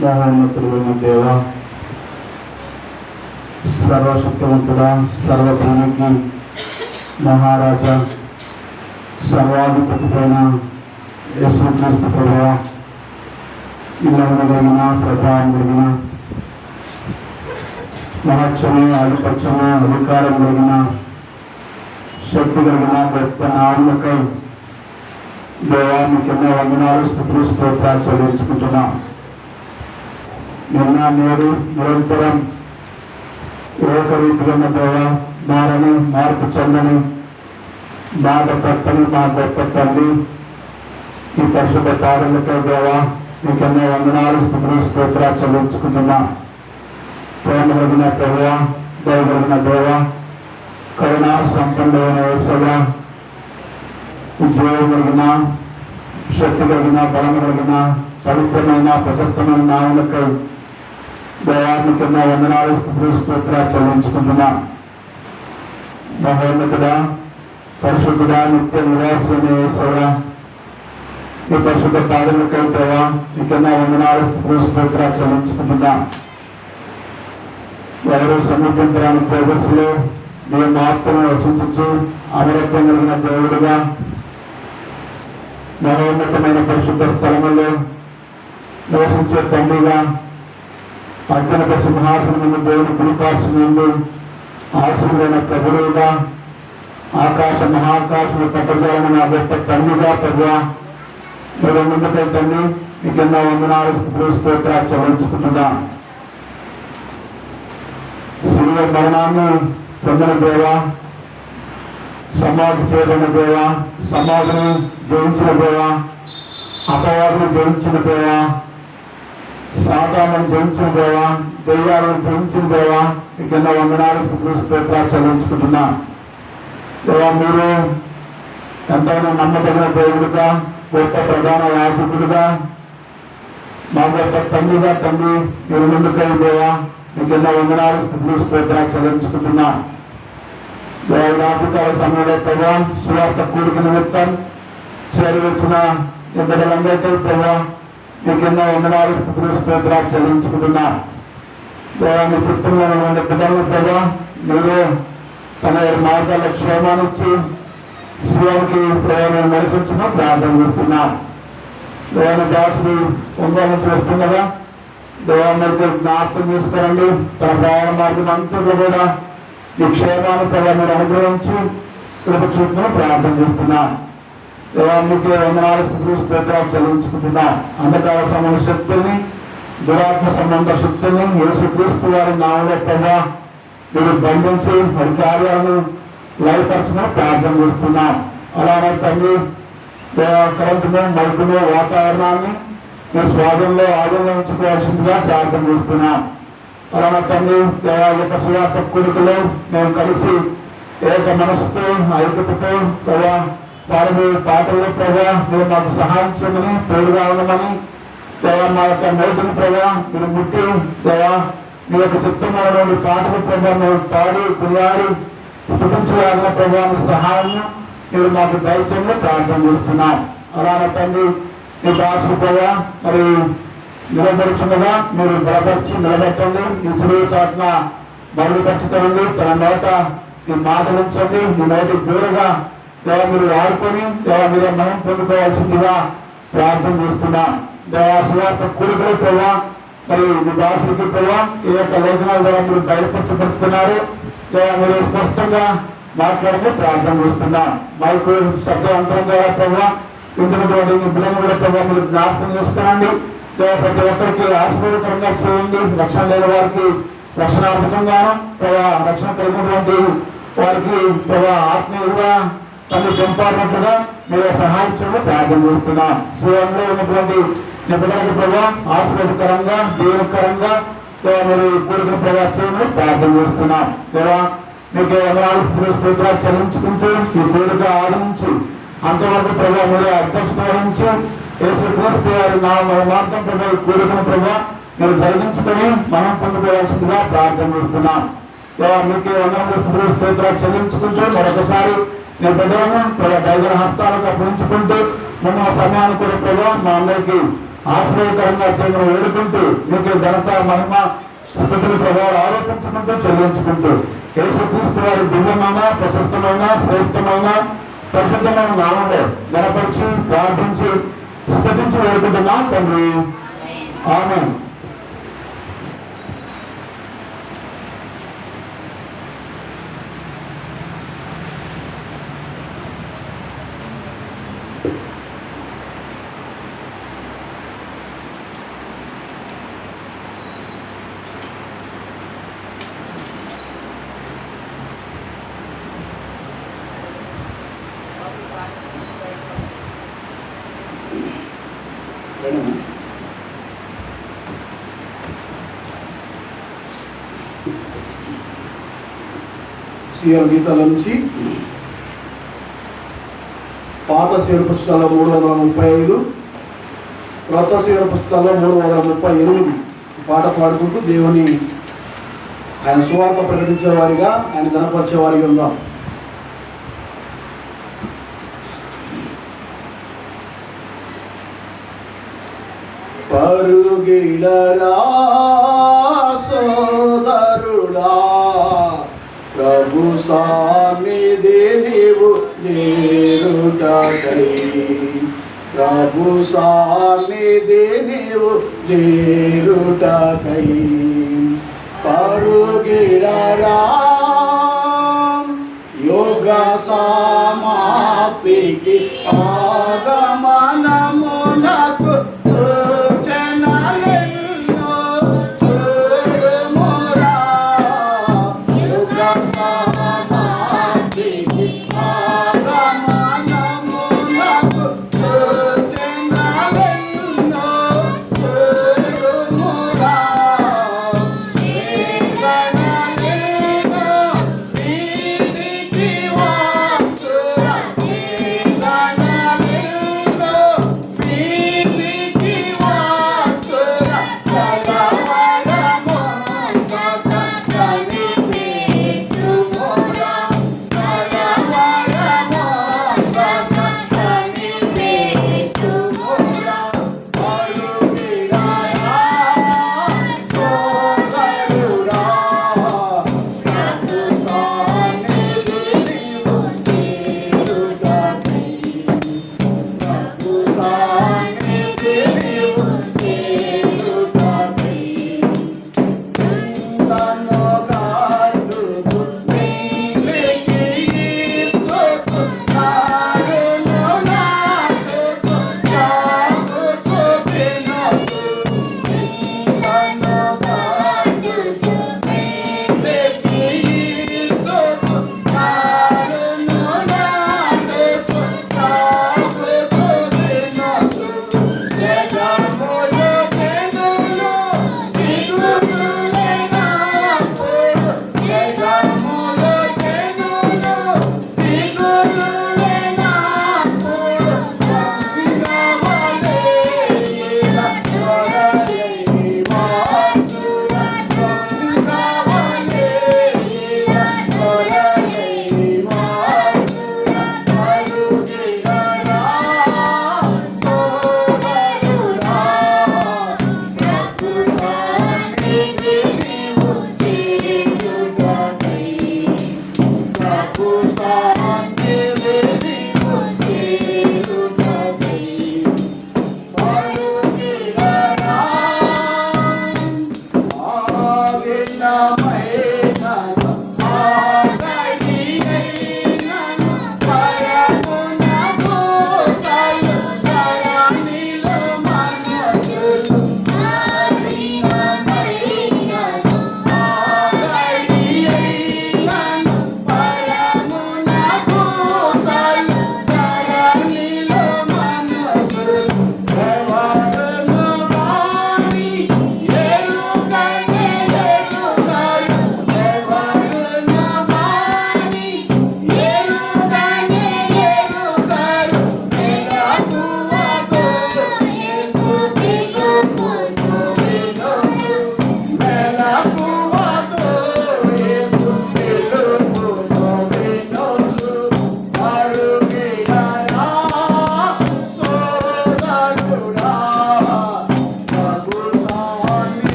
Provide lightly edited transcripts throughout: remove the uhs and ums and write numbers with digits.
మహోన్నతుడైన దేవ, సర్వశక్తివంతుడా, సర్వభూమికి మహారాజా, సర్వాధిపతి పైన యేసుక్రీస్తు ప్రభువా, ఇళ్ళ ప్రభావం కలిగిన మహత్యము, ఆధిపత్యము, అధికారం కలిగిన శక్తి కలిగిన గొప్ప నామకై దేవా మీకెన్నో వందనాలు, స్తుతులు, స్తోత్రాలు చెల్లించుకుంటున్నాం. నిన్న నేడు నిరంతరం ఏకరీతిగా ఉన్న దేవా, మారని, మార్పు చెందని, మాట తప్పని మా గొప్ప తండ్రి, ఈ పరిశుద్ధ పాదములతో దేవా మీకెన్నో వందనాలు, స్తుతులు, స్తోత్రాలు చెల్లించుకుంటున్నాం. ప్రేమ కలిగిన దేవా, దయగలిగిన దేవా, కరుణా సంపన్నుడైన యేసయ్యా, జీవం కలిగిన, శక్తి కలిగిన, బలం కలిగిన, పవిత్రమైన, ప్రశస్తమైన నామములకై దేవానికి ఎన్నో వందనాలు, స్తుతులు, స్తోత్రాలు చెల్లించుకుంటున్నా. మహోన్నతుడా, పరిశుద్ధుడా, నిత్య నివాసమైన యేసయ్యా, ఈ పరిశుద్ధ పాదములకై దేవా మీకెన్నో వందనాలు, స్తుతులు, స్తోత్రాలు చెల్లించుకుంటున్నా. ఎవరు సమీపించడానికి ప్రదర్శనలో మీ మార్పును రచించు అమరత్వం కలిగిన దేవుడుగా మహోన్నతమైన పరిశుద్ధ స్థలములో నివసించే తండ్రిగా, అత్యున్నత సింహాసనమును దేవుని కుడిపార్శ్వమునందు ఆశీర్వైన ప్రభువుగా, ఆకాశ మహాకాశము పట్టజాలమైన గొప్ప తండ్రిగా ప్రభువా, మీరు ముందుకై తండ్రి మీకెన్నో వందనాలు, స్తుతులు, స్తోత్రాలు చెల్లించుకుంటున్నా. శిలువ మరణాన్ని పొందిన దేవా, సమాధి చేయబడిన దేవా, సమాధిని జయించిన దేవా, అపవాదును జయించిన దేవా, సాతాను జయించిన దేవా, దెయ్యాలను జయించిన దేవా మీకెన్నో వందనాలు, స్తుతులు, స్తోత్రాలు చెల్లించుకుంటున్నా. దేవా మీరు ఎంతైనా నమ్మదగిన దేవుడిగా, గొప్ప ప్రధాన యాజకుడిగా, మా గొప్ప తండ్రిగా తండ్రి మీరు ముందుకై దేవా మీకెన్నో వందనాలు, స్తుతులు, స్తోత్రాలు చెల్లించుకుంటున్నా. దేవుడు ఆఫ్రికాల సమయంలో ప్రభా సువార్త కూడిక నిమిత్తం చేరవచ్చిన ఇద్దరులందరికీ ప్రభా మీకెన్నో వందనాలు, స్తుతులు, స్తోత్రాలు చెల్లించుకుంటున్నా. దేవాన్ని చిత్తంలో ఉన్నటువంటి బిడ్డలను ప్రభా మీరు తన మార్గాల క్షేమాన్నిచ్చి శివానికి ప్రయాణం నడిపించిన ప్రార్థన చేస్తున్నా. దేవాన్ని దాసుడు ఒంగోలు చేస్తుండగా దేవాన్ని జ్ఞాపకం చేసుకోరండి. తన ప్రయాణ మార్గం అంతలో కూడా ఈ క్షేమాన్ని ప్రభావం అనుగ్రహించి కృప చూపును ప్రార్థన చేస్తున్నా. దేవానికి వందనాలు, స్తుతులు, స్తోత్రాలు చెల్లించుకుంటున్నా. అంధకార సంబంధ శక్తుల్ని, దురాత్మ సంబంధ శక్తుల్ని యేసుక్రీస్తు వారి నామములో ప్రభా మీరు బంధించి వారి కార్యాలను లయపరచమని ప్రార్థన చేస్తున్నాం. అలానే తండ్రి కరెంటును, మలుపును, వాతావరణాన్ని మీ స్వాధీనంలో ఆధీనంలో ఉంచుకోవాల్సిందిగా ప్రార్థన చేస్తున్నాం. అలానే తండ్రి యొక్క సువార్త కూడికలో మేము కలిసి ఏక మనసుతో, ఐక్యతతో ప్రభా పాడబో పాటల్లో ప్రభా మీరు మాకు సహాయం చేయమని, తోడుగా ఉండమని దేవా మా యొక్క నైతిని ప్రభా మీరు ముట్టి దేవా మీ యొక్క చిత్తమైనటువంటి పాటలు ప్రభా మేము పాడి కొనియాడి స్తుతించగలిగిన ప్రభా సహాయం మీరు మాకు దయచేయమని ప్రార్థన చేస్తున్నాం. అలానే తండ్రి మీ దాసుడు ప్రభా మరి నిలబడుచుండగా మీరు బలపరిచి నిలబెట్టండి. ఈ చెరువు చాటున బయలుపరచుకోండి. తన నోట మీ మాటలు ఉంచండి. మీ నోటి దూరగా దేవా మీరు వాడుకొని దేవా మీరే మనం పొందుకోవాల్సిందిగా ప్రార్థన చేస్తున్నా. దేవా సువార్త కూడికలు ప్రభా మరి మీ దాసుడికి ప్రభా ఈ యొక్క లేఖనాల ద్వారా మీరు బయలుపరచబడుతున్నారు. దేవా మీరు స్పష్టంగా మాట్లాడమని ప్రార్థన చేస్తున్నా. మైకు శబ్దవంతరం ద్వారా ప్రభా ఇందులో బిడ్డలు కూడా ప్రభావ మీరు జ్ఞాపకం చేసుకోనండి. ప్రతి ఒక్కరికి ఆశీర్వాదకరంగా చేయండి. రక్షణ లేని వారికి రక్షణార్థకంగాను ప్రభా రక్షణ కలిగినటువంటి వారికి ప్రభా ఆత్మీయులుగా తల్లి పెంపాడినట్లుగా మీరు సహాయం చేయడం ప్రార్థన చేస్తున్నాం. శివంలో ఉన్నటువంటి నిబంధనలకు ప్రభా ఆశీర్వాదకరంగా, దీవెనకరంగా మీరు కూడికల ప్రభావ చేయమని ప్రార్థన చేస్తున్నాం. దేవా మీకు వందనాలు, స్తోత్రాలు చెల్లించుకుంటూ ఈ కూడిక ఆదరించి అంతవరకు ప్రభావ మీరు అధ్యక్షత వహించి యేసుక్రీస్తు వారి మార్గం ప్రభావ కూడికల ప్రభావ మీరు జరిగించుకొని మనం పొందుకోవాల్సిందిగా ప్రార్థన చేస్తున్నాం. మీకు వందనాలు, స్తోత్రాలు చెల్లించుకుంటూ మరొకసారి నీ బిడ్డలను ప్రభావ దైవ హస్తాలకు అప్పగించుకుంటూ మొన్న సమయాన్ని కూడా ప్రభావ మా అందరికీ ఆశ్రయకరంగా చేయమని వేడుకుంటూ నీకు ఘనత మహిమ స్థుతులు ప్రభావాలు ఆరోపించుకుంటూ చెల్లించుకుంటూ యేసుక్రీస్తు వారి దివ్యమైన ప్రశస్తమైన శ్రేష్టమైన ప్రసిద్ధమైన నామంలో గణపరిచి ప్రార్థించి స్థుతించి వేడుకుంటున్నా తండ్రి. ఆమేన్. సీఎం గీతాల నుంచి పాత సీఎం పుస్తకాల్లో 335, క్రొత్త సీఎం పుస్తకాల్లో 338 పాట పాడుకుంటూ దేవుని ఆయన సువార్త ప్రకటించేవారిగా ఆయన ఘనపరిచేవారిగా ఉందాం. పరుగిడరా సోదరుడా, ప్రభు సన్నిధి నీవు చేరుటకై, ప్రభు సన్నిధి నీవు చేరుటకై పరుగిడరా. యోగ సమాప్తికి ఆగమనమునకు సూచనలెన్నో చూడుమురా. యోగ సమాప్తికి ఆగమనమునకు సూచనలెన్నో చూడుమురా.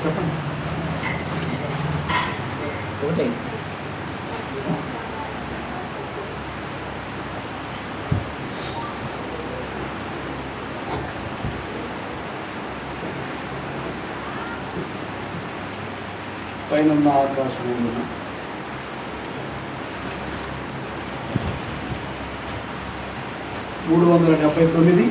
చెప్పండి. ఒకటే పైన ఆకాశం 379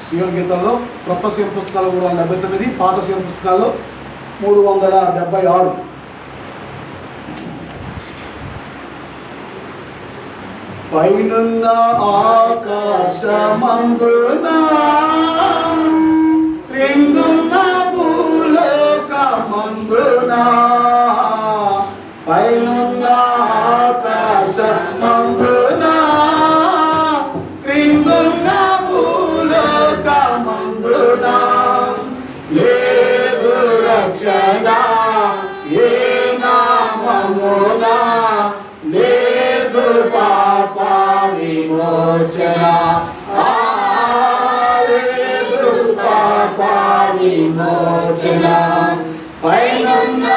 సియోన్ గీతాల్లో కొత్త సియోన్ పుస్తకాలు 379, పాత సియోన్ పుస్తకాల్లో 376. పైనున్న ఆకాశమందున క్రిందున్న భూలోకమందున పైనున్న ఆకాశమందున క్రిందున్న భూలోకమందున లేదు రక్షణ ఏ నామమున లేదు పాప విమోచన లేదు పాప విమోచన పైనున్న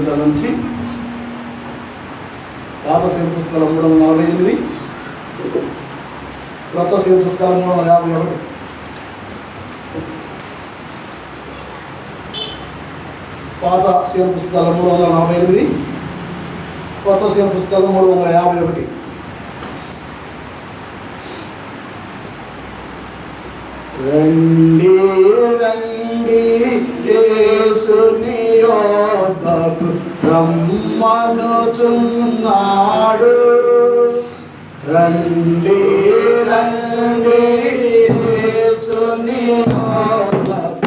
పుస్తకాల నుంచి పాత సేమ్ పుస్తకాలు 348, కొత్త సేమ్ పుస్తకాలు 351. పాత సేమ్ పుస్తకాలు 348, కొత్త సేమ్ పుస్తకాలు 351. రండి రండి యేసుని యొద్దకు రమ్మనుచున్నాడు. రండి రండి యేసుని యొద్దకు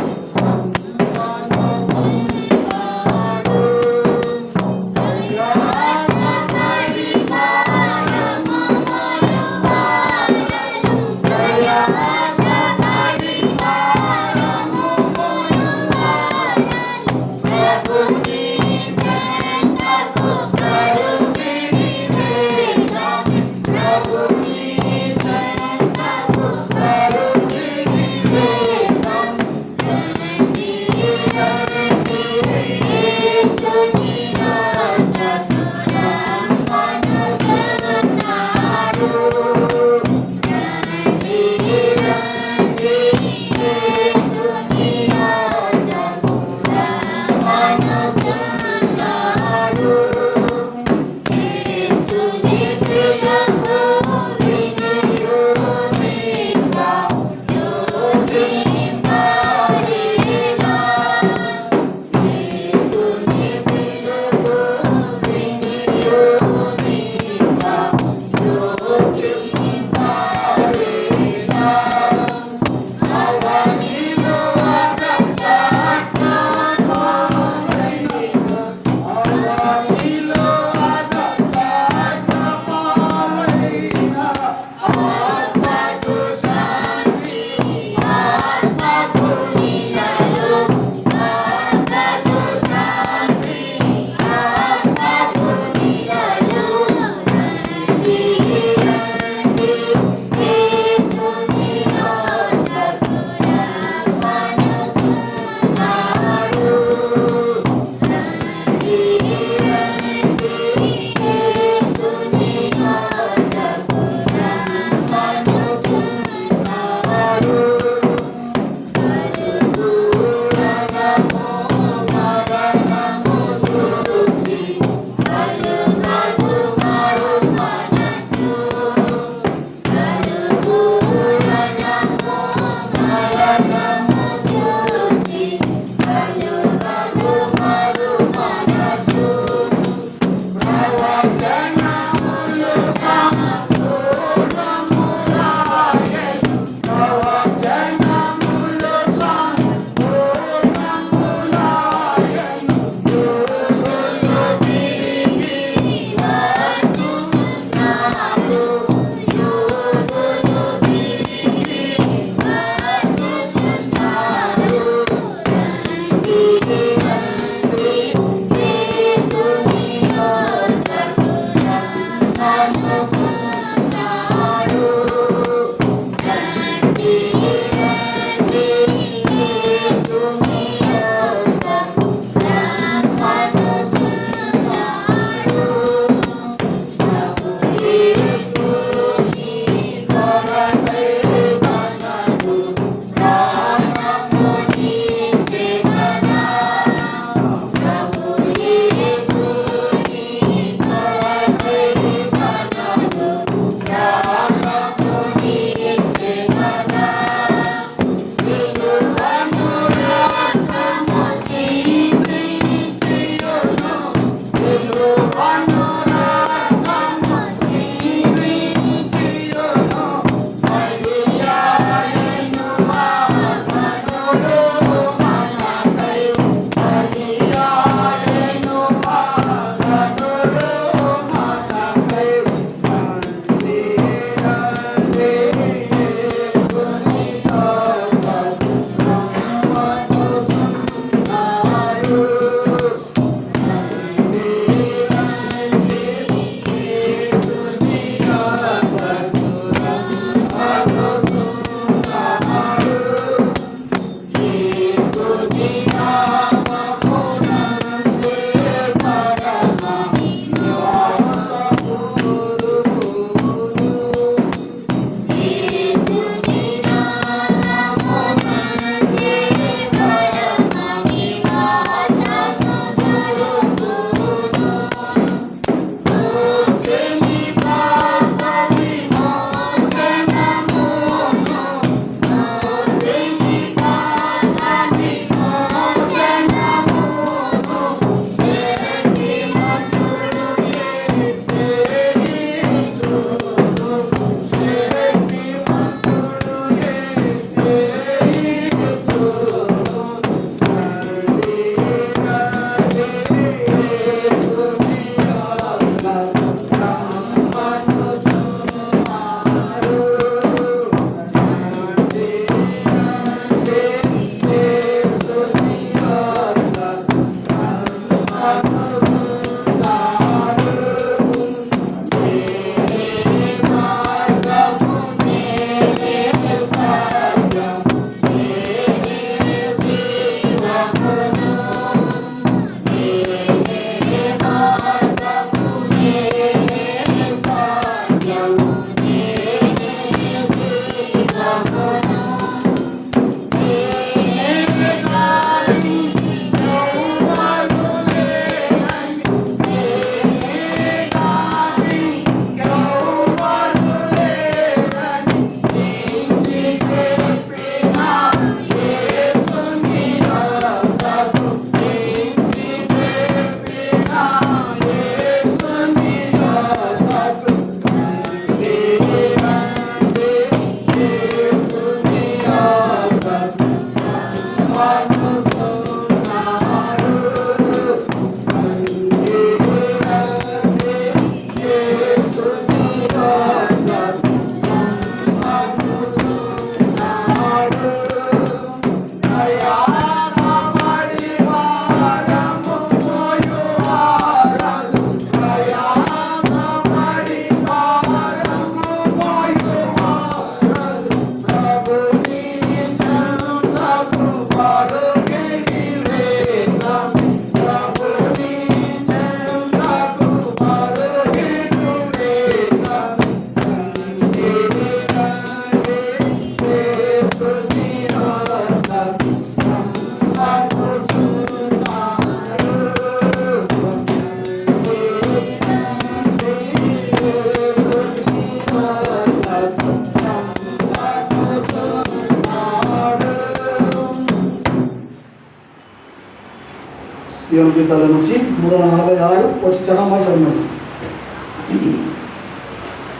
దేవుని గీతాల నుంచి 346 వచ్చి చరణమా చదివాడు.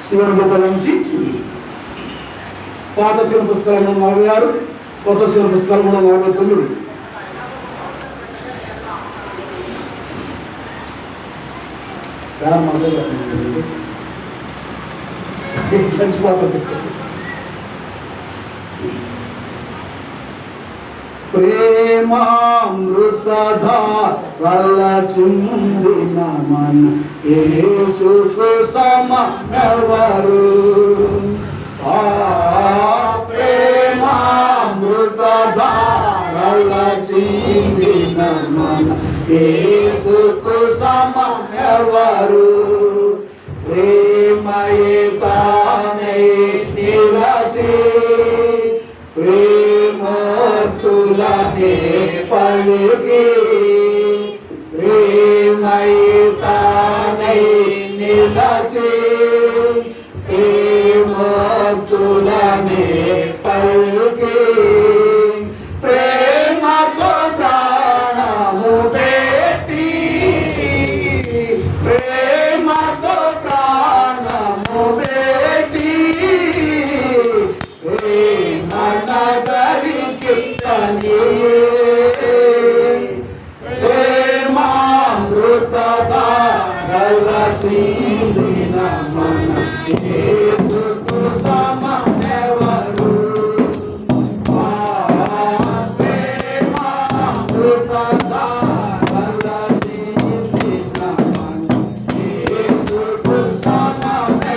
శివుని గీతాల నుంచి పాత శివుని పుస్తకాలు 346, కొత్త శివుని పుస్తకాలు 349. ప్రేమామృతధారల చిందిన మన యేసుకు సమమెవరు? ఆ ప్రేమామృతధారల చిందిన మన యేసుకు సమమెవరు? ప్రేమయే తానే నిలచి ప్రేమతులనే పలికి ప్రేమయే తానే నిలచి ప్రేమతులనే పలికి ప్రేమతో ప్రాణము పెట్టి ప్రేమతో ప్రాణము పెట్టి ప్రేమామృతధారల చిందిన మన యేసుకు సమమెవరు? ప్రేమామృతధారల చిందిన మన యేసుకు సమమెవరు?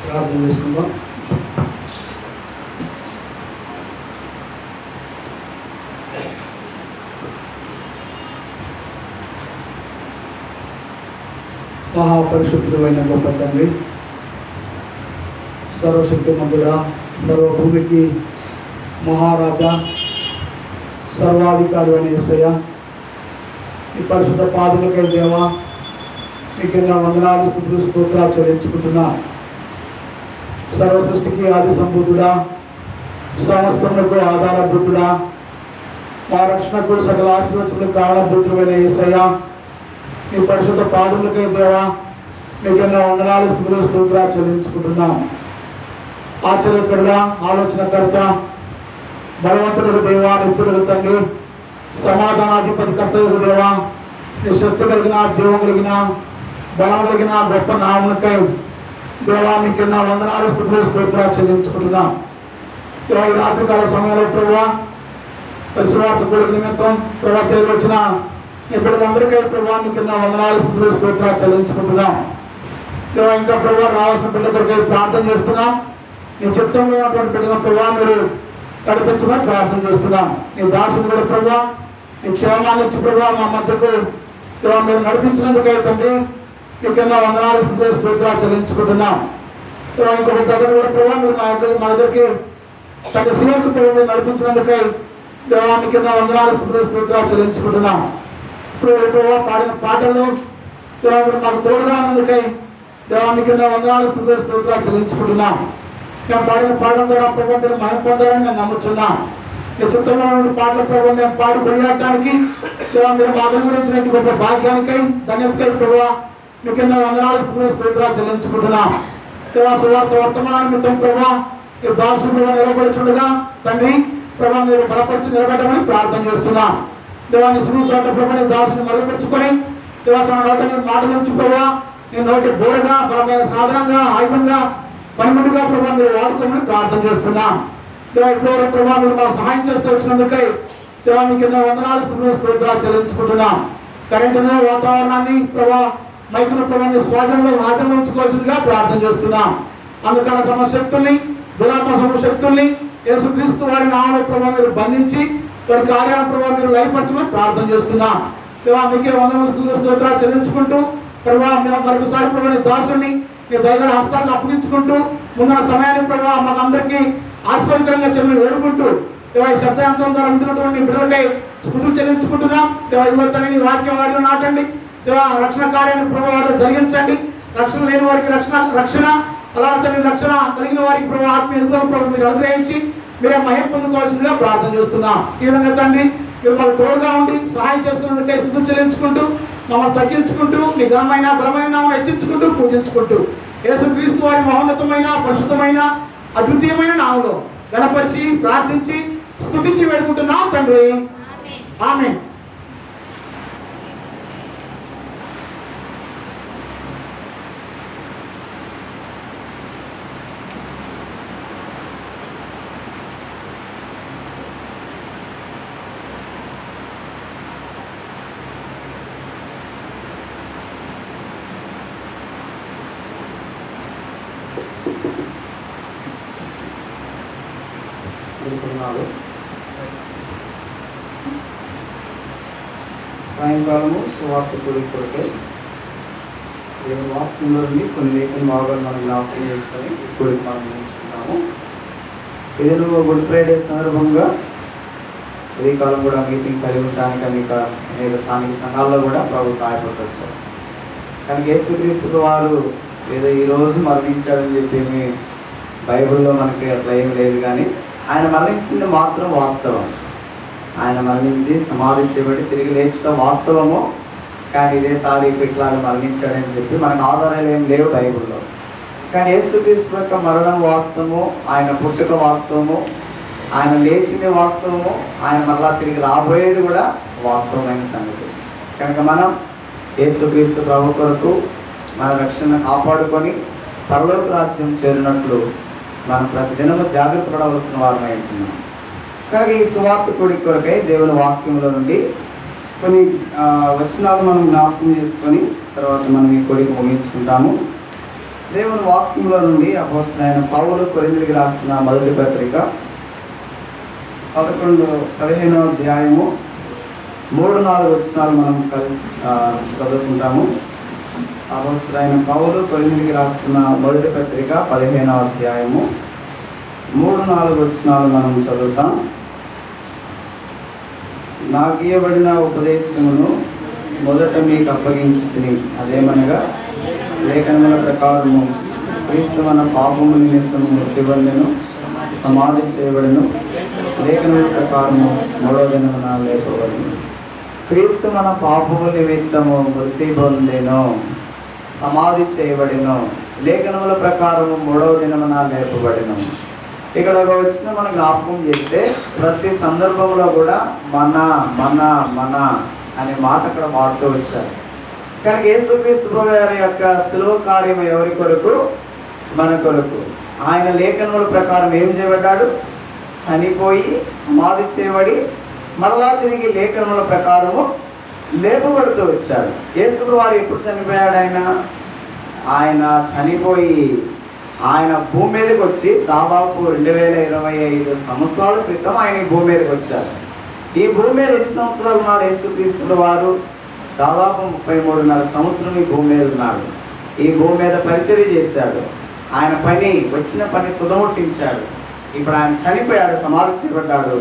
ప్రార్థన చేసుకుందాం. మహాపరిశుద్ధుడైన గొప్ప తండ్రి, సర్వశక్తిమంతుడా, సర్వభూమికి మహారాజా, సర్వాధికారి అయిన యేసయ్య, ఈ పరిశుద్ధ పాదములకై దేవా మీకు ఎన్నో వందనాలు, స్తుతులు, స్తోత్రాలు చెల్లించుకుంటున్నా. సర్వ సృష్టికి ఆది సంభూతుడా, సమస్తములకు ఆధారభూతుడా, మా రక్షణకు సకల ఆశీర్వచనలకు కారణభూతుడైన యేసయ్య, మీ పరిశుద్ధ పాదములకై దేవా మీకు ఎన్నో వందనాలు, స్తుతులు, స్తోత్రాలు చెల్లించుకుంటున్నాం. ఆశ్చర్యకరుడా, ఆలోచనకర్త, బలవంతుడు దేవా, నిత్యుడు తండ్రి, సమాధానాధిపతి కర్తయ్య దేవా, నీ శక్తి కలిగిన, జీవం కలిగిన, బలం కలిగిన గొప్ప నామములకై దేవా మీకు ఎన్నో వందనాలు, స్తుతులు, స్తోత్రాలు చెల్లించుకుంటున్నాం. దేవా ఈ రాత్రికాల సమయంలో ప్రభువా పరిశుభార్త కొడుకు నిమిత్తం ప్రభా చేరి వచ్చిన ఈ బిడ్డలందరికీ ప్రభావ మీకు ఎన్నో వందనాలు, స్తుతులు, స్తోత్రాలు చెల్లించుకుంటున్నాం. దేవా ఇంకా ప్రభావ రావాల్సిన బిడ్డ కొరకు ప్రార్థన చేస్తున్నాం. నీ చిత్తంలో ఉన్నటువంటి బిడ్డల ప్రభావ మీరు నడిపించమని ప్రార్థన చేస్తున్నాం. నీ దాసుని కూడా ప్రభావ నీ క్షేమాన్ని ఇచ్చి ప్రభావ మా మధ్యకు దేవా మీరు నడిపించినందుకే తండ్రి మీకు ఎన్నో వందనాలు, స్తుతులు, స్తోత్రాలు చెల్లించుకుంటున్నాం. దేవా ఇంకొక దగ్గర కూడా ప్రభావ మీరు మా దగ్గరికి తన సీఎంకు ప్రభావ మీరు నడిపించినందుకే దేవా మీకు ఎన్నో వందనాలు, స్తుతులు, స్తోత్రాలు చెల్లించుకుంటున్నాం. ఇప్పుడు ప్రభావ పాడిన పాటల్లో దేవా మీరు మాకు తోడుగా ఉన్నందుకై దేవా మీకు ఎన్నో వందనాలు, స్తుతులు, స్తోత్రాలు చెల్లించుకుంటున్నాం. మేము పాడిన పాటల ద్వారా ప్రభావ మీరు మహిమ పొందాలని మేము నమ్ముతున్నాం. మీ చిత్రంలో ఉన్న పాటల ప్రభావ మేము పాడి కొనియాడటానికి దేవా మీరు మా గురించిన గొప్ప భాగ్యానికై ధన్యతకై ప్రభావ మీకు ఎన్నో వందనాలు, స్తుతులు, స్తోత్రాలు చెల్లించుకుంటున్నాం. దేవా సువార్త వర్తమాన నిమిత్తం ప్రభావ ఈ దాసుడు ప్రభావ నిలబడుచుండగా తండ్రి ప్రభావ మీరు బలపరిచి నిలబెట్టమని ప్రార్థన చేస్తున్నాం. దేవాన్ని శ్రీ చోట ప్రభావ నీ దాసుని మరుగుపరుచుకొని దేవా తన నోట నీ మాట నుంచి ప్రభావ నీ నోటి బోరగా బలమైన సాధనంగా ఆయుధంగా పనిముట్టుగా ప్రభావ మీరు వాడుకోమని ప్రార్థన చేస్తున్నాం. దేవా ఇప్పుడు ప్రభావ మీరు మాకు సహాయం చేస్తూ వచ్చినందుకై దేవా మీకు ఎన్నో వందనాలు, స్తుతులు, స్తోత్రాలు చెల్లించుకుంటున్నాం. కరెంటును వాతావరణాన్ని ప్రభావ మైకును ప్రభావ స్వాధీనంలో ఆచరణ ఉంచుకోవాల్సిందిగా ప్రార్థన చేస్తున్నాం. అందుకన్న సమశక్తుల్ని దురాత్మ సమశక్తుల్ని యేసుక్రీస్తు వారి నామములో ప్రభావ మీరు బంధించి వారి కార్యాల ప్రభావ మీరు లయపరచమని ప్రార్థన చేస్తున్నాం. దేవా మీకే వందనాలు, స్తుతులు, స్తోత్రాలు చెల్లించుకుంటూ ప్రభావ మేము మరొకసారి ప్రభావ నీ దాసుని నీ దైవ హస్తాలను అప్పగించుకుంటూ ముందున్న సమయాన్ని ప్రభావ మాకు అందరికీ ఆస్వాదకరంగా చెల్లి వేడుకుంటూ దేవా ఈ శబ్దాంతం ద్వారా ఉంటున్నటువంటి బిడ్డలకై స్తుతులు చెల్లించుకుంటున్నాం. దేవా ఇదిగో నీ వాక్యం వారిలో నాటండి. దేవా రక్షణ కార్యాన్ని ప్రభావాలు జరిగించండి. రక్షణ లేని వారికి రక్షణ అలాంటి రక్షణ కలిగిన వారికి ప్రభావ ఆత్మీయ ఎదుగుదల ప్రభావ మీరు అనుగ్రహించి మీరే మహిమ పొందుకోవాల్సిందిగా ప్రార్థన చేస్తున్నాం. ఈ విధంగా తండ్రి మీరు మాకు తోడుగా ఉండి సహాయం చేస్తున్నందుకై స్తుతులు చెల్లించుకుంటూ మమ్మల్ని తగ్గించుకుంటూ మీ ఘనమైన బలమైన నామమును హెచ్చించుకుంటూ పూజించుకుంటూ యేసుక్రీస్తు వారి మహోన్నతమైన పరిశుద్ధమైన అద్వితీయమైన నామములో గణపరిచి ప్రార్థించి స్తుతించి వేడుకుంటున్నాం తండ్రి. ఆమేన్. సాయంకాలము సువార్త కొరకై వాక్యంలో నుండి కొన్ని లేఖన భాగాలు మనం జ్ఞాపకం చేసుకొని ఇప్పుడు మనం నేర్చుకున్నాము. ఇది గుడ్ ఫ్రైడే సందర్భంగా ఈ కాలం కూడా మీటింగ్ కలిగి ఉండడానికి అనేక స్థానిక సంఘాల్లో కూడా ప్రభు సహాయపడవచ్చు. కానీ యేసుక్రీస్తు వారు ఏదో ఈరోజు మరణించాడని చెప్పి బైబిల్లో మనకి అట్లా ఏం లేదు. కానీ ఆయన మరణించింది మాత్రం వాస్తవం. ఆయన మరణించి సమాధి చేయబడి తిరిగి లేచడం వాస్తవము. కానీ ఇదే తారీఖు ఇట్లా మరణించాడని చెప్పి మనకు ఆధారాలు ఏం లేవు బైబిల్లో. కానీ యేసుక్రీస్తు యొక్క మరణం వాస్తవము, ఆయన పుట్టుక వాస్తవము. ఆయన లేచింది వాస్తవము, ఆయన మరలా తిరిగి రాబోయేది కూడా వాస్తవమైన సంగతి. కనుక మనం యేసుక్రీస్తు ప్రభు కొరకు మన రక్షణ కాపాడుకొని పరలోక రాజ్యం చేరినట్లు మనం ప్రతిదినము జాగ్రత్త పడవలసిన వారమై ఉంటున్నాం. కనుక ఈ సువార్త కూడి కొరకై దేవుని వాక్యంలో నుండి కొన్ని వచనాలు మనం జ్ఞాపకం చేసుకొని తర్వాత మనం ఈ కొడికి ముగించుకుంటాము. దేవుని వాక్యంలో నుండి అపోస్తలుడైన పౌలు కొరింథీయులకు రాసిన మొదటి పత్రిక 15వ అధ్యాయము 3-4 వచనాలు మనం చదువుకుంటాము. అపోస్తలుడైన పౌలు కొరింథీయులకు రాసిన మొదటి పత్రిక 15వ అధ్యాయము 3-4 వచనాలు మనం చదువుతాం. నాకు ఇవ్వబడిన ఉపదేశమును మొదట మీకు అప్పగించుకుని, అదేమనగా లేఖనముల ప్రకారము క్రీస్తు మన పాపము నిమిత్తము మృతి పొందెను, సమాధి చేయబడెను, లేఖనముల ప్రకారము 3వ దినమున లేపబడెను. క్రీస్తు మన పాపము నిమిత్తము మృతి పొందెను, సమాధి చేయబడెను, లేఖనముల ప్రకారము 3వ దినమున లేపబడెను. ఇక్కడ ఒక వచ్చిన మనం జ్ఞాపకం చేస్తే ప్రతి సందర్భంలో కూడా మన మన మన అనే మాట అక్కడ వాడుతూ వచ్చారు. కనుక యేసుక్రీస్తు ప్రభువు గారి యొక్క శిలువ కార్యం ఎవరి కొరకు? మన కొరకు. ఆయన లేఖనముల ప్రకారం ఏం చేయబడ్డాడు? చనిపోయి సమాధి చేయబడి మరలా తిరిగి లేఖనముల ప్రకారము లేపబడుతూ వచ్చాడు. యేసు ప్రభువు ఎప్పుడు చనిపోయాడు? ఆయన చనిపోయి ఆయన భూమి మీదకి వచ్చి దాదాపు 2025 సంవత్సరాల క్రితం ఆయన ఈ భూమి మీదకి వచ్చారు. ఈ భూమి మీద ఎన్ని సంవత్సరాలు ఉన్నాడు యేసుక్రీస్తు వారు? దాదాపు 33.5 సంవత్సరం ఈ భూమి మీద ఉన్నాడు. ఈ భూమి మీద పరిచర్య చేశాడు. ఆయన వచ్చిన పని తుదముట్టించాడు. ఇప్పుడు ఆయన చనిపోయాడు, సమాధి చేయబడ్డాడు.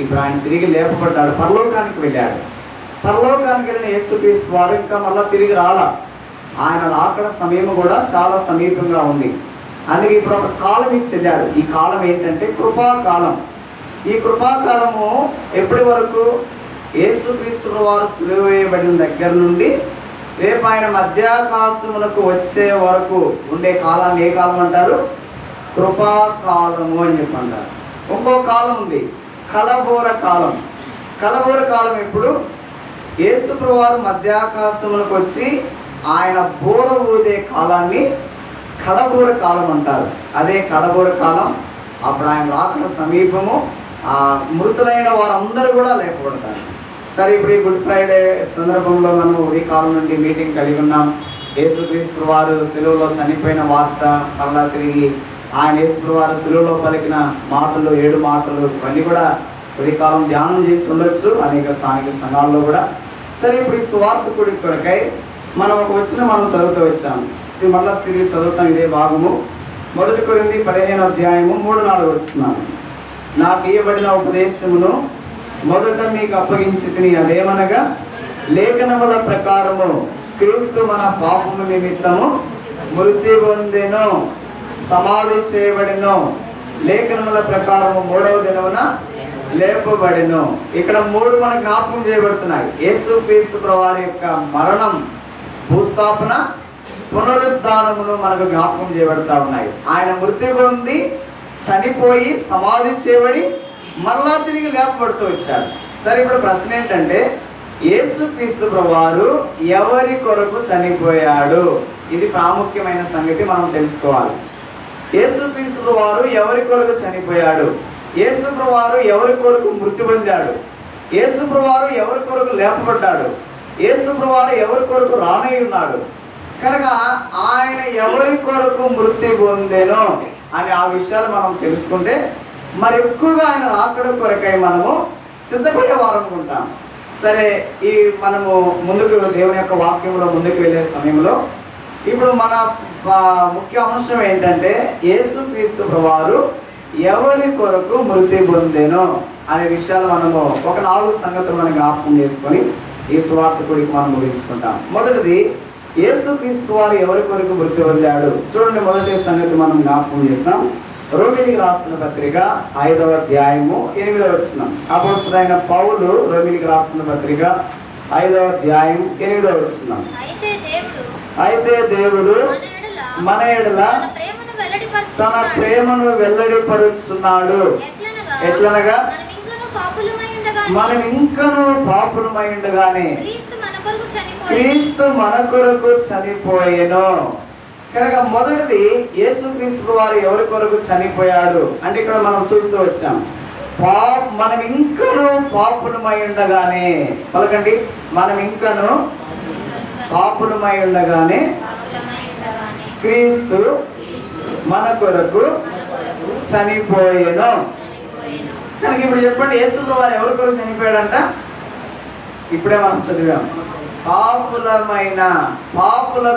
ఇప్పుడు ఆయన తిరిగి లేపబడ్డాడు, పరలోకానికి వెళ్ళాడు. పరలోకానికి వెళ్ళిన యేసుక్రీస్తు వారు ఇంకా మళ్ళీ తిరిగి రాలా. ఆయన రాకడ సమయం కూడా చాలా సమీపంగా ఉంది. అందుకే ఇప్పుడు ఒక కాలం ఇచ్చి వెళ్ళాడు. ఈ కాలం ఏంటంటే కృపాకాలం. ఈ కృపాకాలము ఎప్పటి వరకు? యేసుక్రీస్తు వారు సిలువ వేయబడిన దగ్గర నుండి రేపు ఆయన మధ్యాకాశమునకు వచ్చే వరకు ఉండే కాలాన్ని ఏ కాలం అంటారు? కృపాకాలము అని చెప్పి అంటారు. ఇంకో కాలం ఉంది, కడబోర కాలం. కడబోర కాలం ఎప్పుడు? యేసుక్రీస్తు వారు మధ్యాకాశమునకు వచ్చి ఆయన బోర ఊదే కాలాన్ని కడబోర కాలం అంటారు. అదే కడబోర కాలం. అప్పుడు ఆయన రాకడ సమీపము. మృతులైన వారందరూ కూడా లేపబడతారు. సరే, ఇప్పుడు ఈ గుడ్ ఫ్రైడే సందర్భంలో మనం ఉదయకాలం నుండి మీటింగ్ కలిగి ఉన్నాం. యేసుక్రీస్తు వారు శిలువలో చనిపోయిన వార్త, మరలా తిరిగి ఆయన యేసుక్రీస్తు వారు శిలువలో పలికిన మాటలు, 7 మాటలు, ఇవన్నీ కూడా ఉదయకాలం ధ్యానం చేసి ఉండొచ్చు అనేక స్థానిక సంఘాల్లో కూడా. సరే, ఇప్పుడు ఈ సువార్త కూడి కొరకై మనం ఒక వచనం మనం చదువుతూ వచ్చాము. మరలా తిరిగి చదువుతాం ఇదే భాగము. 1 కొరింథీ 15వ అధ్యాయము 3-4 వచనాలు. నాకు ఇవ్వబడిన ఉపదేశమును మొదట మీకు అప్పగించితిని, అదేమనగా లేఖనముల ప్రకారము క్రీస్తు మన పాపము నిమిత్తము మృతి పొందెను, సమాధి చేయబడెను, లేఖనముల ప్రకారము 3వ దినమున లేపబడెను. ఇక్కడ 3 మనకు జ్ఞాపకం చేయబడుతున్నాయి. యేసుక్రీస్తు ప్రభువారి యొక్క మరణం, భూస్థాపన, పునరుద్ధానములు మనకు జ్ఞాపకం చేయబడతా ఉన్నాయి. ఆయన మృతి పొంది చనిపోయి సమాధి చేయబడి మరలా తిరిగి లేపబడుతూ వచ్చాడు. సరే, ఇప్పుడు ప్రశ్న ఏంటంటే యేసుక్రీస్తు ప్రభువారు ఎవరి కొరకు చనిపోయాడు? ఇది ప్రాముఖ్యమైన సంగతి మనం తెలుసుకోవాలి. యేసుక్రీస్తు ప్రభువారు ఎవరి కొరకు చనిపోయాడు? యేసు ప్రభువారు ఎవరి కొరకు మృతి పొందాడు? యేసు ప్రభువారు ఎవరి కొరకు లేపబడ్డాడు? యేసు ప్రభువారు ఎవరి కొరకు రానై ఉన్నాడు? కనుక ఆయన ఎవరి కొరకు మృతి పొందెను అని ఆ విషయాలు మనం తెలుసుకుంటే మరి ఎక్కువగా ఆయన రాకడ కొరకై మనము సిద్ధపడే వారనుకుంటాం. సరే, ఈ మనము ముందుకు దేవుని యొక్క వాక్యంలో ముందుకు వెళ్ళే సమయంలో ఇప్పుడు మన ముఖ్య అంశం ఏంటంటే యేసుక్రీస్తు ప్రభువారు ఎవరి కొరకు మృతి పొందెను అనే విషయాలు మనము ఒక 4 సంగతులు మనం జ్ఞాపకం చేసుకొని ఈ సువార్త కూడికి మనం ముగించుకుంటాం. మొదటిది, యేసుక్రీస్తు వారు ఎవరి కొరకు మృతి పొందాడు? చూడండి, మొదటి సంగతి మనం జ్ఞాపకం చేస్తాం. రోమిలికి రాసిన పత్రిక 5వ అధ్యాయము 8వ వచనం. అపోస్తలుడైన పౌలు రోమిలికి రాసిన పత్రిక 5వ అధ్యాయం 8వ వచనం. అయితే దేవుడు మన ఎడల తన ప్రేమను వెల్లడిపరుచున్నాడు. ఎట్లనగా మనం ఇంకను పాపులమై ఉండగానే క్రీస్తు మన కొరకు చనిపోయెను. కనుక మొదటిది యేసుక్రీస్తు వారు ఎవరి కొరకు చనిపోయాడు అంటే ఇక్కడ మనం చూస్తూ వచ్చాం. మనం ఇంకను పాపులమై ఉండగానే, పలకండి, మనం ఇంకను పాపులమై ఉండగానే క్రీస్తు మన కొరకు చనిపోయెను. కనుక ఇప్పుడు చెప్పండి, యేసు వారు ఎవరి కొరకు చనిపోయాడంట? ఇప్పుడే మనం చదివాం. పాపుల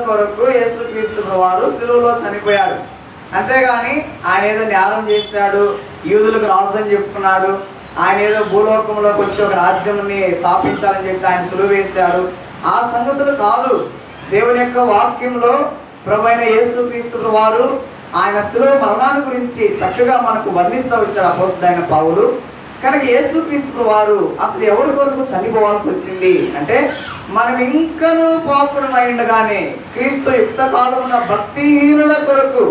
కొరకు యేసుక్రీస్తు వారు సిలువలో చనిపోయాడు. అంతేగాని ఆయన ఏదో న్యాయం చేశాడు, యూదులకు రాజు అని చెప్పుకున్నాడు, ఆయన ఏదో భూలోకంలోకి వచ్చి ఒక రాజ్యాన్ని స్థాపించాలని చెప్పి ఆయన సిలువ వేశాడు, ఆ సంగతులు కాదు. దేవుని యొక్క వాక్యంలో ప్రభువైన యేసుక్రీస్తు వారు ఆయన సిలువ మరణాన్ని గురించి చక్కగా మనకు వర్ణిస్తూ వచ్చాడు అపోస్తలుడైన పౌలు. కనుక యేసుక్రీస్తు వారు అసలు ఎవరి కొరకు చనిపోవాల్సి వచ్చింది అంటే, మనం ఇంకనూ పాపులమై ఉండగానే క్రీస్తు యుక్త కాలమున భక్తిహీనుల కొరకు,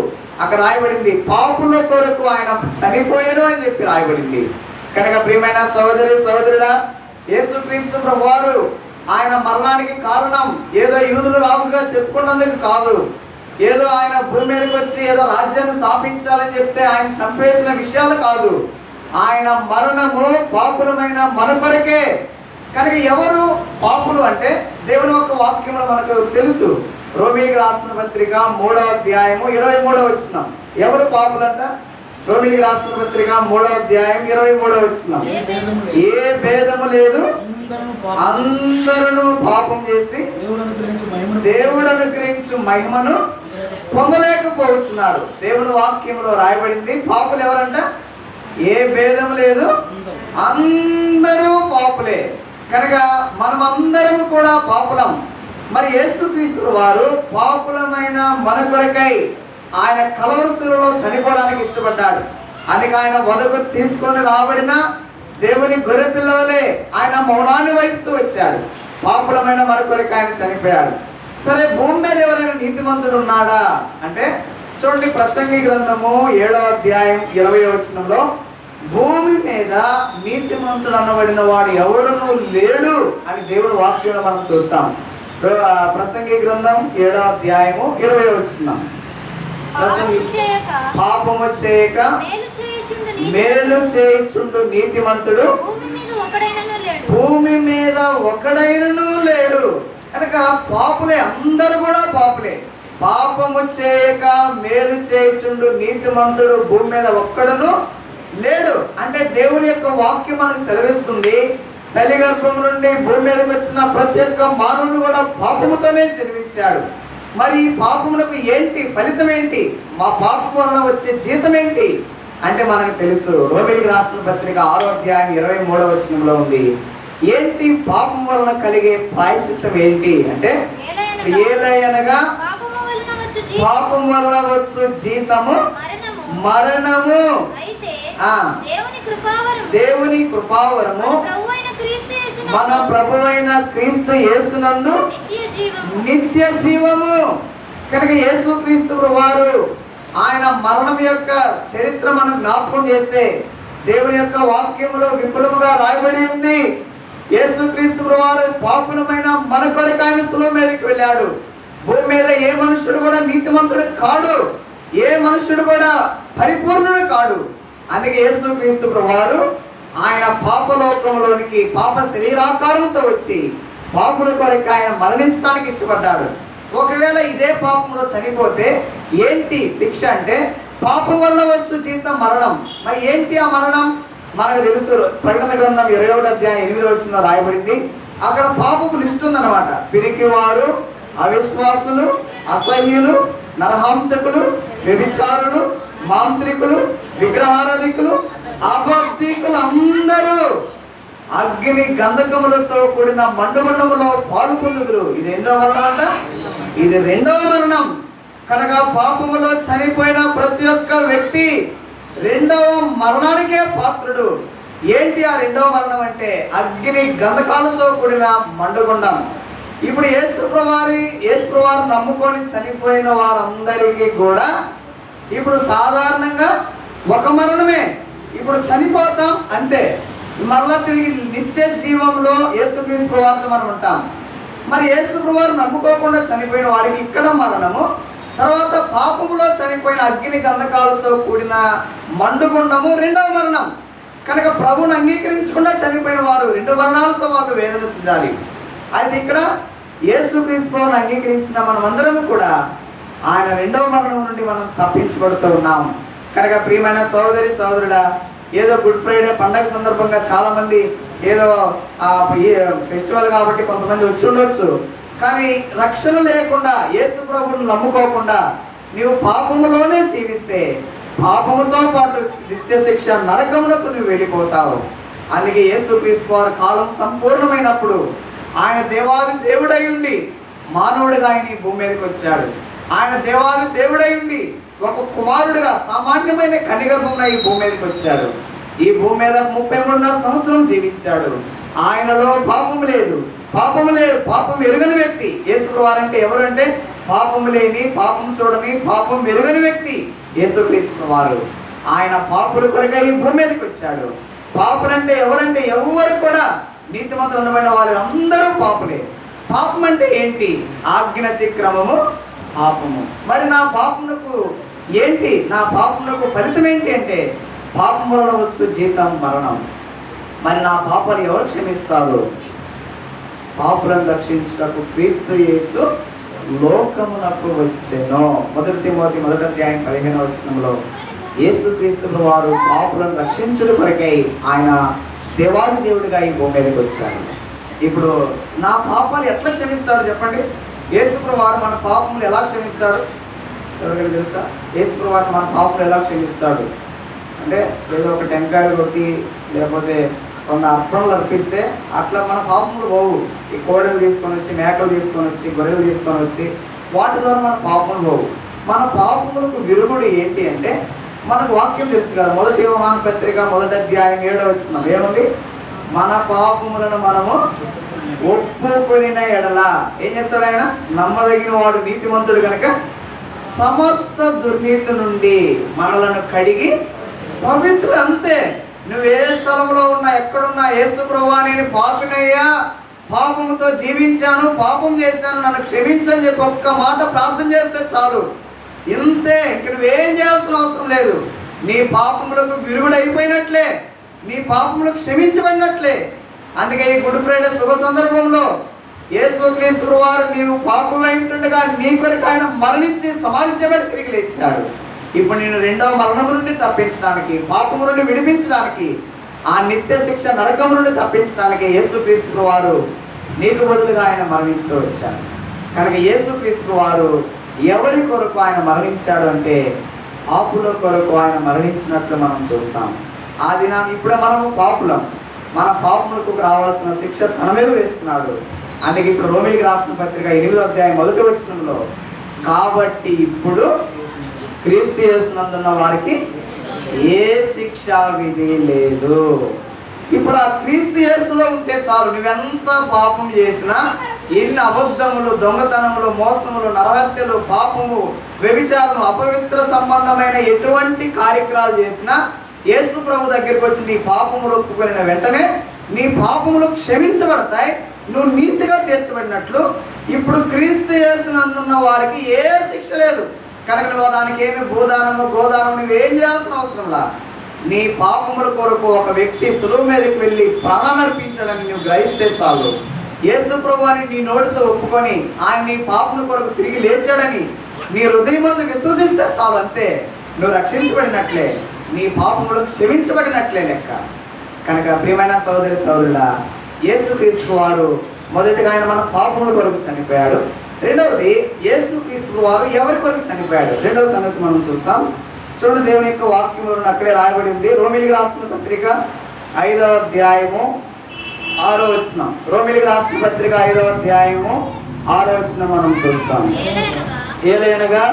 అక్కడ రాయబడింది పాపుల కొరకు ఆయన చనిపోయాను అని చెప్పి రాయబడింది. కనుక ప్రియమైన సహోదరి సహోదరుడా, యేసుక్రీస్తు ప్రభువారు ఆయన మరణానికి కారణం ఏదో యూదులు రాజుగా చెప్పుకున్నందుకు కాదు, ఏదో ఆయన భూమి మీదకి వచ్చి ఏదో రాజ్యాన్ని స్థాపించాలని చెప్తే ఆయన చంపేసిన విషయాలు కాదు. ఆయన మరణము పాపులమైన మన కొరకే. కనుక ఎవరు పాపులు అంటే దేవుని యొక్క వాక్యంలో మనకు తెలుసు. రోమీయులకు రాసిన పత్రిక 3వ అధ్యాయము 23వ వచనం. ఎవరు పాపులంట? రోమీయులకు రాసిన పత్రిక 3వ అధ్యాయం 23వ వచనం. ఏ భేదము లేదు, అందరూ పాపం చేసి దేవుడు అనుగ్రహించు మహిమను పొందలేకపోతున్నారు. దేవుని వాక్యంలో రాయబడింది పాపులు ఎవరంట? ఏ భేదం లేదు, అందరూ పాపులే. కనుక మనం అందరం కూడా పాపులం. మరి యేసుక్రీస్తు వారు పాపులమైన మన కొరకై ఆయన కలవరి శిలువలో చనిపోవడానికి ఇష్టపడ్డాడు. అందుకే ఆయన వదకు తీసుకొని రాబడిన దేవుని గొర్రె పిల్లవలే ఆయన మౌనాన్ని వహిస్తూ వచ్చాడు. పాపులమైన మన కొరకు ఆయన చనిపోయాడు. సరే, భూమి మీద ఎవరైనా నీతిమంతుడు ఉన్నాడా అంటే చూడండి, ప్రసంగి గ్రంథము 7వ అధ్యాయం 20వ వచనంలో భూమి మీద నీతిమంతుడు అనబడిన వాడు ఎవడునూ లేడు అని దేవుని వాక్యంలో మనం చూస్తాం. ప్రసంగి గ్రంథం 7వ అధ్యాయము 20వ వచనం. పాపము చేయక మేలు చేయుచుండు నీతిమంతుడు భూమి మీద ఒకడైనను లేడు. కనుక పాపులే, అందరూ కూడా పాపులే. పాపము చేయక మేలు చేయుచుండు నీతిమంతుడు భూమి మీద ఒక్కడును లేడు అంటే దేవుని యొక్క వాక్యం మనకు సెలవిస్తుంది. తల్లి గర్భం నుండి భూమి మీదకి వచ్చిన ప్రతి ఒక్క మానవుడు కూడా పాపముతోనే జన్మించాడు. మరి ఈ పాపములకు ఏంటి ఫలితం ఏంటి? మా పాపం వలన వచ్చే జీతం ఏంటి అంటే మనకు తెలుసు. రోమీయులకు రాసిన పత్రిక 6వ అధ్యాయం 23వ వచనంలో ఉంది. ఏంటి పాపం వలన కలిగే ప్రాయశ్చిత్తం ఏంటి అంటే, ఏలయనగా పాపం వలన వచ్చు జీతము మరణము. దేవుని కృపావరము మన ప్రభువైన క్రీస్తు యేసునందు నిత్య జీవము. కనుక యేసుక్రీస్తు వారు ఆయన మరణం యొక్క చరిత్ర మనం జ్ఞాపకం చేస్తే దేవుని యొక్క వాక్యములో విపులముగా రాయబడి ఉంది. యేసుక్రీస్తు వారు పాపులమైన మన కొరకు ఆయన శిలువ మీదకి వెళ్ళాడు. భూమి మీద ఏ మనుషుడు కూడా నీతిమంతుడు కాడు, ఏ మనుషుడు కూడా పరిపూర్ణుడు కాడు. అందుకే యేసుక్రీస్తు వారు ఆయన పాపలోకంలోనికి పాప శరీరాకారంతో వచ్చి పాపుల కొరకు ఆయన మరణించడానికి ఇష్టపడ్డాడు. ఒకవేళ ఇదే పాపంలో చనిపోతే ఏంటి శిక్ష అంటే, పాపం వల్ల వచ్చు జీతం మరణం. మరి ఏంటి ఆ మరణం? మనకు తెలుసు. ప్రకటన గ్రంథం 21వ అధ్యాయం 8వ వచనంలో రాయబడింది. అక్కడ పాపపు లిస్ట్ ఉందన్నమాట. పిరికివారు, అవిశ్వాసులు, అసహ్యులు, నరహంతకులు, వ్యభిచారులు, మాంత్రికులు, విగ్రహారాధికులు, అబద్ధికులు అందరూ అగ్ని గంధకములతో కూడిన మండుగుండములో పాల్గొందుదురు. ఇది ఎన్నో మరణం అంట? ఇది 2వ మరణం. కనుక పాపములో చనిపోయిన ప్రతి ఒక్క వ్యక్తి 2వ మరణానికే పాత్రుడు. ఏంటి ఆ 2వ మరణం అంటే, అగ్ని గంధకాలతో కూడిన మండుగుండం. ఇప్పుడు యేసుప్రభువారు నమ్ముకొని చనిపోయిన వారందరికీ కూడా ఇప్పుడు సాధారణంగా ఒక మరణమే. ఇప్పుడు చనిపోతాం అంతే, మరలా తిరిగి నిత్య జీవంలో యేసుక్రీస్తు ప్రభువారితో మనం ఉంటాం. మరి యేసు ప్రభువారు నమ్ముకోకుండా చనిపోయిన వాడికి ఇక్కడ మరణము, తర్వాత పాపములో చనిపోయిన అగ్ని గంధకాలతో కూడిన మండుగుండము రెండవ మరణం. కనుక ప్రభువుని అంగీకరించకుండా చనిపోయిన వారు రెండు మరణాలతో వాళ్ళు వేదన చెందాలి. అయితే ఇక్కడ యేసుక్రీస్తు ప్రభువుని అంగీకరించిన మనమందరం కూడా ఆయన రెండవ మరణం నుండి మనం తప్పించబడుతూ ఉన్నాం. కనుక ప్రియమైన సహోదరి సహోదరుడా, ఏదో గుడ్ ఫ్రైడే పండగ సందర్భంగా చాలామంది ఏదో ఫెస్టివల్ కాబట్టి కొంతమంది వచ్చి ఉండొచ్చు, కానీ రక్షణ లేకుండా యేసు ప్రభువుని నమ్ముకోకుండా నీవు పాపములోనే జీవిస్తే పాపముతో పాటు నిత్య శిక్ష నరకమునకు నువ్వు వెళ్ళిపోతావు. అందుకే యేసుక్రీస్తు వారి కాలం సంపూర్ణమైనప్పుడు ఆయన దేవాది దేవుడై ఉండి మానవుడిగా ఆయన ఈ భూమి మీదకి వచ్చాడు. ఆయన దేవాది దేవుడై ఉండి ఒక కుమారుడిగా సామాన్యమైన కనిగర్భమున ఈ భూమి మీదకి వచ్చాడు. ఈ భూమి మీద 33.5 సంవత్సరం జీవించాడు. ఆయనలో పాపము లేదు, పాపం ఎరుగని వ్యక్తి. యేసుప్రభువారు అంటే ఎవరంటే పాపము లేని, పాపం చూడని, పాపం ఎరుగని వ్యక్తి యేసుక్రీస్తు వారు. ఆయన పాపుల కొరకై ఈ భూమి మీదకి వచ్చాడు. పాపులంటే ఎవరంటే ఎవరు కూడా నీతిమంతులైన వారు అందరూ పాపులే. పాపం అంటే ఏంటి? ఆజ్ఞాతిక్రమము పాపము. మరి నా పాపమునకు ఏంటి? నా పాపమునకు ఫలితం ఏంటి అంటే పాపం వలన వచ్చు జీతం మరణం. మరి నా పాపాలు ఎవరు క్షమిస్తారు? పాపులను రక్షించుటకు క్రీస్తు యేసు లోకమునకు వచ్చెను. 1 తిమోతి 1:15 యేసుక్రీస్తు వారు పాపులను రక్షించుట కొరకై ఆయన దేవాది దేవుడిగా ఈ భూమి మీదకి వచ్చారు. ఇప్పుడు నా పాపాలు ఎట్లా క్షమిస్తాడు చెప్పండి? యేసుప్రభువు వారు మన పాపములు ఎలా క్షమిస్తాడు? ఎవరికైనా తెలుసా? యేసుప్రభువు వారు మన పాపములు ఎలా క్షమిస్తాడు అంటే ఏదో ఒక టెంకాయలు కొట్టి లేకపోతే కొన్ని అర్పణలు అర్పిస్తే అట్లా మన పాపములు పోవు. ఈ కోడలు తీసుకొని వచ్చి, మేకలు తీసుకొని వచ్చి, గొర్రెలు తీసుకొని వచ్చి వాటి ద్వారా మన పాపములు పోవు. మన పాపములకు విరుగుడు ఏంటి అంటే మనకు వాక్యం తెలుసు కదా, 1 యోహాను పత్రిక 1వ అధ్యాయం 7వ వచనం ఏముంది? మన పాపములను మనము ఒప్పుకొనిన ఎడల ఏం చేస్తాడు ఆయన? నమ్మదగిన వాడు నీతిమంతుడు కనుక సమస్త దుర్నీతి నుండి మనలను కడిగి పవిత్రుడు. అంతే. నువ్వు ఏ స్థలంలో ఉన్నా, ఎక్కడున్నా, యేసు ప్రభువా నేను పాపినయ్యా, పాపముతో జీవించాను, పాపం చేశాను, నన్ను క్షమించని చెప్పి ఒక్క మాట ప్రార్థన చేస్తే చాలు. ఇంతే. ఇంక నువ్వేం చేయాల్సిన అవసరం లేదు. నీ పాపములకు విరుగుడు అయిపోయినట్లే, నీ పాపములు క్షమించబడినట్లే. అందుకే ఈ గుడ్ ఫ్రైడే శుభ సందర్భంలో యేసుక్రీస్తు వారు నీవు పాపమై ఉంటుండగా నీ కొరకు ఆయన మరణించి సమాధించబడి తిరిగి లేచాడు. ఇప్పుడు నేను రెండవ మరణం నుండి తప్పించడానికి, పాపము నుండి విడిపించడానికి, ఆ నిత్య శిక్ష నరకం నుండి తప్పించడానికి యేసుక్రీస్తు వారు నీకు బదులుగా ఆయన మరణిస్తూ వచ్చాడు. కనుక యేసుక్రీస్తు వారు ఎవరి కొరకు ఆయన మరణించాడు అంటే పాపుల కొరకు ఆయన మరణించినట్లు మనం చూస్తాం. ఆ దినాన్ని ఇప్పుడే మనము పాపులం, మన పాపములకు రావాల్సిన శిక్ష తన మీద వేసుకున్నాడు. అందుకే ఇప్పుడు రోమిలికి రాసిన పత్రిక 8వ అధ్యాయం 1వ వచనంలో కాబట్టి ఇప్పుడు క్రీస్తు యేసునందున్న వారికి ఏ శిక్షా విధి లేదు. ఇప్పుడు ఆ క్రీస్తు యేసులో ఉంటే చాలు. నువ్వెంత పాపం చేసినా, ఎన్ని అబద్ధములు, దొంగతనములు, మోసములు, నరహత్యలు, పాపము, వ్యభిచారము, అపవిత్ర సంబంధమైన ఎటువంటి కార్యక్రమాలు చేసినా యేసు ప్రభు దగ్గరికి వచ్చి నీ పాపములు ఒప్పుకొనిన వెంటనే నీ పాపములు క్షమించబడతాయి, నువ్వు నీతిగా తీర్చబడినట్లు. ఇప్పుడు క్రీస్తు యేసునందున్న వారికి ఏ శిక్ష లేదు. కనుక నువ్వు దానికి ఏమి భూదానము, గోదానము నువ్వేం చేయాల్సిన అవసరంలా. నీ పాపముల కొరకు ఒక వ్యక్తి సులువు మీదకి వెళ్ళి ప్రాణాన్ని అర్పించాడని నువ్వు గ్రహిస్తే చాలు. యేసు ప్రభువుని నీ నోటితో ఒప్పుకొని ఆయన నీ పాపముల కొరకు తిరిగి లేచాడని నీ హృదయమందు విశ్వసిస్తే చాలు. అంతే, నువ్వు రక్షించబడినట్లే, నీ పాపములు క్షమించబడినట్లే లెక్క. కనుక ప్రియమైన సహోదరి సహోదరుడా, యేసుక్రీస్తు వారు మొదటిగా ఆయన మన పాపముల కొరకు చనిపోయాడు. రెండవది యేసుక్రీస్తు వారు ఎవరి కొరకు చనిపోయాడు? రెండవ సంగతి మనం చూస్తాం. చూడండి, దేవుని యొక్క వాక్యంలో అక్కడే రాయబడి ఉంది. రోమిలికి రాసిన పత్రిక 5వ అధ్యాయము 6వ వచనం. రోమిలికి రాసిన పత్రిక 5వ అధ్యాయము 6వ వచనం మనం చూస్తాం. ఏలైనగా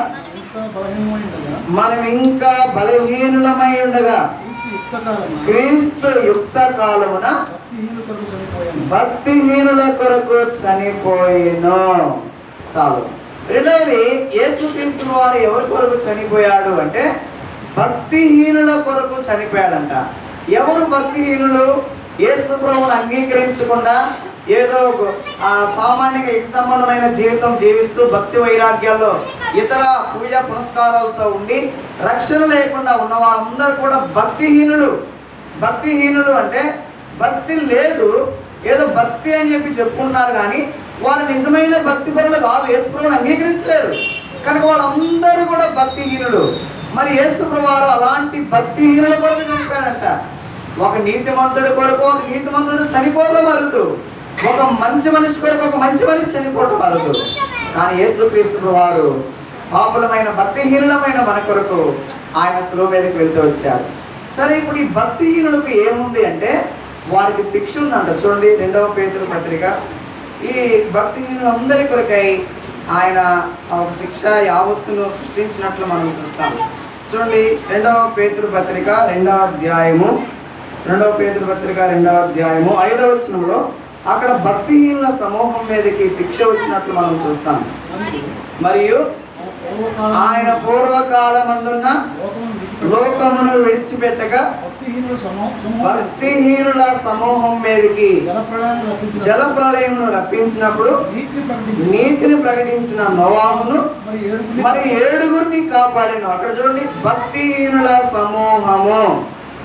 మనం ఇంకా బలహీనులమై ఉండగా క్రీస్తు యుక్త కాలమున భక్తిహీనుల కొరకు చనిపోయేను. చాలు. రెండవది యేసుక్రీస్తు వారు ఎవరి కొరకు చనిపోయాడు అంటే భక్తిహీనుల కొరకు చనిపోయాడంట. ఎవరు భక్తిహీనులు? యేసు ప్రభువును అంగీకరించకుండా ఏదో సామాన్యంగా ఎక్ సంబంధమైన జీవితం జీవిస్తూ భక్తి వైరాగ్యాల్లో ఇతర పూజా పునస్కారాలతో ఉండి రక్షణ లేకుండా ఉన్న వారందరూ కూడా భక్తిహీనులు. భక్తిహీనులు అంటే భక్తి లేదు, ఏదో భక్తి అని చెప్పి చెప్పుకుంటున్నారు కానీ వారు నిజమైన భక్తి పరులు కాదు, యేసు ప్రభువును అంగీకరించలేదు కనుక వాళ్ళందరూ కూడా భక్తిహీనులు. మరి యేసు ప్రభు వారు అలాంటి భక్తిహీనుల కొరకు చనిపోయాడంట. ఒక నీతిమంతుడి కొరకు ఒక నీతిమంతుడు చనిపోవడం అరుదు, ఒక మంచి మనిషి కొరకు ఒక మంచి మనిషి చనిపోవడం అరుదు. కానీ యేసుక్రీస్తు వారు పాపులమైన భక్తిహీనులమైన మన కొరకు ఆయన శిలువ మీదకి వెళ్తూ వచ్చారు. సరే, ఇప్పుడు ఈ భక్తిహీనులకు ఏముంది అంటే వారికి శిక్ష ఉందంట. చూడండి 2వ పేతురు పత్రిక. ఈ భక్తిహీనులందరి కొరకై ఆయన ఒక శిక్ష యావత్తును సృష్టించినట్లు మనం చూస్తాం. చూడండి 2వ పేతురు పత్రిక 2వ అధ్యాయము 5వ వచనంలో అక్కడ భక్తిహీనుల సమూహం మీదకి శిక్ష వచ్చినట్లు మనం చూస్తాం. మరియు ఆయన పూర్వకాలమందున్న లోకమును విడిచిపెట్టగా భక్తిహీనుల సమూహం మీదకి జలప్రళయమును రప్పించినప్పుడు నీతిని ప్రకటించిన నోవాహును మరి 7గురిని కాపాడిన. అక్కడ చూడండి, భక్తిహీనుల సమూహము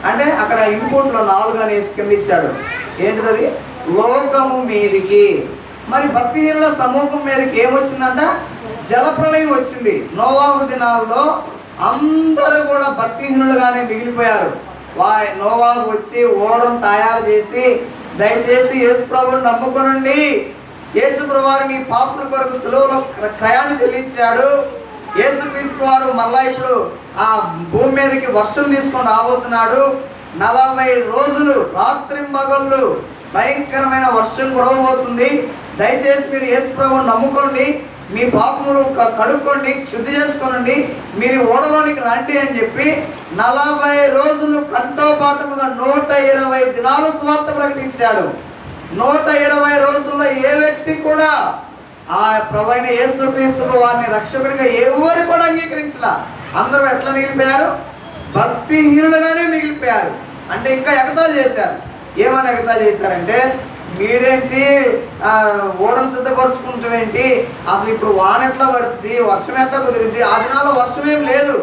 అంటే అక్కడ ఇన్పుట్లో 4 అనేసి కింద ఇచ్చాడు. ఏంటిది? లోకము మీదికి. మరి భక్తిహీనుల సమూహం మీదకి ఏమొచ్చిందంట? జలప్రళయం వచ్చింది. నోవాహు దినాల్లో అందరూ కూడా భక్తిహీనులుగానే మిగిలిపోయారు. నోవాహు వచ్చి ఓడను తయారు చేసి, దయచేసి యేసు ప్రభువుని నమ్ముకొనండి, యేసు ప్రభు వారు నీ పాపుల కొరకు శిలువలో క్రయాన్ని చెల్లించాడు, యేసుక్రీస్తు వారు మళ్ళా ఇప్పుడు ఆ భూమి మీదకి వర్షం తీసుకొని రాబోతున్నాడు, 40 రోజులు రాత్రింబగళ్ళు భయంకరమైన వర్షం కురవబోతుంది, దయచేసి మీరు యేసు ప్రభువుని నమ్ముకోండి, మీ పాపములు కడుక్కోండి, శుద్ధి చేసుకోనండి, మీరు ఓడలోనికి రండి అని చెప్పి 40 రోజులు కంఠోపాఠముగా 120 దినాలు సువార్త ప్రకటించాడు. 120 రోజుల్లో ఏ వ్యక్తి కూడా ఆ ప్రభువైన యేసుక్రీస్తు వారిని రక్షకుడిగా ఎవరు కూడా అంగీకరించలా. అందరూ ఎట్లా మిగిలిపోయారు? భక్తిహీనులుగానే మిగిలిపోయారు. అంటే ఇంకా ఎగతాళి చేశారు. ఏమని ఎగతాళి చేశారంటే, మీరేంటి ఓడను సిద్ధపరచుకుంటామేంటి, అసలు ఇప్పుడు వాన ఎట్లా పడుతుంది, వర్షం ఎట్లా కుదిరింది, ఆ దినాల్లో వర్షం ఏం లేదు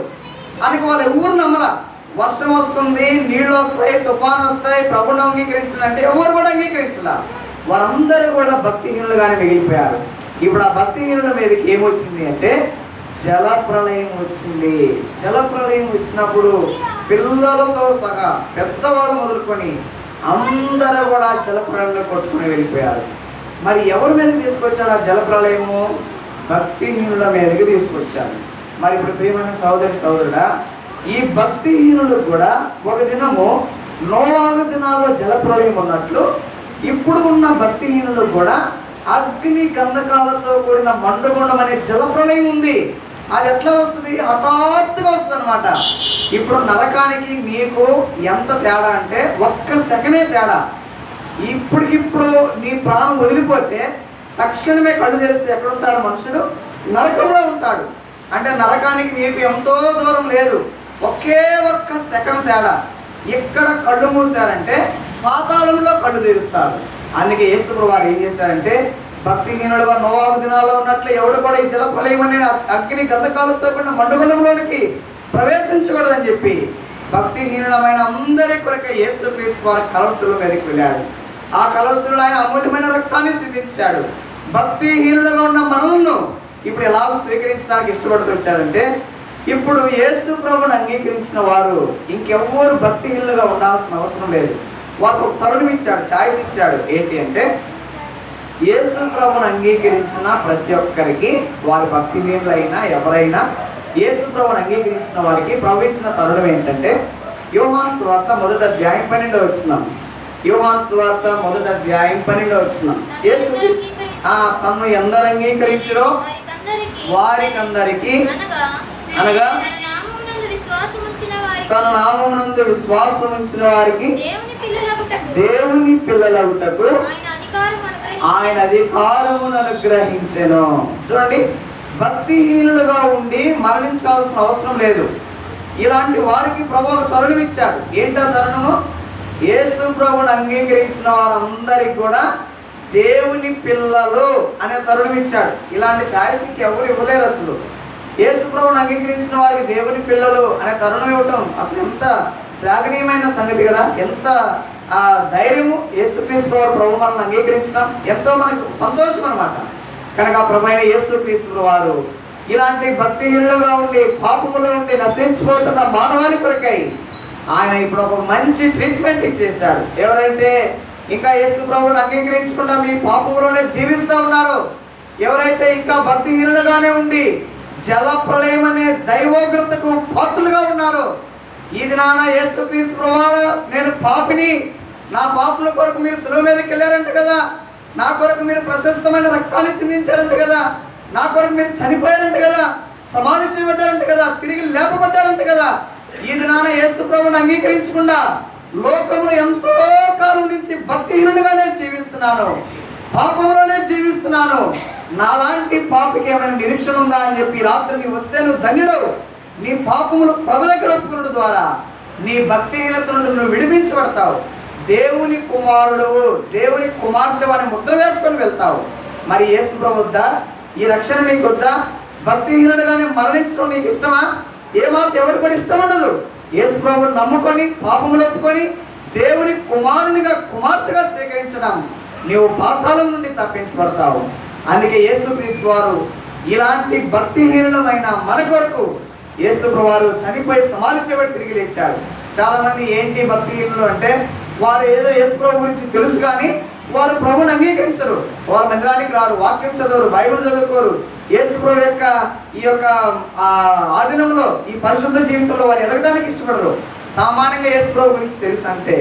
అని వాళ్ళు ఎవరు నమ్మలా. వర్షం వస్తుంది, నీళ్ళు వస్తాయి, తుఫాను వస్తాయి, ప్రభువుని అంగీకరించాలంటే ఎవరు కూడా అంగీకరించలా. వారందరూ కూడా భక్తిహీనులుగానే మిగిలిపోయారు. ఇప్పుడు ఆ భక్తిహీనుల మీదకి ఏమొచ్చింది అంటే జలప్రళయం వచ్చింది. జలప్రళయం వచ్చినప్పుడు పిల్లలతో సహా పెద్దవాళ్ళు మొదలుకొని అందరూ కూడా జలప్రళయంలో కొట్టుకుని వెళ్ళిపోయారు. మరి ఎవరి మీదకి తీసుకొచ్చారు ఆ జలప్రళయము? భక్తిహీనుల మీదకి తీసుకొచ్చారు. మరి ఇప్పుడు ప్రియమైన సోదరుడా, ఈ భక్తిహీనులు కూడా ఒక దినము నోవాహు దినాల్లో జలప్రళయం ఉన్నట్లు ఇప్పుడు ఉన్న భక్తిహీనులు కూడా అగ్ని గంధకాలతో కూడిన మండుగుండం అనే జలప్రళయం ఉంది. అది ఎట్లా వస్తుంది? హఠాత్తుగా వస్తుంది అనమాట. ఇప్పుడు నరకానికి మీకు ఎంత తేడా అంటే 1 సెకండే తేడా. ఇప్పటికిప్పుడు నీ ప్రాణం వదిలిపోతే తక్షణమే కళ్ళు తెరిస్తే ఎక్కడ ఉంటారు మనుషుడు? నరకంలో ఉంటాడు. అంటే నరకానికి నీకు ఎంతో దూరం లేదు, ఒకే 1 సెకండ్ తేడా. ఎక్కడ కళ్ళు మూసారంటే పాతాళంలో కళ్ళు తెరుస్తారు. అందుకే యేసు ప్రభువు వారు ఏం చేశారంటే, భక్తిహీనుడుగా నోవాహు దినాల్లో ఉన్నట్లు ఎవడు కూడా ఈ జలప్రళయం అనే అగ్ని గంధకాలతో కూడిన మండుగుండంలోనికి ప్రవేశించకూడదని చెప్పి భక్తిహీనులమైన అందరి కొరకు యేసుక్రీస్తు వారు కలవసుల మీదకి వెళ్ళాడు. ఆ కలవసులు ఆయన అమూల్యమైన రక్తాన్ని చిందించాడు. భక్తిహీనులుగా ఉన్న మనల్ని ఇప్పుడు ఎలాగ స్వీకరించడానికి ఇష్టపడుతూ వచ్చాడంటే, ఇప్పుడు యేసు ప్రభువుని అంగీకరించిన వారు ఇంకెవ్వరు భక్తిహీనులుగా ఉండాల్సిన అవసరం లేదు. వారికి ఒక తరుణం ఇచ్చాడు, ఛాయిస్ ఇచ్చాడు. ఏంటి అంటే, యేసు ప్రభువుని అంగీకరించిన ప్రతి ఒక్కరికి, వారి భక్తిహీనులైనా ఎవరైనా యేసు ప్రభువుని అంగీకరించిన వారికి ప్రభు ఇచ్చిన తరుణం ఏంటంటే, యోహాను సువార్త 1వ అధ్యాయం 12వ వచనం. యోహాను సువార్త 1వ అధ్యాయం 12వ వచనం. యేసు తన్ను ఎందరు అంగీకరించురో వారికందరికి, అనగా తన నామమునందు విశ్వాసం ఉంచిన వారికి దేవుని పిల్లలగుటకు ఆయన అధికారమును అనుగ్రహించెను. చూడండి, భక్తిహీనులుగా ఉండి మరణించాల్సిన అవసరం లేదు. ఇలాంటి వారికి ప్రభు ఒక తరుణం ఇచ్చాడు. ఏంటో తరుణము? యేసు ప్రభువుని అంగీకరించిన వారందరికి కూడా దేవుని పిల్లలు అనే తరుణం ఇచ్చాడు. ఇలాంటి ఛాయిస్ ఇంకెవరు ఇవ్వలేరు. అసలు యేసు ప్రభువుని అంగీకరించిన వారికి దేవుని పిల్లలు అనే తరుణం ఇవ్వటం అసలు ఎంత శ్లాఘనీయమైన సంగతి కదా. ఎంత ధైర్యము. యేసుక్రీస్తు ప్రభు మనల్ని అంగీకరించడం ఎంతో మనకు సంతోషం అన్నమాట. కనుక ప్రభు అయిన యేసుక్రీస్తు వారు ఇలాంటి భక్తిహీనులుగా ఉండి పాపములో ఉండి నశించిపోతున్న మానవాళి కొరకై ఆయన ఇప్పుడు ఒక మంచి ట్రీట్మెంట్ ఇచ్చేశాడు. ఎవరైతే ఇంకా యేసు ప్రభువుని అంగీకరించకుండా మీ పాపములోనే జీవిస్తూ ఉన్నారో, ఎవరైతే ఇంకా భక్తిహీనులుగానే ఉండి జల ప్రళయం అనే దైవోగ్రతకు పాత్రులుగా ఉన్నారో, ఈ దినాన యేసుక్రీస్తు ప్రభువా నేను పాపిని, నా పాపుల కొరకు మీరు శిలువ మీదకి వెళ్ళారంట కదా, నా కొరకు మీరు ప్రశస్తమైన రక్తాన్ని చిందించారంట కదా, నా కొరకు మీరు చనిపోయారంట కదా, సమాధి చేయబడ్డారంట కదా, తిరిగి లేపబడ్డారంట కదా. ఈ దినాన యేసు ప్రభువుని అంగీకరించకుండా లోకంలో ఎంతో కాలం నుంచి భక్తిహీనుడిగానే జీవిస్తున్నాను, పాపంలోనే జీవిస్తున్నాను, నాలాంటి పాపికి ఏమైనా నిరీక్షణ ఉందా అని చెప్పి రాత్రి నీవు వస్తే నువ్వు ధన్యుడవు. నీ పాపములు ప్రభు దగ్గర ఒప్పుకున్న ద్వారా నీ భక్తిహీనత నుండి నువ్వు విడిపించబడతావు. దేవుని కుమారుడు, దేవుని కుమార్తె అని ముద్ర వేసుకొని వెళ్తావు. మరి యేసు ప్రభు వద్దా? ఈ రక్షణ నీకు వద్దా? భక్తిహీనుడిగానే మరణించడం నీకు ఇష్టమా? ఏమాత్రం ఎవరికి కూడా ఇష్టం ఉండదు. యేసు ప్రభువుని నమ్ముకొని పాపములు ఒప్పుకొని దేవుని కుమారునిగా కుమార్తెగా స్వీకరించడం నీవు పాతాళం నుండి తప్పించబడతావు. అందుకే యేసుక్రీస్తు వారు ఇలాంటి భక్తిహీనులమైన మన కొరకు యేసు ప్రభు వారు చనిపోయి సమాధి చేయబడి తిరిగి లేచాడు. చాలామంది ఏంటి భక్తిహీనులు అంటే వారు ఏదో యేసు ప్రభు గురించి తెలుసు కానీ వారు ప్రభువుని అంగీకరించరు. వారు మందిరానికి రారు, వాక్యం చదవరు, బైబిల్ చదువుకోరు. యేసు ప్రభు యొక్క ఈ యొక్క ఆధీనంలో ఈ పరిశుద్ధ జీవితంలో వారు ఎదగడానికి ఇష్టపడరు. సామాన్యంగా యేసు ప్రభు గురించి తెలుసు అంతే,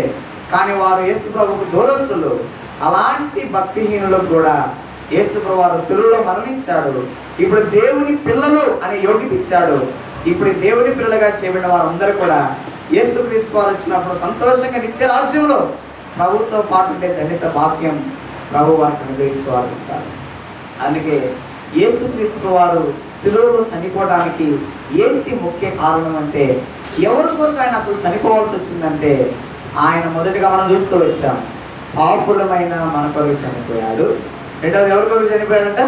కానీ వారు యేసు ప్రభువుకు దూరస్తులు. అలాంటి భక్తిహీనులకు కూడా యేసు ప్రభు వారు శిలువలో మరణించాడు. ఇప్పుడు దేవుని పిల్లలు అనే యోగ్యత ఇచ్చాడు. ఇప్పుడు దేవుని పిల్లలుగా చేయబడిన వారందరూ కూడా యేసుక్రీస్తు వారు వచ్చినప్పుడు సంతోషంగా నిత్య రాజ్యంలో ప్రభుతో పాటు ఉండే ధన్యత భాగ్యం ప్రభు వారికి అనుగ్రహించేవారు ఉంటారు. అందుకే యేసుక్రీస్తు వారు శిలువలో చనిపోవడానికి ఏంటి ముఖ్య కారణం అంటే, ఎవరి కొరకు ఆయన అసలు చనిపోవాల్సి వచ్చిందంటే, ఆయన మొదటిగా మనం చూస్తూ వచ్చాం పాపులమైన మన కొరకు చనిపోయాడు. రెండవది ఎవరి కొరకు చనిపోయాడంట?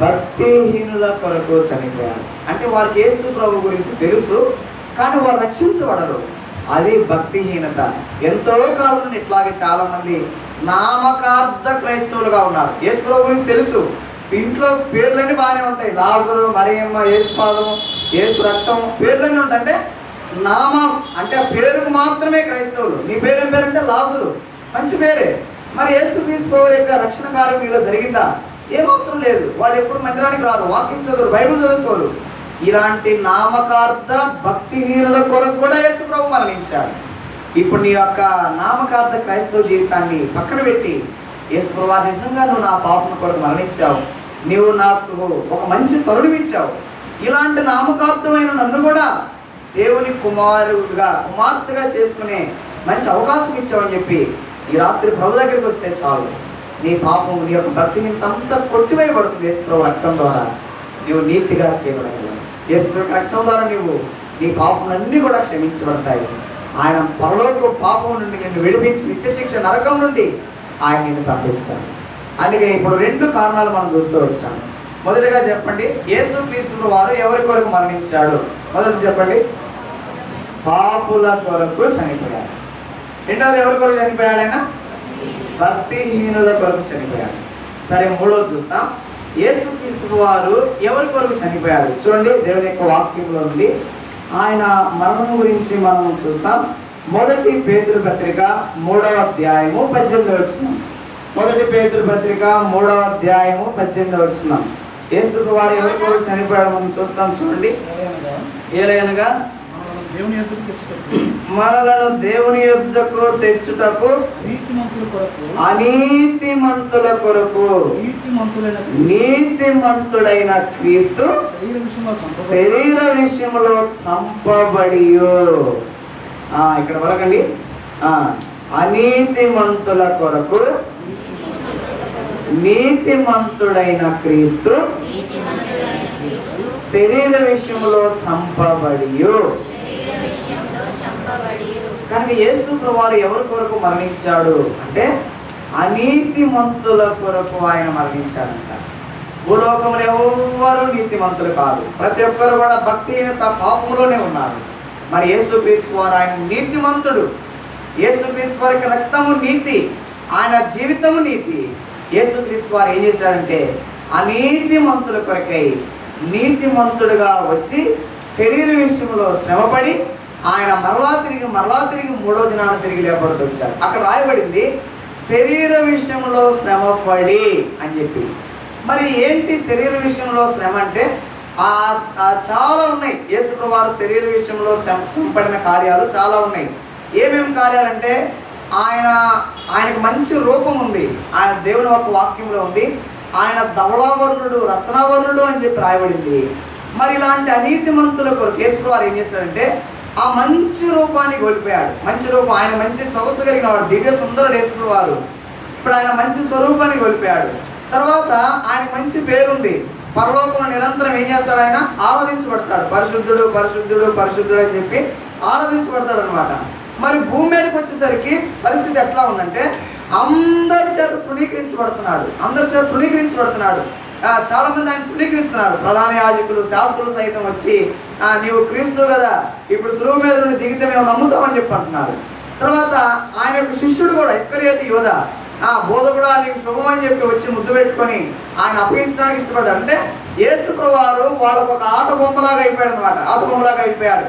భక్తిహీనుల కొరకు చనిపోయాడు. అంటే వారికి యేసు ప్రభు గురించి తెలుసు కానీ వారు రక్షించబడరు. అది భక్తిహీనత. ఎంతో కాలం నుండి ఇట్లాగే చాలా మంది నామకార్థ క్రైస్తవులుగా ఉన్నారు. యేసు ప్రభు గురించి తెలుసు, ఇంట్లో పేర్లన్నీ బాగానే ఉంటాయి, లాజరు, మరియమ్మ, యేసు పాదము, యేసు రక్తం, పేర్లన్నీ ఉంటాయి. అంటే నామం అంటే ఆ పేరుకు మాత్రమే క్రైస్తవులు. నీ పేరు ఏం పేరంటే లాజరు, మంచి పేరే. మరి యేసుక్రీస్తు ప్రభు యొక్క రక్షణ కార్యం మీలో జరిగిందా? ఏమాత్రం లేదు. వాళ్ళు ఎప్పుడు మందిరానికి రారు, వాక్యం చదువురు, బైబిల్ చదువుకోరు. ఇలాంటి నామకార్థ భక్తిహీనుల కొరకు కూడా యేసు ప్రభు మరణించాడు. ఇప్పుడు నీ యొక్క నామకార్థ క్రైస్తవ జీవితాన్ని పక్కన పెట్టి యేసు ప్రభు నిజంగా నువ్వు నా పాపం కొరకు మరణించావు, నీవు నాకు ఒక మంచి తరుణం ఇచ్చావు, ఇలాంటి నామకార్థమైన నన్ను కూడా దేవుని కుమారుడుగా కుమార్తెగా చేసుకునే మంచి అవకాశం ఇచ్చావని చెప్పి ఈ రాత్రి ప్రభు దగ్గరికి వస్తే చాలు, నీ పాపం నీ యొక్క భక్తిహీనత అంతా కొట్టివేయబడుతుంది. యేసు ప్రభు రక్తం ద్వారా నీవు నీతిగా చేయబడగలవు. యేసు ప్రభు రక్తం ద్వారా నీవు నీ పాపములన్నీ కూడా క్షమించబడతాయి. ఆయన పరలోక పాపం నుండి నిన్ను విడిపించి నిత్యశిక్ష నరకం నుండి ఆయన నిన్ను తప్పిస్తాడు. అందుకే ఇప్పుడు రెండు కారణాలు మనం చూస్తూ వచ్చాము. మొదటిగా చెప్పండి, యేసుక్రీస్తు వారు ఎవరి కొరకు మరణించాడు? మొదటి చెప్పండి, పాపుల కొరకు చనిపోయాడు. రెండవది ఎవరి కొరకు చనిపోయాడు? ఆయన భక్తిహీనుల కొరకు చనిపోయాడు. సరే, మూడోది చూస్తాం. యేసుక్రీస్తు వారు ఎవరి కొరకు చనిపోయాడు? చూడండి, దేవుని యొక్క వాక్యంలో నుండి ఆయన మరణం గురించి మనం చూస్తాం. మొదటి పేతురు పత్రిక 3వ అధ్యాయము 18వ వచనం. మొదటి పేతురు పత్రిక 3వ అధ్యాయము 18వ వచనం. యేసు వారు ఎవరి కొరకు చనిపోయాడు మనం చూస్తాం. చూడండి, ఏలయనగా మనలను దేవుని యొద్దకు తెచ్చుటకు అనీతిమంతుల కొరకు నీతిమంతుడైన క్రీస్తు శరీర విషయంలో చంపబడి, ఇక్కడ వరకండి, అనీతిమంతుల కొరకు నీతిమంతుడైన క్రీస్తు శరీర విషయంలో చంపబడి కనుక యేసు ప్రభువారు ఎవరి కొరకు మరణించాడు అంటే అనీతిమంతుల కొరకు ఆయన మరణించాడంట. భూలోకంలో ఎవరు నీతిమంతులు కాదు, ప్రతి ఒక్కరు కూడా భక్తిహీనత పాపంలోనే ఉన్నారు. మరి యేసుక్రీస్తు వారు ఆయన నీతిమంతుడు. యేసుక్రీస్తు వారికి రక్తము నీతి, ఆయన జీవితము నీతి. యేసుక్రీస్తు వారు ఏం చేశాడంటే అనీతిమంతుల కొరకై నీతిమంతుడుగా వచ్చి శరీర విషయంలో శ్రమపడి ఆయన మరలా తిరిగి మూడో దినాన తిరిగి లేపడుతూ వచ్చారు. అక్కడ రాయబడింది శరీర విషయంలో శ్రమపడి అని చెప్పి. మరి ఏంటి శరీర విషయంలో శ్రమ అంటే చాలా ఉన్నాయి. యేసు ప్రభువారు శరీర విషయంలో శ్రమపడిన కార్యాలు చాలా ఉన్నాయి. ఏమేమి కార్యాలంటే ఆయనకు మంచి రూపం ఉంది, ఆయన దేవుని ఒక వాక్యంలో ఉంది. ఆయన ధవళావర్ణుడు రత్నావర్ణుడు అని చెప్పి రాయబడింది. మరి ఇలాంటి అనీతిమంతుల కొరకు యేసు ప్రభువారు ఏం చేశాడంటే ఆ మంచి రూపాన్ని కోల్పోయాడు. మంచి రూపం, ఆయన మంచి సొగసు కలిగిన వాడు, దివ్య సుందరుడు యేసు ప్రభువారు. ఇప్పుడు ఆయన మంచి స్వరూపాన్ని కోల్పోయాడు. తర్వాత ఆయన మంచి పేరుంది, పరలోకంలో నిరంతరం ఏం చేస్తాడు, ఆయన ఆరాధించబడతాడు. పరిశుద్ధుడు పరిశుద్ధుడు పరిశుద్ధుడు అని చెప్పి ఆరాధించబడతాడు అనమాట. మరి భూమి మీదకి వచ్చేసరికి పరిస్థితి ఎట్లా ఉందంటే అందరి చేత తృణీకరించబడుతున్నాడు. చాలా మంది ఆయన తృణీకరిస్తున్నారు. ప్రధాన యాజకులు శాస్త్రులు సైతం వచ్చి నీవు క్రీస్తు కదా, ఇప్పుడు సులువు మీద నుండి దిగితే మేము నమ్ముతామని చెప్పి అంటున్నారు. తర్వాత ఆయన యొక్క శిష్యుడు కూడా ఇస్కరియోతు యూదా బోధకుడా నీకు శుభమని చెప్పి వచ్చి ముద్దు పెట్టుకొని ఆయన అప్పగించడానికి ఇష్టపడ్డాడు. అంటే యేసు ప్రభువారు వాళ్ళకు ఒక ఆట బొమ్మలాగా అయిపోయాడు.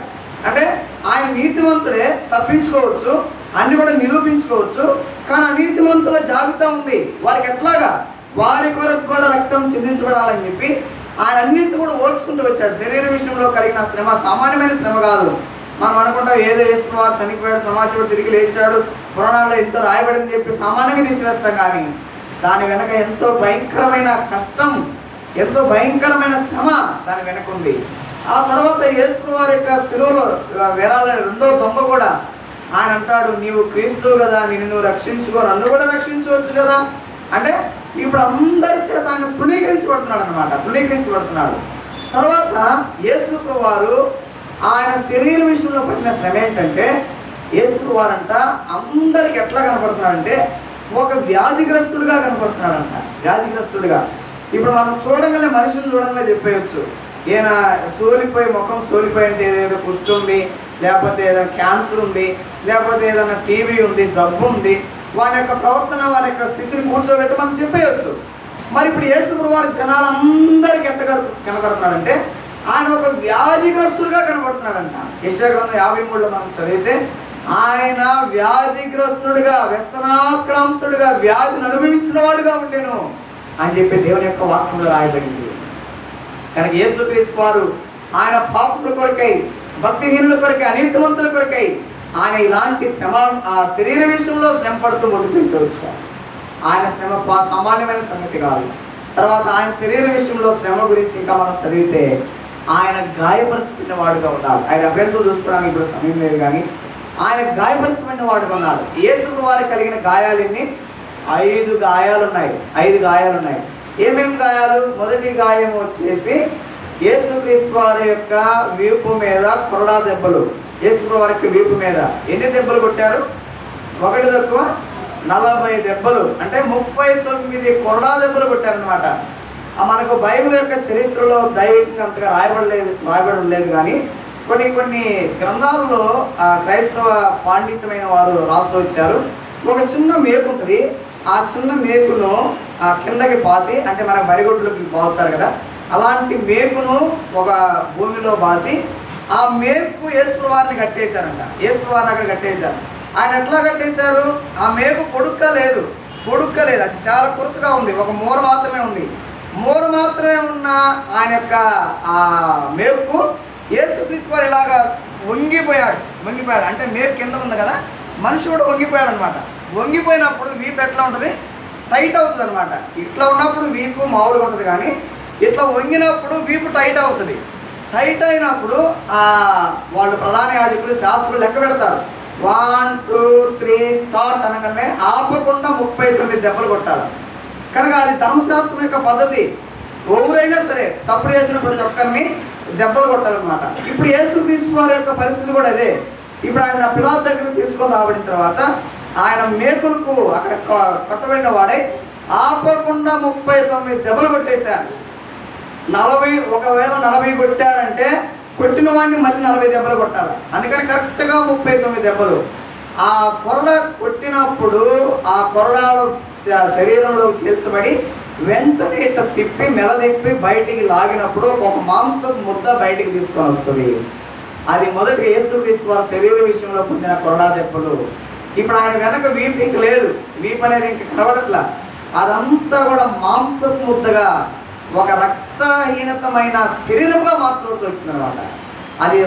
అంటే ఆయన నీతిమంతుడే, తప్పించుకోవచ్చు, అన్ని కూడా నిరూపించుకోవచ్చు. కానీ అనీతిమంతుల జాబితా ఉంది. వారికి ఎట్లాగా వారి కొరకు కూడా రక్తం చిందించబడాలని చెప్పి ఆయన అన్నింటిని కూడా ఓర్చుకుంటూ వచ్చాడు. శరీర విషయంలో కలిగిన శ్రమ సామాన్యమైన శ్రమ కాదు. మనం అనుకుంటాం ఏదో యేసు ప్రభువారు చనిపోయాడు, సమాచారం తిరిగి లేచాడు, పురాణాల్లో ఎంతో రాయబడిందని చెప్పి సామాన్యంగా తీసివేస్తాం. కానీ దాని వెనక ఎంతో భయంకరమైన కష్టం, ఎంతో భయంకరమైన శ్రమ దాని వెనక ఉంది. ఆ తర్వాత యేసు ప్రభువారి యొక్క శిలువలో వేలాలని రెండో దొంగ కూడా ఆయన అంటాడు, నీవు క్రీస్తువు కదా, నిన్ను రక్షించుకో, నన్ను కూడా రక్షించవచ్చు కదా. అంటే ఇప్పుడు అందరి చేత ఆయన తృణీకరించబడుతున్నాడు. తర్వాత యేసు ప్రభువారు ఆయన శరీర విషయంలో పడిన శ్రమ ఏంటంటే యేసు ప్రభువారంట అందరికి ఎట్లా కనపడుతున్నాడంటే ఒక వ్యాధిగ్రస్తుడిగా కనపడుతున్నాడంట. వ్యాధిగ్రస్తుడిగా ఇప్పుడు మనం చూడగానే మనుషులు చూడగానే చెప్పేయచ్చు, ఈయన ముఖం సోలిపోయి అంటే ఏదో కుష్టి ఉంది, లేకపోతే ఏదైనా క్యాన్సర్ ఉంది, లేకపోతే ఏదైనా టీబీ ఉంది, జబ్బు ఉంది, వాని యొక్క ప్రవర్తన వారి యొక్క స్థితిని కూర్చోబెట్టి మనం చెప్పేయచ్చు. మరి ఇప్పుడు యేసు ప్రభువారు జనాలందరికీ కనపడుతున్నాడంటే ఆయన ఒక వ్యాధిగ్రస్తుడిగా కనపడుతున్నాడంట. యెషయా గ్రంథం 53లో మనం చదివితే ఆయన వ్యాధిగ్రస్తుడిగా, వ్యసనాక్రాంతుడిగా, వ్యాధిని అనుభవించిన వాడుగా ఉండేను అని చెప్పి దేవుని యొక్క వాక్యంలో రాయబడింది. కనుక యేసుక్రీస్తు వారు ఆయన పాపుల కొరకై, భక్తిహీనుల కొరకై, అనీతిమంతుల కొరకై ఆయన ఇలాంటి శ్రమ ఆ శరీర విషయంలో శ్రమ పడుతూ మొదలుపెట్టి వచ్చారు. ఆయన శ్రమ సామాన్యమైన సంగతి కాదు. తర్వాత ఆయన శరీర విషయంలో శ్రమ గురించి ఇంకా మనం చదివితే ఆయన గాయపరచుకున్న వాడుగా ఉన్నాడు. ఆయన రెఫరెన్స్ చూసుకోవడానికి ఇప్పుడు సమయం లేదు, కానీ ఆయన గాయపరచబడిన వాడుగా ఉన్నాడు. యేసు వారికి కలిగిన గాయాలన్నీ 5 గాయాలు ఉన్నాయి. ఏమేమి గాయాలు? మొదటి గాయం వచ్చేసి యేసుక్రీస్తు వారి యొక్క వీపు మీద కొరడా దెబ్బలు. యేసు వారికి వీపు మీద ఎన్ని దెబ్బలు కొట్టారు? 1 తక్కువ 40 దెబ్బలు, అంటే 39 కొరడా దెబ్బలు కొట్టారనమాట. మనకు బైబిల్ యొక్క చరిత్రలో దైవికంగా అంతగా రాయబడి ఉండలేదు, కానీ కొన్ని గ్రంథాలలో క్రైస్తవ పాండిత్యమైన వారు రాస్తూ వచ్చారు. ఒక చిన్న మేకు ఉంటుంది, ఆ చిన్న మేకును కిందకి పాతి, అంటే మన బరిగొడ్లకి బాగుతారు కదా, అలాంటి మేకును ఒక భూమిలో బాతి ఆ మేకు యేసు వారిని కట్టేశారంట. యేసు వారిని అక్కడ కట్టేశారు. ఆయన ఎట్లా కట్టేశారు? ఆ మేకు పొడుక్క లేదు, అది చాలా కురుసుగా ఉంది, ఒక మూర మాత్రమే ఉంది. మూర మాత్రమే ఉన్న ఆయన యొక్క ఆ మేకు యేసుక్రీస్తు వారు ఇలాగా వంగిపోయాడు. అంటే మేకు కింద ఉంది కదా, మనిషి కూడా వంగిపోయాడు అనమాట. వంగిపోయినప్పుడు వీపు ఎట్లా ఉంటుంది? టైట్ అవుతుంది అనమాట. ఇట్లా ఉన్నప్పుడు వీపు మామూలుగా ఉంటుంది, కానీ ఇట్లా వంగినప్పుడు వీపు టైట్ అవుతుంది. టైట్ అయినప్పుడు వాళ్ళు ప్రధాన యాజకులు శాస్త్రులు లెక్క పెడతారు. 1 2 3 స్టార్ట్ అనగానే ఆపకుండా 39 దెబ్బలు కొట్టాలి. కనుక అది ధర్మశాస్త్రం యొక్క పద్ధతి. ఎవరైనా సరే తప్పుడు చేసిన ప్రతి ఒక్కరిని దెబ్బలు కొట్టాలన్నమాట. ఇప్పుడు యేసుక్రీస్తు వారి యొక్క పరిస్థితి కూడా అదే. ఇప్పుడు ఆయన పిలాతు దగ్గరకు తీసుకొని రాబడిన తర్వాత ఆయన మేకులకు అక్కడ కొట్టబడిన వాడే ఆపకుండా 39 దెబ్బలు కొట్టేశారు. 40, ఒకవేళ 40 కొట్టారంటే కొట్టిన వాడిని మళ్ళీ 40 దెబ్బలు కొట్టాలి. అందుకని కరెక్ట్గా 39 దెబ్బలు. ఆ కొరడ కొట్టినప్పుడు ఆ కొరడాలు శరీరంలో చేల్చబడి వెంటనే ఇట్లా తిప్పి మెలదిప్పి బయటికి లాగినప్పుడు ఒక మాంసపు ముద్ద బయటికి తీసుకొని వస్తుంది. అది మొదటి యేసుక్రీస్తు వారి శరీర విషయంలో పొందిన కొరడా దెబ్బలు. ఇప్పుడు ఆయన వెనక వీపు ఇంక లేదు, వీపు అనేది ఇంక కనబడట్లా. అదంతా కూడా మాంసపు ముద్దగా ఒక రక్తహీనతమైన శరీరంగా మార్చబడుతూ వచ్చింది అనమాట. అది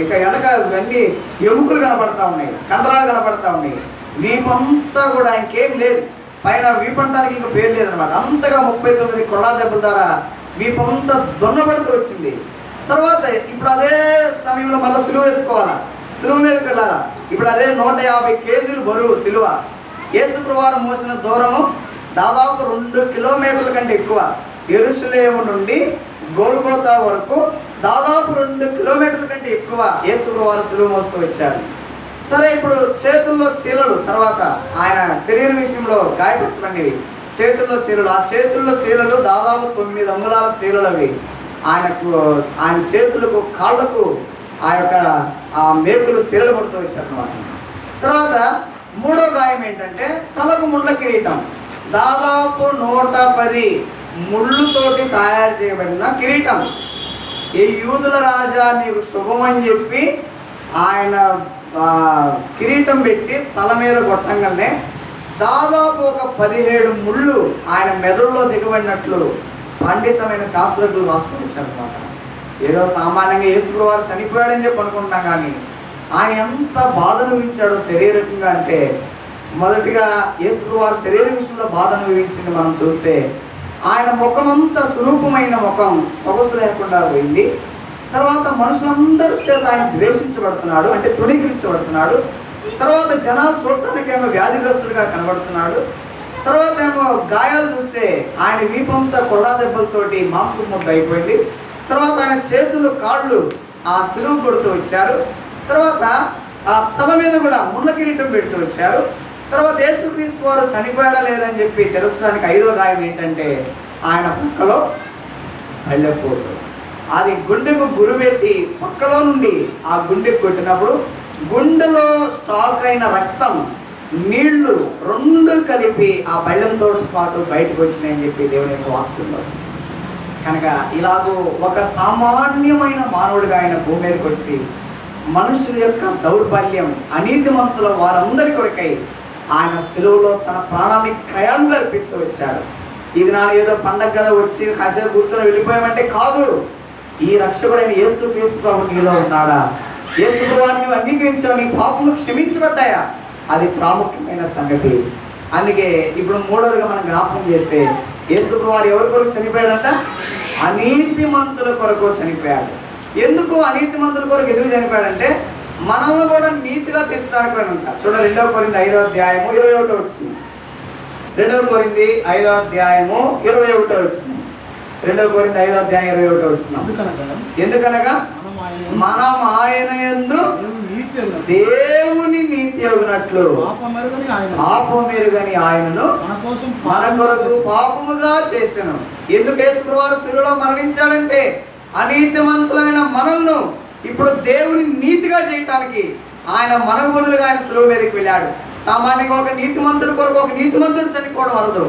ఇక వెనక ఇవన్నీ ఎముకలు కనపడతా ఉన్నాయి, కండరాలు కనపడతా ఉన్నాయి. వీపంతా కూడా ఇంకేం లేదు, పైన వీపంటానికి ఇంక పేరు లేదనమాట. అంతగా 39 కొరడా దెబ్బల ద్వారా వీపంతా దున్నబడుతూ వచ్చింది. తర్వాత ఇప్పుడు అదే సమయంలో మళ్ళీ సిలువ ఎత్తుకోవాలా, సిలువ మీదకి వెళ్ళాలా. ఇప్పుడు అదే 150 కేజీలు బరువు సిలువ. యేసుప్రభువారు మోసిన దూరము దాదాపు 2 కిలోమీటర్ల కంటే ఎక్కువ. యెరూషలేము నుండి గోల్గోతా వరకు దాదాపు 2 కిలోమీటర్ల కంటే ఎక్కువ యేసుప్రభువారు సిలువ మోస్తూ వచ్చారు. సరే, ఇప్పుడు చేతుల్లో చీలలు, తర్వాత ఆయన శరీర విషయంలో గాయపరచబడినవి చేతుల్లో చీలలు. ఆ చేతుల్లో చీలలు దాదాపు 9 అంగుళాల చీలలు అవి. ఆయన చేతులకు కాళ్ళకు ఆ మేకులు చీలలు పడుతూ వచ్చారు అన్నమాట. తర్వాత మూడో గాయం ఏంటంటే తలకు ముళ్ళ కిరీటం. దాదాపు 110 ముళ్ళుతోటి తయారు చేయబడిన కిరీటం. ఈ యూదుల రాజా నీకు శుభమని చెప్పి ఆయన కిరీటం పెట్టి తల మీద కొట్టంగానే దాదాపు ఒక 17 ముళ్ళు ఆయన మెదడులో దిగబడినట్లు పండితమైన శాస్త్రజ్ఞులు రాసుకొచ్చారనమాట. ఏదో సామాన్యంగా యేసుప్రభువు వారు చనిపోయాడని చెప్పి అనుకుంటున్నాం, కానీ ఆయన ఎంత బాధ అనుభవించాడో శారీరకంగా అంటే, మొదటిగా యేసుప్రభువు వారు శరీర విషయంలో బాధ అనుభవించింది మనం చూస్తే, ఆయన ముఖం అంతా స్వరూపమైన ముఖం సొగసు లేకుండా పోయింది. తర్వాత మనుషులందరి చేత ఆయన ద్వేషించబడుతున్నాడు, అంటే తృణీకరించబడుతున్నాడు. తర్వాత జనాలు చూడటానికేమో వ్యాధిగ్రస్తుడిగా కనబడుతున్నాడు. తర్వాత ఏమో గాయాలు చూస్తే ఆయన వీపంతా కొరడా దెబ్బలతోటి మాంసం ముద్ద అయిపోయింది. తర్వాత ఆయన చేతులు కాళ్ళు ఆ సిలువ కొడుతూ వచ్చారు. తర్వాత ఆ తల మీద కూడా ముళ్ళ కిరీటం పెడుతూ వచ్చారు. తర్వాత యేసుక్రీస్తు వారు చనిపోయాడా లేదని చెప్పి తెలుసుకోవడానికి 5వ గాయం ఏంటంటే ఆయన పక్కలో వెళ్ళకపోదు. అది గుండెకు గురిపెట్టి పక్కలో నుండి ఆ గుండెకు కొట్టినప్పుడు గుండెలో స్టాక్ అయిన రక్తం, నీళ్లు 2 కలిపి ఆ బళ్ళంతో పాటు బయటకు వచ్చినాయని చెప్పి దేవుని యొక్క వాక్యంలో. కనుక ఇలాగూ ఒక సామాన్యమైన మానవుడిగా ఆయన భూమి మీదకి వచ్చి మనుషుల యొక్క దౌర్బల్యం, అనీతిమంతుల వారందరి కొరకై ఆయన సిలువలో తన ప్రాణాన్ని క్రయంగా అర్పిస్తూ వచ్చాడు. ఇది నా ఏదో పండగ కదా వచ్చి కాసేపు కూర్చొని వెళ్ళిపోయామంటే కాదు. ఈ రక్షకుడైన యేసుక్రీస్తు ప్రభు నీలో ఉన్నాడా? యేసుప్రభువాన్ని అంగీకరించావు, నీ పాపములు క్షమించబడ్డాయా? అది ప్రాముఖ్యమైన సంగతి. అందుకే ఇప్పుడు మూడవదిగా మనం జ్ఞాపకం చేస్తే యేసుప్రభువారు ఎవరి కొరకు చనిపోయాడంట? అనీతిమంతుల కొరకు చనిపోయాడు. ఎందుకు అనీతిమంతుల కొరకు ఎందుకు చనిపోయాడంటే మనల్ని కూడా నీతిగా తీర్చడానికి అంట. చూడండి 2 కొరింథీ 5వ అధ్యాయము 21 వచ్చింది. 2 కొరింథీ 5వ అధ్యాయము 21 వచ్చింది. 2 కొరింథీ 5వ అధ్యాయం 21 వచ్చింది. ఎందుకనగా మనం ఆయన యందు దేవుని నీతి అగునట్లు పాపమెరుగని ఆయనను మన కొరకు పాపముగా చేశాను. ఎందుకు యేసుప్రభువారు శిలువలో మరణించాడంటే అనీతిమంతులైన మనల్ని ఇప్పుడు దేవుని నీతిగా చేయటానికి ఆయన మనకు బదులుగా ఆయన శిలువ మీదకి వెళ్ళాడు. సామాన్యంగా ఒక నీతిమంతుడి కొరకు ఒక నీతిమంతుడు చనిపోవడం అరదు,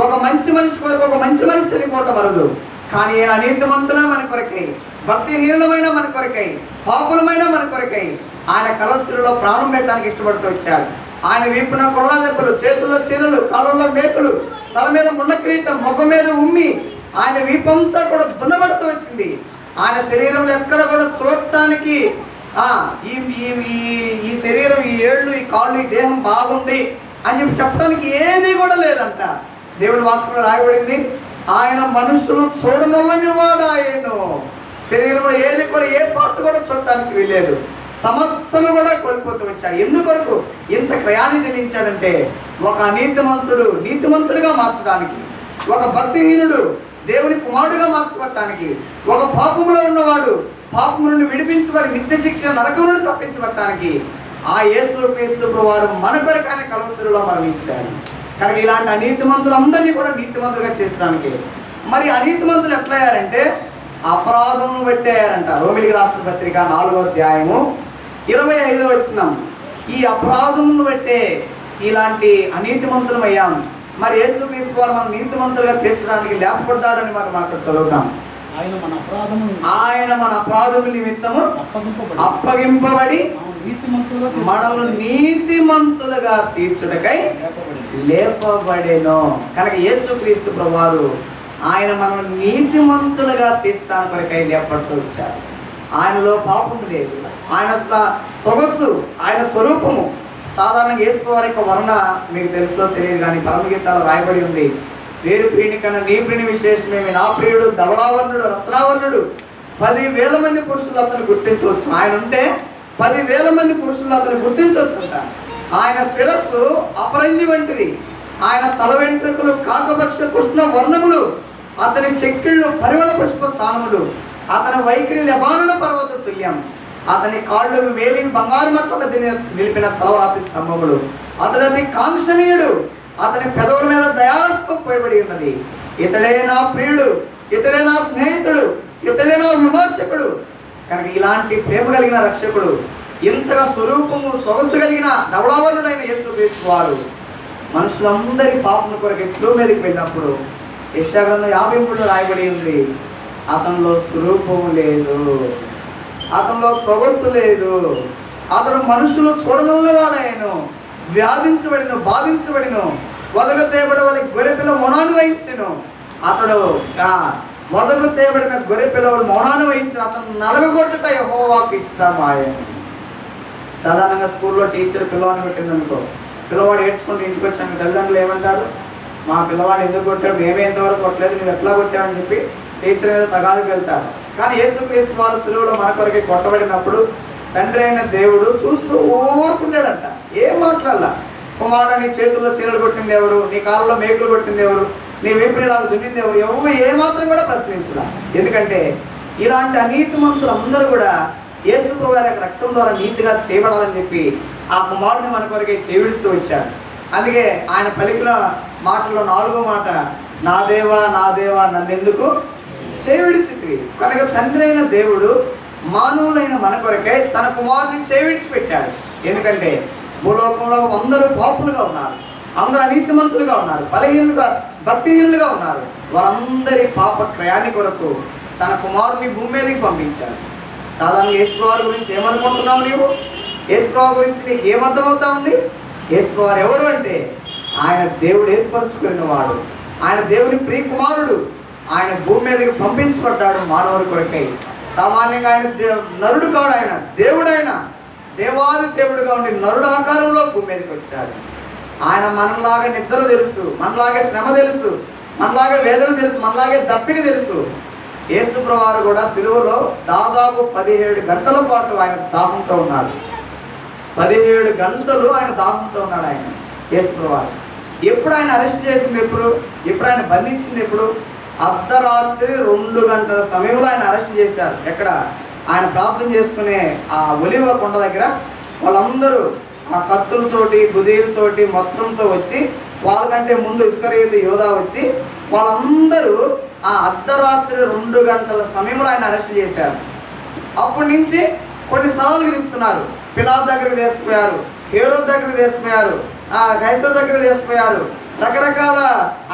ఒక మంచి మనిషి కొరకు ఒక మంచి మనిషి చనిపోవటం అరదు. కానీ అనీతిమంతుల మన కొరకై, భక్తిహీనమైన మన కొరకై, పాపులమైన మన కొరకై ఆయన కలశిలో ప్రాణం పెట్టడానికి ఇష్టపడుతూ వచ్చాడు. ఆయన వీపున కొరడా దెబ్బలు, చేతుల్లో చీలలు, కాళ్ళల్లో మేకులు, తల మీద ముళ్ళ కిరీటం, ముఖం మీద ఉమ్మి ఆయన వీపంతా కూడా దున్నబడుతూ వచ్చింది. ఆయన శరీరంలో ఎక్కడ కూడా చూడటానికి ఈ శరీరం, ఈ ఏళ్ళు, ఈ కాళ్ళు, ఈ దేహం బాగుంది అని చెప్పి చెప్పడానికి ఏది కూడా లేదంట. దేవుడి వాక్యంలో రాయబడింది, ఆయన మనుషులు చూడనొల్లని వాడు ఆయను. శరీరంలో ఏది కూడా ఏ పార్ట్ కూడా చూడటానికి వీలేదు, సమస్తము కూడా కోల్పోతూ వచ్చాడు. ఎందుకొరకు ఇంత ప్రయాణి చెల్లించాడంటే ఒక నీతిమంతుడు నీతిమంతుడిగా మార్చడానికి, ఒక భక్తిహీనుడు దేవుని కుమారుడుగా మార్చబట్టడానికి, ఒక పాపములో ఉన్నవాడు పాపము నుండి విడిపించబడి నిత్య శిక్ష నరకం నుండి తప్పించబట్టడానికి ఆ యేసుక్రీస్తు వారు మన కొరకు ఆయన కలువసిలో మరణించారు. కనుక ఇలాంటి అనీతిమంతులందరినీ కూడా నీతిమంతులుగా చేర్చడానికి, మరి అనీతిమంతులు ఎట్లా అయ్యారంటే అపరాధం పెట్టేయారంట. రోమిలికి రాసిన పత్రిక 4వ అధ్యాయము 25వ వచనం. ఈ అపరాధమును బట్టే ఇలాంటి అనీతిమంతులం అయ్యాం. మరి యేసుక్రీస్తు వారు మన నీతిమంతులుగా తీర్చడానికి లేపబడ్డాడని మనం అక్కడ చదువుతాం. ఆయన మన అపరాధముల నిమిత్తము అప్పగింపబడి మనల్ని నీతిమంతులుగా తీర్చుటకై లేపబడెను. కనుక యేసుక్రీస్తు ప్రభువారు ఆయన మనల్ని నీతిమంతులుగా తీర్చడానికి కొరకై లేపబడుతూ వచ్చారు. ఆయనలో పాపం లేదు, ఆయన సొగసు, ఆయన స్వరూపము. సాధారణంగా యేసువారి యొక్క వర్ణ మీకు తెలుసో తెలియదు కానీ పరమగీతాలు రాయబడి ఉంది. వేరు ప్రియుని కన్నా నీ ప్రియుని విశేషమేమి, నా ప్రియుడు ధవళావర్ణుడు రత్నావర్ణుడు. 10,000 మంది పురుషులు అతను గుర్తించవచ్చు. ఆయన ఉంటే 10,000 మంది పురుషులు అతను గుర్తించవచ్చుంట. ఆయన శిరస్సు అపరంజి వంటిది, ఆయన తల వెంట్రుకలు కాకపక్ష కృష్ణ వర్ణములు, అతని చెక్కిళ్ళు పరిమళ పుష్ప స్థానములు, అతని వైఖరి లెబానున పర్వత తుల్యం, అతని కాళ్ళు మేలిమి బంగారు మట్టల నిలిపిన చలవరాతి స్తంభములు, అతడు అతి కాంక్షణీయుడు, అతని పెదవుల మీద దయారస్తం పోయబడి ఉన్నది. ఇతడే నా ప్రియుడు, ఇతడే నా స్నేహితుడు, ఇతడే నా విమోచకుడు. కనుక ఇలాంటి ప్రేమ కలిగిన రక్షకుడు, ఇంతగా స్వరూపము సొగసు కలిగిన ధవళావర్ణుడైన యేసుక్రీస్తు వారు మనుషులందరి పాపం కొరకు శిలువ మీదకి వెళ్ళినప్పుడు యెషయా గ్రంథం 53లో రాయబడి ఉంది, అతనిలో స్వరూపము లేదు, అతనిలో సొగసు లేదు, అతడు మనుషులు చూడనున్న వాడాయను, వ్యాధించబడిను, బాధించబడిను, వదలు తేబడి వాళ్ళకి గొర్రెపిల్ల మౌనాన్ని వహించెను. అతడు వదలు తేబడిన గొర్రెపిల్లలు మౌనాన్ని వహించిన అతను నలగొట్టుట యెహోవాకు ఇష్టమాయెను. సాధారణంగా స్కూల్లో టీచర్ పిల్లవాడిని పెట్టిందనుకో, పిల్లవాడు ఏడ్చుకుంటూ ఇంటికి వచ్చాను, తల్లిదండ్రులు ఏమంటారు, మా పిల్లవాడు ఎందుకు కొట్టావు, మేమే ఎంతవరకు కొట్టలేదు, నువ్వు ఎట్లా కొట్టావని చెప్పి టీచర్ మీద తగాదుకు వెళ్తారు. కానీ యేసుక్రీస్తు వారు శిలువలో మన కొరకే కొట్టబడినప్పుడు తండ్రి అయిన దేవుడు చూస్తూ ఊరుకున్నాడంట, ఏం మాట్లాడాల. కుమారుడు నీ చేతుల్లో చీరలు కొట్టింది ఎవరు, నీ కాళ్ళలో మేకులు కొట్టింది ఎవరు, నీ వీపుని ఇలా దున్నింది ఎవరు, ఎవరు ఏమాత్రం కూడా ప్రశ్నించలా. ఎందుకంటే ఇలాంటి అనీతిమంతులు అందరూ కూడా యేసు ప్రభువు యొక్క రక్తం ద్వారా నీతిగా చేయబడాలని చెప్పి ఆ కుమారుని మన కొరకే చేవిడుస్తూ వచ్చాడు. అందుకే ఆయన పలికిన మాటల్లో 4వ మాట, నా దేవా నా దేవా నన్నెందుకు చేవిడిచితివి. కనుక తండ్రి అయిన దేవుడు మానవులైన మన కొరకై తన కుమారుని చేవిడిచిపెట్టాడు. ఎందుకంటే భూలోకంలో అందరూ పాపులుగా ఉన్నారు, అందరూ అనీతిమంతులుగా ఉన్నారు, బలహీనులుగా భక్తిహీనులుగా ఉన్నారు. వారందరి పాప క్రయాన్ని కొరకు తన కుమారుని భూమి మీదకి పంపించారు. సాధారణంగా యేసుప్రభు గురించి ఏమనుకుంటున్నావు నీవు? యేసుప్రభు గురించి నీకు ఏమర్థమవుతా ఉంది? యేసుప్రభు ఎవరు అంటే ఆయన దేవుడు ఏర్పరచుకున్న వాడు, ఆయన దేవుని ప్రియ కుమారుడు, ఆయన భూమి మీదకి పంపించబడ్డాడు మానవుడి కొరకై. సామాన్యంగా ఆయన నరుడు కాడు, ఆయన దేవుడైన దేవాది దేవుడుగా ఉండి నరుడు ఆకారంలో భూమి మీదకి వచ్చాడు. ఆయన మనలాగా నిద్ర తెలుసు, మనలాగే శ్రమ తెలుసు, మనలాగే వేదన తెలుసు, మనలాగే దప్పిక తెలుసు. యేసుప్రభు కూడా సిలువలో దాదాపు 17 గంటల పాటు ఆయన దాహంతో ఉన్నాడు. 17 గంటలు ఆయన దాహంతో ఉన్నాడు ఆయన యేసుప్రభు. ఎప్పుడు ఆయన అరెస్ట్ చేసింది, ఎప్పుడు ఆయన బంధించింది, అర్ధరాత్రి 2 గంటల సమయంలో ఆయన అరెస్ట్ చేశారు. ఎక్కడ? ఆయన ప్రార్థన చేసుకునే ఆ ఒలివ కొండ దగ్గర వాళ్ళందరూ ఆ కత్తులతోటి బుదీలతోటి మొత్తంతో వచ్చి, వాళ్ళకంటే ముందు ఇస్కరియోతు యోధా వచ్చి వాళ్ళందరూ ఆ అర్ధరాత్రి 2 గంటల సమయంలో ఆయన అరెస్ట్ చేశారు. అప్పటి నుంచి కొన్ని స్థలాలకు తిప్పుతున్నారు. పిలాతు దగ్గరికి తీసుకుపోయారు, హేరోదు దగ్గరికి తీసుకుపోయారు, కైసర్ దగ్గర తీసుకుపోయారు, రకరకాల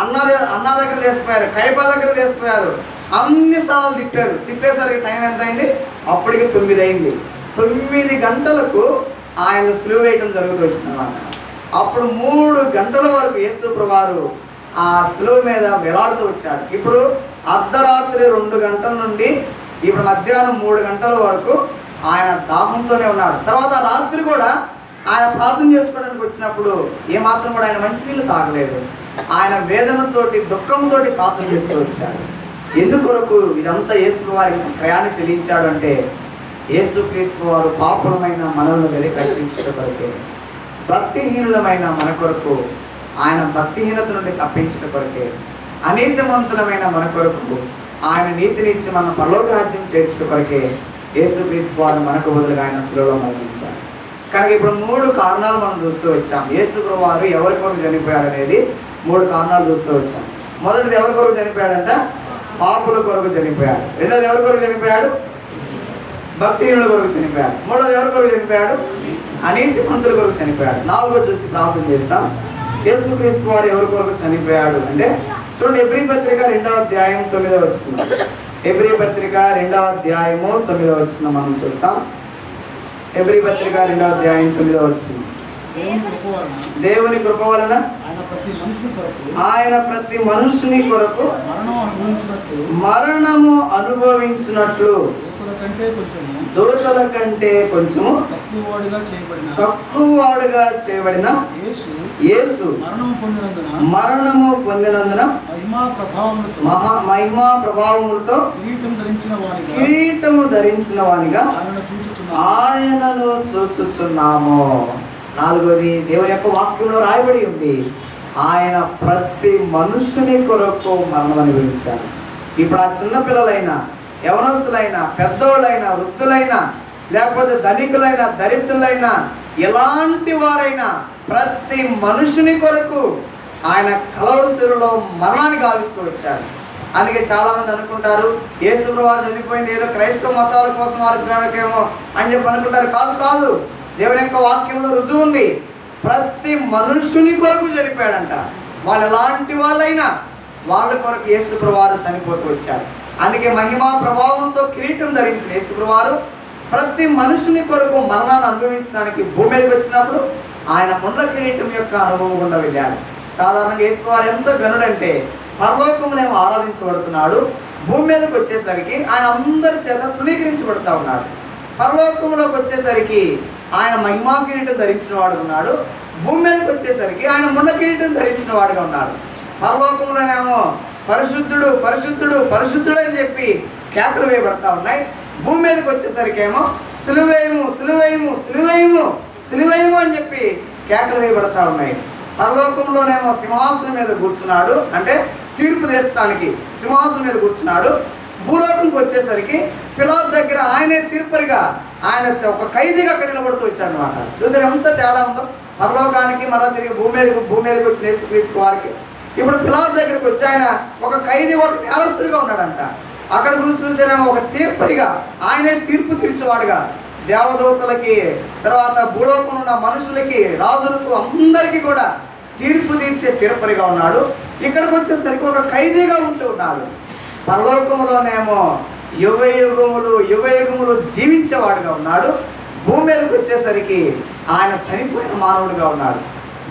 అన్నా దగ్గర తీసుకుపోయారు, కైపా దగ్గర తీసుకుపోయారు. అన్ని స్థలాలు తిప్పారు. తిప్పేసరికి టైం ఎంత అయింది? అప్పటికి 9 అయింది. 9 గంటలకు ఆయన స్లో వేయటం జరుగుతూ వచ్చిందన్నమాట. అప్పుడు 3 గంటల వరకు యేసుప్రభు ఆ స్లో మీద వేలాడుతూ వచ్చాడు. ఇప్పుడు అర్ధరాత్రి 2 గంటల నుండి ఇప్పుడు మధ్యాహ్నం 3 గంటల వరకు ఆయన దాహంతోనే ఉన్నాడు. తర్వాత రాత్రి కూడా ఆయన ప్రార్థన చేసుకోవడానికి వచ్చినప్పుడు ఏమాత్రం కూడా ఆయన మంచినీళ్ళు తాగలేదు. ఆయన వేదనతోటి దుఃఖంతోటి ప్రార్థన చేస్తూ వచ్చాడు. ఎందుకొరకు ఇదంతా యేసు వారికి క్రయాన్ని చెల్లించాడు అంటే యేసుక్రీస్తు వారు పాపులమైన మనల్ని వెలికి రక్షించడం కొరకే, భక్తిహీనులమైన మన కొరకు ఆయన భక్తిహీనత నుండి తప్పించడం కొరకే, అనీతిమంతులమైన మన కొరకు ఆయన నీతినిచ్చి మన పరలోక రాజ్యం చేర్చడం కొరకే యేసుక్రీస్తు వారు మనకు బదులుగా ఆయన శిలువలో మరణించారు. కనుక ఇప్పుడు 3 కారణాలు మనం చూస్తూ వచ్చాం. యేసు ప్రభువారు ఎవరి కొరకు చనిపోయాడు అనేది 3 కారణాలు చూస్తూ వచ్చాం. మొదటిది ఎవరి కొరకు చనిపోయాడంట? పాపుల కొరకు చనిపోయాడు. రెండోది ఎవరి కొరకు చనిపోయాడు? భక్తిహీనుల కొరకు చనిపోయాడు. మూడోది ఎవరి కొరకు చనిపోయాడు? అనీతిమంతుల కొరకు చనిపోయాడు. 4వ చూసి ప్రార్థన చేస్తాం. యేసుక్రీస్తు వారు ఎవరి కొరకు చనిపోయాడు అంటే చూడండి, ఎబ్రీ పత్రిక 2వ అధ్యాయం 9వ వచనం. ఎబ్రీ పత్రిక 2వ అధ్యాయము 9వ వచనం మనం చూస్తాం. ఎబ్రీ పత్రిక 2వ అధ్యాయం 9వ వచనం. దేవుని కృప వలన ఆయన ప్రతి మనుషుని కొరకు మరణము అనుభవించినట్లు దూతల కంటే కొంచెము తక్కువవాడుగా చేయబడిన యేసు మరణము పొందినందున మహిమా ప్రభావములతో కిరీటము ధరించిన వానిగా ఆయనను చూచుచున్నాము. 4వది దేవుని యొక్క వాక్యంలో రాయబడి ఉంది, ఆయన ప్రతి మనుషుని కొరకు మరణం అనుభవించారు. ఇప్పుడు ఆ చిన్నపిల్లలైనా, యవనస్తులైనా, పెద్దోళ్ళైనా, వృద్ధులైనా, లేకపోతే ధనికులైనా, దరిద్రులైనా, ఎలాంటి వారైనా ప్రతి మనుషుని కొరకు ఆయన కలవరిలో మరణాన్ని గావిస్తూ వచ్చాడు. అందుకే చాలా మంది అనుకుంటారు యేసు ప్రభువు చనిపోయింది ఏదో క్రైస్తవ మతాల కోసం వారికేమో అని చెప్పి అనుకుంటారు. కాదు, దేవుని యొక్క వాక్యంలో రుజువు ఉంది. ప్రతి మనుషుని కొరకు చనిపోయాడంట. వాళ్ళు ఎలాంటి వాళ్ళైనా వాళ్ళ కొరకు యేసు ప్రభువు చనిపోతూ వచ్చారు. అందుకే మహిమా ప్రభావంతో కిరీటం ధరించిన యేసు ప్రభువు ప్రతి మనుషుని కొరకు మరణాన్ని అనుభవించడానికి భూమి మీదకి వచ్చినప్పుడు ఆయన ముండ్ల కిరీటం యొక్క అనుభవం గుండా వెళ్ళాడు. సాధారణంగా యేసు ప్రభువు ఎంత గనుడంటే పరలోకమునేమో ఆరాధించబడుతున్నాడు, భూమి మీదకి వచ్చేసరికి ఆయన అందరి చేత తృణీకరించబడుతూ ఉన్నాడు. పరలోకంలోకి వచ్చేసరికి ఆయన మహిమా కిరీటం ధరించిన వాడు ఉన్నాడు, భూమి మీదకి వచ్చేసరికి ఆయన ముండ కిరీటం ధరించిన వాడుగా ఉన్నాడు. పరలోకంలోనేమో పరిశుద్ధుడు పరిశుద్ధుడు పరిశుద్ధుడు అని చెప్పి కేకలు వేయబడతా ఉన్నాయి. భూమి మీదకి వచ్చేసరికి ఏమో సిలువేయము సిలువేయము సిలువేయము సిలువేయము అని చెప్పి కేకలు వేయబడతా ఉన్నాయి. పరలోకంలోనేమో సింహాసనం మీద కూర్చున్నాడు, అంటే తీర్పు తీర్చడానికి సింహాసనం మీద కూర్చున్నాడు. భూలోకంకి వచ్చేసరికి పిలాతు దగ్గర ఆయనే తీర్పరిగా, ఆయన ఒక ఖైదీగా అక్కడ నిలబడుతూ వచ్చాడు అనమాట. చూసారు ఎంత తేడా ఉందో పరలోకానికి మరో తిరిగి భూమి మీదకి వచ్చిన యేసుక్రీస్తు వారికి. ఇప్పుడు పిలాతు దగ్గరికి వచ్చి ఆయన ఒక ఖైదీ, ఒక నేరస్తుడిగా ఉన్నాడంట. అక్కడ చూసారేమో ఒక తీర్పరిగా, ఆయనే తీర్పు తీర్చేవాడుగా దేవదూతలకి, తర్వాత భూలోకం ఉన్న మనుషులకి, రాజులకు, అందరికీ కూడా తీర్పు తీర్చే తీర్పరిగా ఉన్నాడు. ఇక్కడికి వచ్చేసరికి ఒక ఖైదీగా ఉంటూ ఉన్నాడు. పరలోకంలోనేమో యుగ యుగములు జీవించేవాడుగా ఉన్నాడు. భూమి మీదకి వచ్చేసరికి ఆయన చనిపోయిన మానవుడిగా ఉన్నాడు.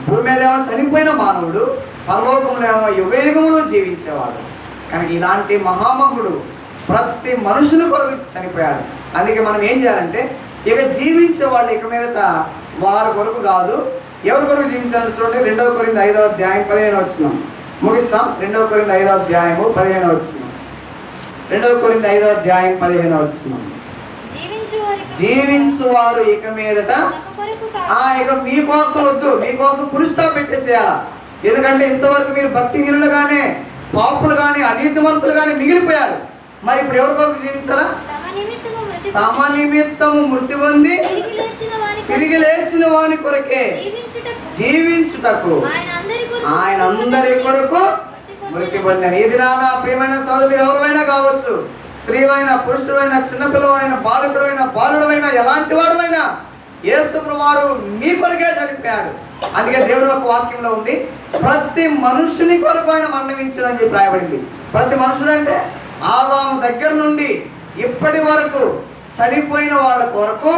భూమి మీద ఏమో చనిపోయిన మానవుడు, పరలోకంలో యుగ యుగములు జీవించేవాడు. కనుక ఇలాంటి మహామహుడు ప్రతి మనుషుని కొరకు చనిపోయాడు. అందుకే మనం ఏం చేయాలంటే ఇక జీవించే వాళ్ళు ఇక మీదట వారి కొరకు కాదు, ఎవరి కొరకు జీవించాలని చూడండి. 2 కొరింథీ 5వ అధ్యాయం 15వ వచనం ముగిస్తాం. 2 కొరింథీ 5వ అధ్యాయము 15వ వచనం. 2 కొరింథీ 5వ అధ్యాయం 15వ వచనం. జీవించువారు ఇక మీదట ఇక మీకోసం వద్దు, మీకోసం ఫుల్ స్టాప్ పెట్టేసేయాల. ఎందుకంటే ఇంతవరకు మీరు భక్తిహీనులు కానీ, పాపులు కానీ, అనీతిమంతులు కానీ మిగిలిపోయారు. మరి ఇప్పుడు ఎవరి కొరకు జీవించాలా? తమ నిమిత్తము మృతి పొంది తిరిగి లేచిన వాని కొరకే జీవించుటకు ఆయన అందరి కొరకు మృతి పొందాను. ఇది నా ప్రియమైన సోదరులు ఎవరైనా కావచ్చు, స్త్రీవైనా, పురుషుడైనా, చిన్నపిల్లవైనా, బాలకుడైనా, బాలుడైనా, ఎలాంటి వాడువైనా యేసు ప్రభువు నీ కొరకే చనిపోయాడు. అందుకే దేవుని యొక్క వాక్యంలో ఉంది, ప్రతి మనుషుని కొరకు ఆయన మరణించాలని చెప్పి రాయబడింది. ప్రతి మనుషుడు అంటే ఆదాము దగ్గర నుండి ఇప్పటి వరకు చనిపోయిన వాళ్ళ కొరకు,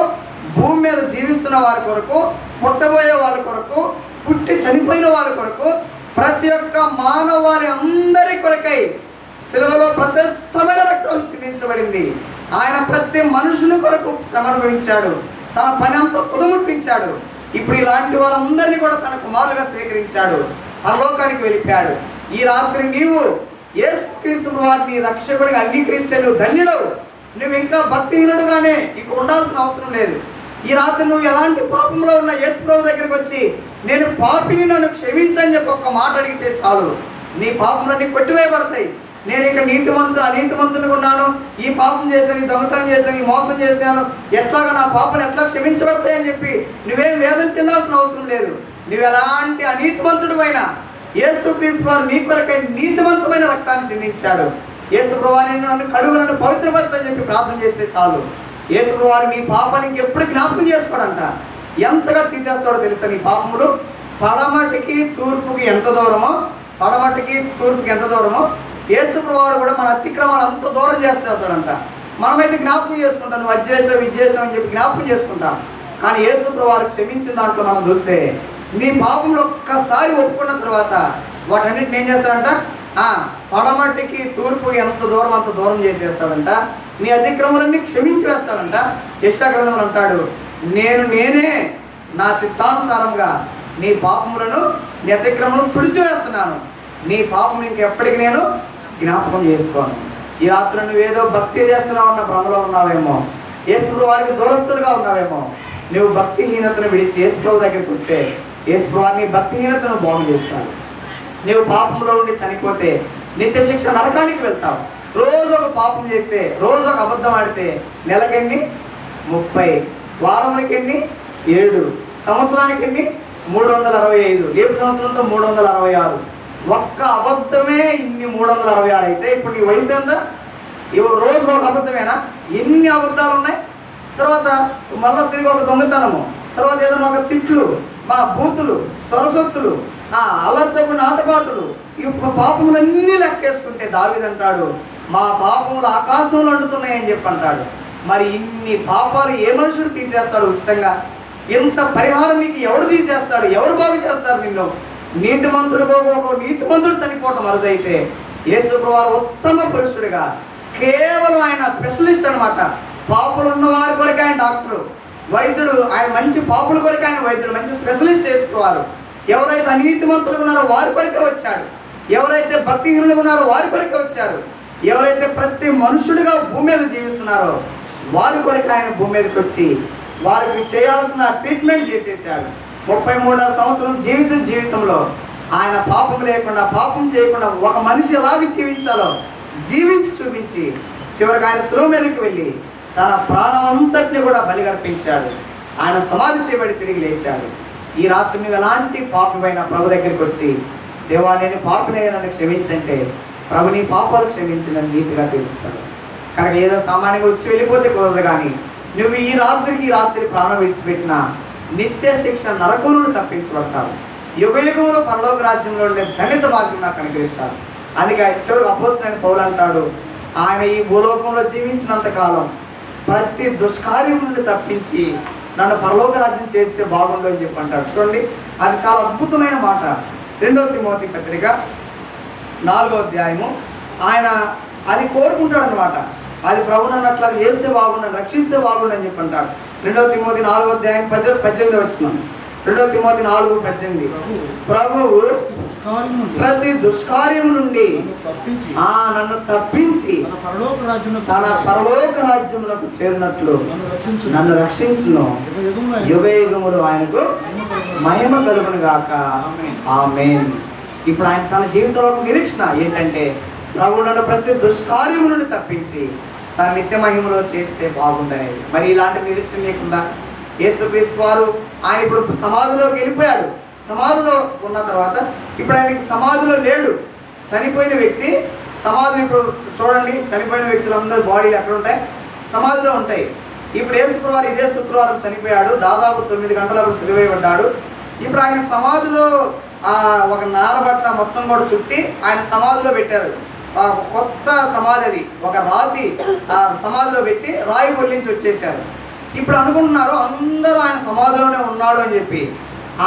భూమి మీద జీవిస్తున్న వారి కొరకు, పుట్టబోయే వాళ్ళ కొరకు, పుట్టి చనిపోయిన వాళ్ళ కొరకు, ప్రతి ఒక్క మానవాళి అందరి కొరకై శిలువలో ప్రశస్తమైన రక్తం చిందించబడింది. ఆయన ప్రతి మనుషుని కొరకు శ్రమ అనుభవించాడు, తన పని అంతా తుదముట్టించాడు. ఇప్పుడు ఇలాంటి వారందరినీ కూడా తన కుమారులుగా స్వీకరించాడు, పరలోకానికి వెళ్ళిపోయాడు. ఈ రాత్రి నీవు యేసుక్రీస్తు వారిని రక్షకుడిగా అంగీకరిస్తే నువ్వు ధన్యుడవు. నువ్వు ఇంకా భక్తిహీనుడుగానే ఇక ఉండాల్సిన అవసరం లేదు. ఈ రాత్రి నువ్వు ఎలాంటి పాపంలో ఉన్న యేసు ప్రభు దగ్గరికి వచ్చి నేను పాపిని, నన్ను క్షమించని చెప్పి ఒక్క మాట అడిగితే చాలు, నీ పాపములన్నీ కొట్టివేయబడతాయి. నేను ఇక్కడ అనీతిమంతునిగా ఉన్నాను, ఈ పాపం చేశాను, ఈ దొంగతనం చేశాను, ఈ మోసం చేశాను, ఎట్లాగా నా పాపను ఎట్లా క్షమించబడతాయని చెప్పి నువ్వేం వేదన చెందాల్సిన అవసరం లేదు. నువ్వు ఎలాంటి అనీతిమంతుడు అయినా యేసుక్రీస్తు వారు నీ కొరకై నీతివంతమైన రక్తాన్ని చిందించాడు. యేసు ప్రభువా నన్ను కడుగు, నన్ను పవిత్రపరచని చెప్పి ప్రార్థన చేస్తే చాలు. యేసు ప్రభువారు నీ పాపానికి ఎప్పుడు జ్ఞాపకం చేసుకోడంట. ఎంతగా తీసేస్తాడో తెలుసా నీ పాపములు? పడమటికి తూర్పుకి ఎంత దూరమో, యేసు ప్రభువారు కూడా మన అతిక్రమాలు అంత దూరం చేస్తాడంట. మనమైతే జ్ఞాపకం చేసుకుంటాం, నువ్వు అది చేసావు ఇది చేసావు అని చెప్పి జ్ఞాపకం చేసుకుంటాం. కానీ యేసు ప్రభువారు క్షమించిన దాంట్లో మనం చూస్తే నీ పాపంలో ఒక్కసారి ఒప్పుకున్న తర్వాత వాటన్నిటిని ఏం చేస్తాడంట? పడమటికి తూర్పుకి ఎంత దూరం అంత దూరం చేసేస్తాడంట. నీ అతిక్రమాలన్నీ క్షమించి వేస్తాడంట. యెషయా గ్రంథంలో అంటాడు, నేనే నా చిత్తానుసారంగా నీ పాపములను, నీ అతిక్రమలను తుడిచివేస్తున్నాను, నీ పాపం ఇంకెప్పటికీ నేను జ్ఞాపకం చేసుకోను. ఈ రాత్రి నువ్వేదో భక్తి చేస్తున్నావు అన్న భ్రమలో ఉన్నావేమో, యేసు వారికి దూరస్తుడుగా ఉన్నావేమో. నువ్వు భక్తిహీనతను విడిచి యేసు ప్రభు దగ్గరికి వస్తే యేసు ప్రభు నీ భక్తిహీనతను బాగు చేస్తాడు. నువ్వు పాపంలో ఉండి చనిపోతే నిత్య శిక్ష నరకానికి వెళ్తావు. రోజు ఒక పాపం చేస్తే, రోజు ఒక అబద్ధం ఆడితే నెలకెన్ని 30, వారానికి ఎన్ని 7, సంవత్సరానికి ఎన్ని 365, లీప్ సంవత్సరంతో 366. ఒక్క అబద్ధమే ఇన్ని 366 అయితే ఇప్పుడు నీ వయసు ఎంత? రోజు ఒక అబద్ధమేనా? ఎన్ని అబద్ధాలు ఉన్నాయి? తర్వాత మళ్ళీ తిరిగి ఒక దొంగతనము, తర్వాత ఏదైనా ఒక తిట్లు, మా బూతులు, సొరసొత్తులు, అల్లరితపు నాటపాటులు, ఈ పాపములన్నీ లెక్కేసుకుంటే దావీదు అంటాడు, మా పాపములు ఆకాశంలో అంటుతున్నాయని చెప్పి అంటాడు. మరి ఇన్ని పాపాలు ఏ మనుషుడు తీసేస్తాడు ఉచితంగా? ఇంత పరిహారం నీకు ఎవడు తీసేస్తాడు? ఎవరు బాగు చేస్తారు నిన్ను? నీతిమంతుడు చనిపోవటం అరుదైతే యేసు ప్రభువు ఉత్తమ పురుషుడిగా, కేవలం ఆయన స్పెషలిస్ట్ అనమాట. పాపులు ఉన్న వారి కొరకు ఆయన డాక్టరు, వైద్యుడు. ఆయన మంచి పాపుల కొరకు ఆయన వైద్యుడు, మంచి స్పెషలిస్ట్ యేసు ప్రభువు. ఎవరైతే అనీతిమంతులుగా ఉన్నారో వారి కొరకే వచ్చాడు, ఎవరైతే భక్తిహీనులుగా ఉన్నారో వారి కొరకే వచ్చారు, ఎవరైతే ప్రతి మనుషుడిగా భూమి మీద జీవిస్తున్నారో వారి కొరకు ఆయన భూమి మీదకి వచ్చి వారికి చేయాల్సిన ట్రీట్మెంట్ చేసేసాడు. 33వ సంవత్సరం జీవితంలో ఆయన పాపం లేకుండా, పాపం చేయకుండా ఒక మనిషి ఎలాగ జీవించాలో జీవించి చూపించి చివరికి ఆయన శిలువ మీదకి వెళ్ళి తన ప్రాణం అంతటిని కూడా బలిగర్పించాడు. ఆయన సమాధి చేయబడి తిరిగి లేచాడు. ఈ రాత్రి నువ్వు ఎలాంటి పాపమైన ప్రభు దగ్గరికి వచ్చి, దేవా నేను పాపినే నన్ను క్షమించంటే ప్రభు నీ పాపాలు క్షమించిందని నీతిగా తెలుస్తాడు. కనుక ఏదో సామాన్యంగా వచ్చి వెళ్ళిపోతే కుదరదు. కానీ నువ్వు ఈ రాత్రి ప్రాణం విడిచిపెట్టినా నిత్య శిక్ష నరకం నుండి తప్పించబడతావు. యుగయుగంలో పరలోక రాజ్యంలో ఉండే ధన్యత భాగ్యం నాకు కనిపిస్తాడు. అందుకే చివరికి అపోస్తలుడైన పౌలు అంటాడు, ఆయన ఈ భూలోకంలో జీవించినంత కాలం ప్రతి దుష్కార్యం నుండి తప్పించి నన్ను పరలోక రాజ్యం చేస్తే బాగుండు అని చెప్పి అంటాడు. చూడండి, అది చాలా అద్భుతమైన మాట. 2వ తిమోతి పత్రిక 4వ అధ్యాయము ఆయన అది కోరుకుంటాడు అనమాట. అది ప్రభు నన్ను అట్లా చేస్తే బాగుండని, రక్షిస్తే బాగుండు అని చెప్పి అంటాడు. 2వ తిమోతి 4వ అధ్యాయం 18 వచ్చినాం. 2వ తిమోతి 4:18 ప్రభువు ప్రతి దుష్కార్యం నుండి నన్ను తప్పించి తన పరలోక రాజ్యములకు చేరినట్లు నన్ను రక్షించును. యుగయుగములు ఆయనకు మహిమ కలుగును గాక. ఆమేన్. ఇప్పుడు ఆయన తన జీవితంలో నిరీక్షణ ఏంటంటే ప్రభు నన్ను ప్రతి దుష్కార్యం నుండి తప్పించి తన నిత్య మహిమలో చేస్తే బాగుండనేది. మరి ఇలాంటి నిరీక్షణ లేకుండా యేసుక్రీస్తు వారు ఆయన ఇప్పుడు సమాధిలోకి వెళ్ళిపోయాడు. సమాధిలో ఉన్న తర్వాత ఇప్పుడు ఆయనకి సమాధిలో లేడు. చనిపోయిన వ్యక్తి సమాధులు, ఇప్పుడు చూడండి, చనిపోయిన వ్యక్తులందరూ బాడీలు ఎక్కడ ఉంటాయి? సమాధిలో ఉంటాయి. ఇప్పుడు యేసుప్రభువారు ఇదే శుక్రవారం చనిపోయాడు, దాదాపు 9 గంటలకు సిలువేయబడ్డాడు. ఇప్పుడు ఆయన సమాధిలో ఒక నారబట్ట మొత్తం కూడా చుట్టి ఆయన సమాధిలో పెట్టారు. కొత్త సమాధి, అది ఒక రాతి సమాధిలో పెట్టి రాయి పొల్లించి వచ్చేసారు. ఇప్పుడు అనుకుంటున్నారు అందరూ ఆయన సమాధిలోనే ఉన్నాడు అని చెప్పి.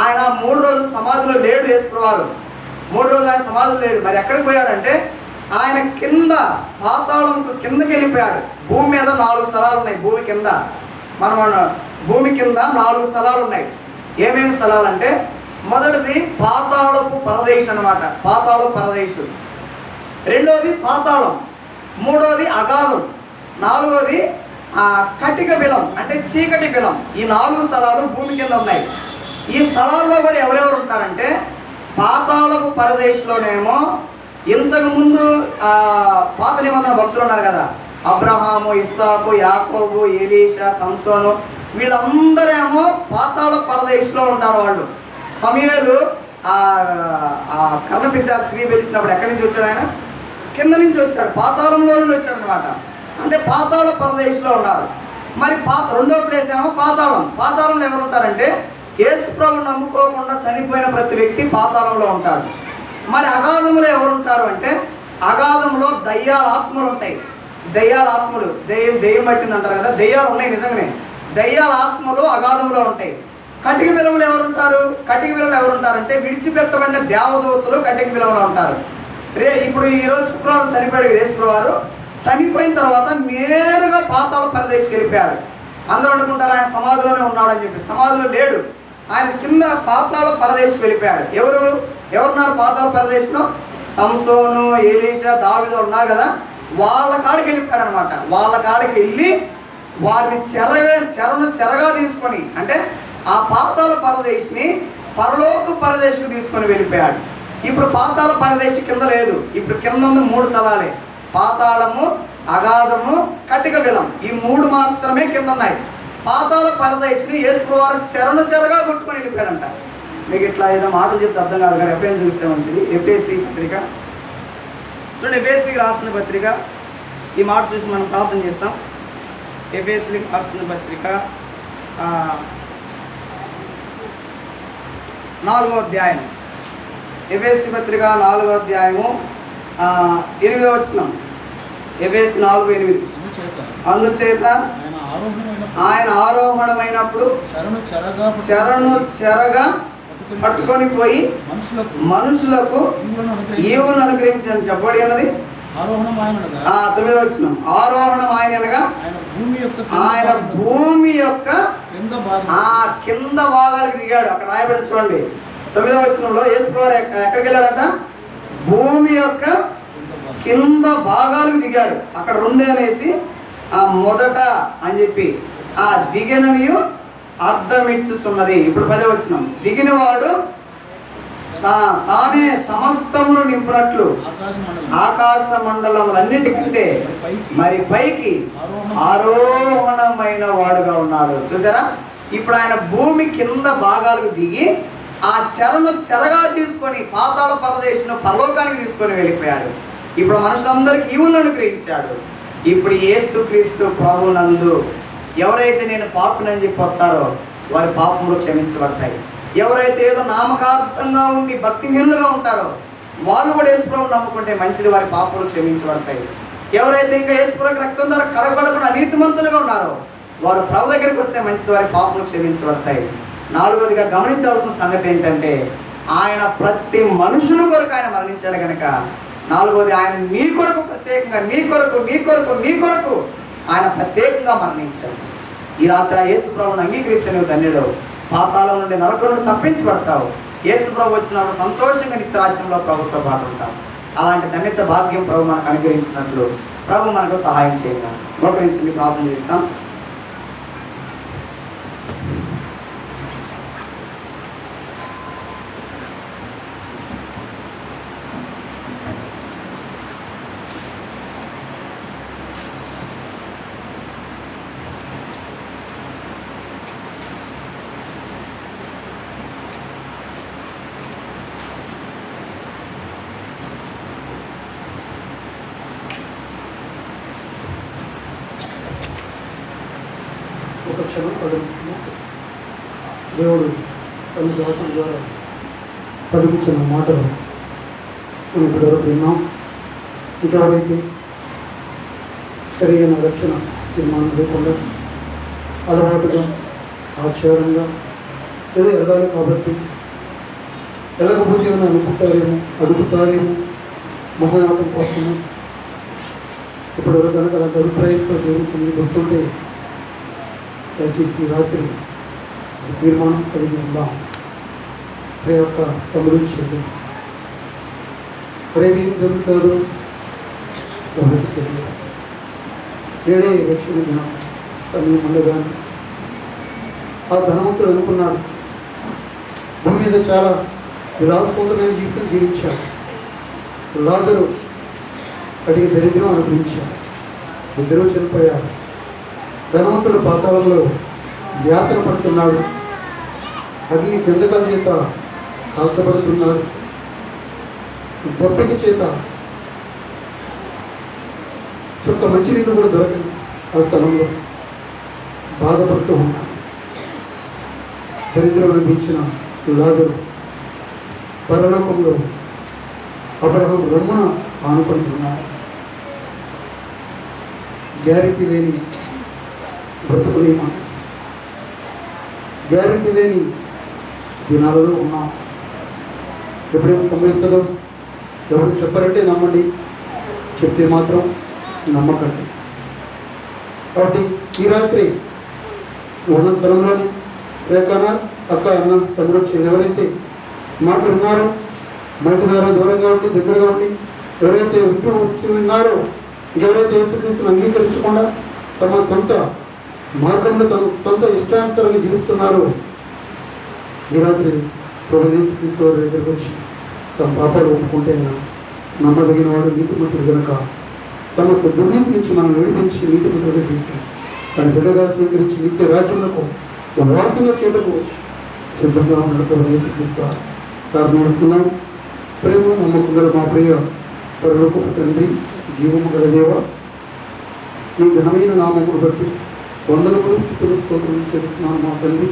ఆయన 3 రోజులు సమాధిలో లేడు. యేసుప్రభువారు 3 రోజులు ఆయన సమాధిలో లేడు. మరి ఎక్కడికి పోయాడంటే ఆయన కింద పాతాళంకు కిందకి వెళ్ళిపోయాడు. భూమి మీద 4 స్థలాలు ఉన్నాయి. భూమి కింద 4 స్థలాలు ఉన్నాయి. ఏమేమి స్థలాలు అంటే, మొదటిది పాతాళపు పరదేశం అన్నమాట, పాతాళపు పరదేశం. రెండవది పాతాళం, మూడవది అగాధం, నాలుగవది కటిక బిలం అంటే చీకటి బిలం. ఈ 4 స్థలాలు భూమి కింద ఉన్నాయి. ఈ స్థలాల్లో కూడా ఎవరెవరు ఉంటారంటే, పాతాళపు పరదేశంలోనేమో ఇంతకుముందు పాత నిబంధన భక్తులు ఉన్నారు కదా, అబ్రహాము, ఇస్సాకు, యాకోబు, ఎలీషా, సంసోను, వీళ్ళందరేమో పాతాళ పరదేశంలో ఉంటారు. వాళ్ళు సమూయేలు కర్ణపిశాచి స్త్రీ పిలిచినప్పుడు ఎక్కడి నుంచి వచ్చాడు? ఆయన కింద నుంచి వచ్చాడు, పాతాళంలో నుండి వచ్చాడు అనమాట. అంటే పాతాళ పరదేశంలో ఉన్నారు. మరి రెండో ప్లేస్ ఏమో పాతాళం. పాతాళంలో ఎవరు ఉంటారంటే యేసు ప్రభువుని నమ్ముకోకుండా చనిపోయిన ప్రతి వ్యక్తి పాతాళంలో ఉంటాడు. మరి అగాధంలో ఎవరు ఉంటారు అంటే అగాధంలో దయ్యాల ఆత్మలు ఉంటాయి. దయ్యాల ఆత్మలు, దెయ్యం పట్టింది అంటారు కదా, దయ్యాలు ఉన్నాయి నిజంగానే. దయ్యాల ఆత్మలు అగాధంలో ఉంటాయి. కటిక బిలములు ఎవరుంటారు? కటిక బిలములు ఎవరుంటారంటే విడిచిపెట్టబడిన దేవదూతలు కటిక బిలములు ఉంటారు. ఇప్పుడు ఈరోజు శుక్రవారం చనిపోయాడు యేసుప్రభువారు. చనిపోయిన తర్వాత నేరుగా పాతాళ పరదేశికి వెళ్ళిపోయాడు. అందరూ అనుకుంటారు ఆయన సమాధిలోనే ఉన్నాడని చెప్పి. సమాధిలో లేడు, ఆయన కింద పాతాళ పరదేశికి వెళ్ళిపోయాడు. ఎవరున్నారు పాతాళ పరదేశంలో? సంసోను, ఎలీషా, దావీదు ఉన్నారు కదా, వాళ్ళ కాడికి వెళ్ళిపోయాడు అనమాట. వాళ్ళ కాడికి వెళ్ళి వారిని చెరగా తీసుకొని, అంటే ఆ పాతాళ పరదేశిని పరలోక పరదేశికి తీసుకొని వెళ్ళిపోయాడు. ఇప్పుడు పాతాళ పరదేశి కింద లేదు. ఇప్పుడు కింద ఉంది 3 స్థలాలే: పాతాళము, అగాధము, కటిక బిలం. ఈ 3 మాత్రమే కింద ఉన్నాయి. పాతాళ పరదేశిని యేసుప్రభువారు చెరగా కొట్టుకొని వెళ్ళిపోయాడంట. మీకు ఇట్లా ఏదో మాటలు చెప్తే అర్థం కాదు కానీ ఎప్పుడైనా చూస్తే మంచిది. ఎఫెసీ పత్రిక చూడండి, ఎఫెసీకి రాసిన పత్రిక. ఈ మాట చూసి మనం ప్రార్థన చేస్తాం. ఎఫెసీకి రాసిన పత్రిక 4వ అధ్యాయం. ఎఫెసీ పత్రిక 4వ అధ్యాయము 8వ వచనం. ఎఫెసీ 4:8. అందుచేత ఆయన ఆరోహణమైనప్పుడు చెరను చెరగా పట్టుకొని పోయి మనుషులకు ఈవులను అనుగ్రహించని చెప్పబడి ఉన్నది. 9వ వచనం. ఆరోహణం ఆయన అనగా ఆయన భూమి యొక్క కింద భాగాలకు దిగాడు. అక్కడ రాయబడి చూడండి 9వ వచనంలో యేసుప్రభువారు ఎక్కడికి వెళ్ళారంట? భూమి యొక్క కింద భాగాలకు దిగాడు. అక్కడ 2 అనేసి మొదట అని చెప్పి దిగిననియు అర్థమిచ్చుచున్నది. ఇప్పుడు 10వ వచనం. దిగినవాడు తానే సమస్తమును నింపునట్లు ఆకాశ మండలములన్నిటికంటే మరి పైకి ఆరోహణమైన వాడుగా ఉన్నాడు. చూసారా? ఇప్పుడు ఆయన భూమి కింద భాగాలకు దిగి ఆ చెరగా తీసుకొని పాతాళ పరదేశును పరలోకానికి తీసుకొని వెళ్ళిపోయాడు. ఇప్పుడు మనుషులందరికీ ఈవులను అనుగ్రహించాడు. ఇప్పుడు యేసుక్రీస్తు ప్రభువునందు ఎవరైతే నేను పాపునని చెప్పి వస్తారో వారి పాపములు క్షమించబడతాయి. ఎవరైతే ఏదో నామకార్థంగా ఉండి భక్తిహీనులుగా ఉంటారో వాళ్ళు కూడా యేసుప్రభువుని నమ్ముకుంటే మంచిది, వారి పాపములు క్షమించబడతాయి. ఎవరైతే ఇంకా యేసుప్రభువుకి రక్తం ద్వారా కడగబడకుండా అనీతిమంతులుగా ఉన్నారో వారు ప్రభు దగ్గరికి వస్తే మంచిది, వారి పాపములు క్షమించబడతాయి. 4వదిగా గమనించాల్సిన సంగతి ఏంటంటే ఆయన ప్రతి మనుషుని కొరకు ఆయన మరణించాడు కనుక 4వది ఆయన నీ కొరకు ప్రత్యేకంగా నీ కొరకు ఆయన ప్రత్యేకంగా మరణించాడు. ఈ రాత్రి యేసుప్రభువుని అంగీకరిస్తే నువ్వు ధన్యుడు. పాతాళం నుండి నరకం నుండి తప్పించబడతావు. యేసుప్రభు వచ్చినప్పుడు సంతోషంగా నిత్యరాజ్యంలో ప్రభుత్వ పాటు ఉంటావు. అలాంటి ధన్యత భాగ్యం ప్రభు మనకు అనుగ్రహించినట్లు ప్రభు మనకు సహాయం చేయండి. మోకరించి ప్రార్థన చేస్తాం. ఒక క్షణం పడుతుంది. దేవుడు తన దాసుల ద్వారా పలికించిన మాటలు మనం ఇప్పటివరకు విన్నాం. ఇంకెవరైతే సరైన రక్షణ తీర్మానం లేకుండా అలవాటుగా ఆచారంగా ఏదో ఎదగాలి కాబట్టి ఎలాగపోతే అడుగుతారేమో మహోయాపం కోసము ఇప్పటివరకు కనుక అలాంటి అభిప్రాయంతో దేవుని సన్నిధికి వస్తుంటే దయచేసి రాత్రి తీర్మానం కలిగి ఉందాం. ప్రే యొక్క తమ్ముడు చెల్లి ప్రేమేం జరుగుతారు ఎవరికి తెలియదు. ఏడే రక్షణ దినం సమయం ఉండగానే ఆ ధనవంతుడు అనుకున్నాడు భూమి మీద చాలా విలాసవంతమైన జీవితం జీవించాడు. లాజరు అడిగి దరిద్రం అనుభవించాడు. ఇద్దరూ చనిపోయారు. ధనవంతుడు పాతాళంలో యాతన పడుతున్నాడు. అగ్ని గంధకాల చేత కాల్చబడుతున్నాడు. దెబ్బకి చేత చుక్క మంచినీళ్ళు కూడా దొరకదు. ఆ స్థలంలో బాధపడుతూ ఉన్నాడు. దరిద్రం అనిపించిన లాజరు పరలోకంలో అబ్రహాం రొమ్మున ఆనుకుంటున్నాడు. గ్యారెంటీ లేని బ్రతుకులేమా, గ్యారెంటీ లేని దినాలలో ఉన్నాం. ఎప్పుడేమో సంభవిస్తుందో ఎవరు చెప్పారంటే నమ్మండి, చెప్తే మాత్రం నమ్మకండి. కాబట్టి ఈ రాత్రి ఉన్న స్థలంలోని రేఖన అక్క అన్న తమ్ముడు చెల్లి ఎవరైతే మాటలు ఉన్నారో మైకు ద్వారా దూరంగా ఉండి దగ్గరగా ఉండి ఎవరైతే వింటూ వచ్చి విన్నారో, ఎవరైతే యేసుక్రీస్తుని అంగీకరించకుండా తమ సొంత మార్గంలో తమ సొంత ఇష్టానుసారంగా జీవిస్తున్నారో, ఈ రాత్రి ప్రభు యేసుక్రీస్తు వారి దగ్గరకు వచ్చి తమ పాపాలు ఒప్పుకుంటే నమ్మదగిన వాడు నీతిమంతుడు కనుక సమస్త దుర్నీతి నుంచి మనం విడిపించి నీతిమంతులుగా చేసి తన బిడ్డగా స్వీకరించి నిత్య రాజ్యంలో వారసంగా చేయటకు సిద్ధంగా ఉన్నాడు ప్రభు యేసుక్రీస్తు. ప్రార్థన చేసుకున్నాం. ప్రేమ నమ్మకం గల మా ప్రియ పరలోకపు తండ్రి, జీవము గల దేవ, నీ ఘనమైన నామమును బట్టి వందనములు స్థితులు స్తోత్రం చేస్తున్నాను మా తండ్రి.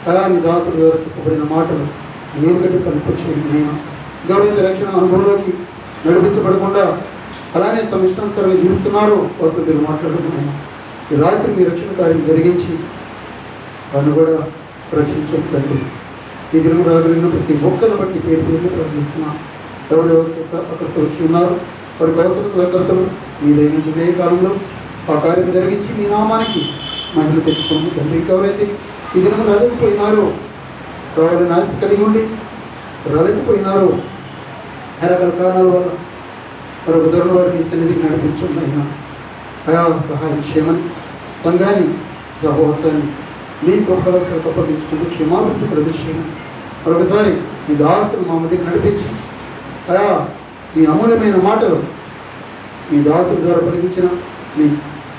అలా నీ దాసుడు ద్వారా చెప్పబడిన మాటలు నేను గట్టి కనిపించేది నేను గౌరవ రక్షణ అనుభవంలోకి నడిపించబడకుండా అలానే తమ ఇష్టానుసారంగా జీవిస్తున్నారు వారితో మీరు మాట్లాడుతున్నాను. ఈ రాత్రి మీ రక్షణ కార్యం జరిగించి వారిని కూడా రక్షించండి తండ్రి. ఈ దినం రాగలిగిన ప్రతి ఒక్కరిని బట్టి పేరు పేరు ప్రార్థిస్తున్నాను. ఎవరెవరు అక్కడికి వచ్చి ఉన్నారు వారికి అవసరతలు ఈ దైనందిన కాలంలో ఆ కార్యం జరిగించి మీ నామానికి మహిళలు తెచ్చుకోండి తండ్రి. ఎవరైతే ఈ దినం రాలేకపోయినారో, రావాలని ఆశ కలిగి ఉండి రాలేకపోయినారో రకరకాల కారణాల వల్ల మరొక దూరం వారిని సన్నిధికి నడిపించండి. అయినా అయా సహాయం చేయమని సంఘాన్ని సహవాసాన్ని మీ గొప్పలకు అప్పగించుకుంటూ క్షమాభివృద్ధి ప్రవేశించమని మరొకసారి మీ దాసులు మా మధ్యకి నడిపించి అయా ఈ అమూల్యమైన మాటలు మీ దాసుల ద్వారా పలికించిన మీ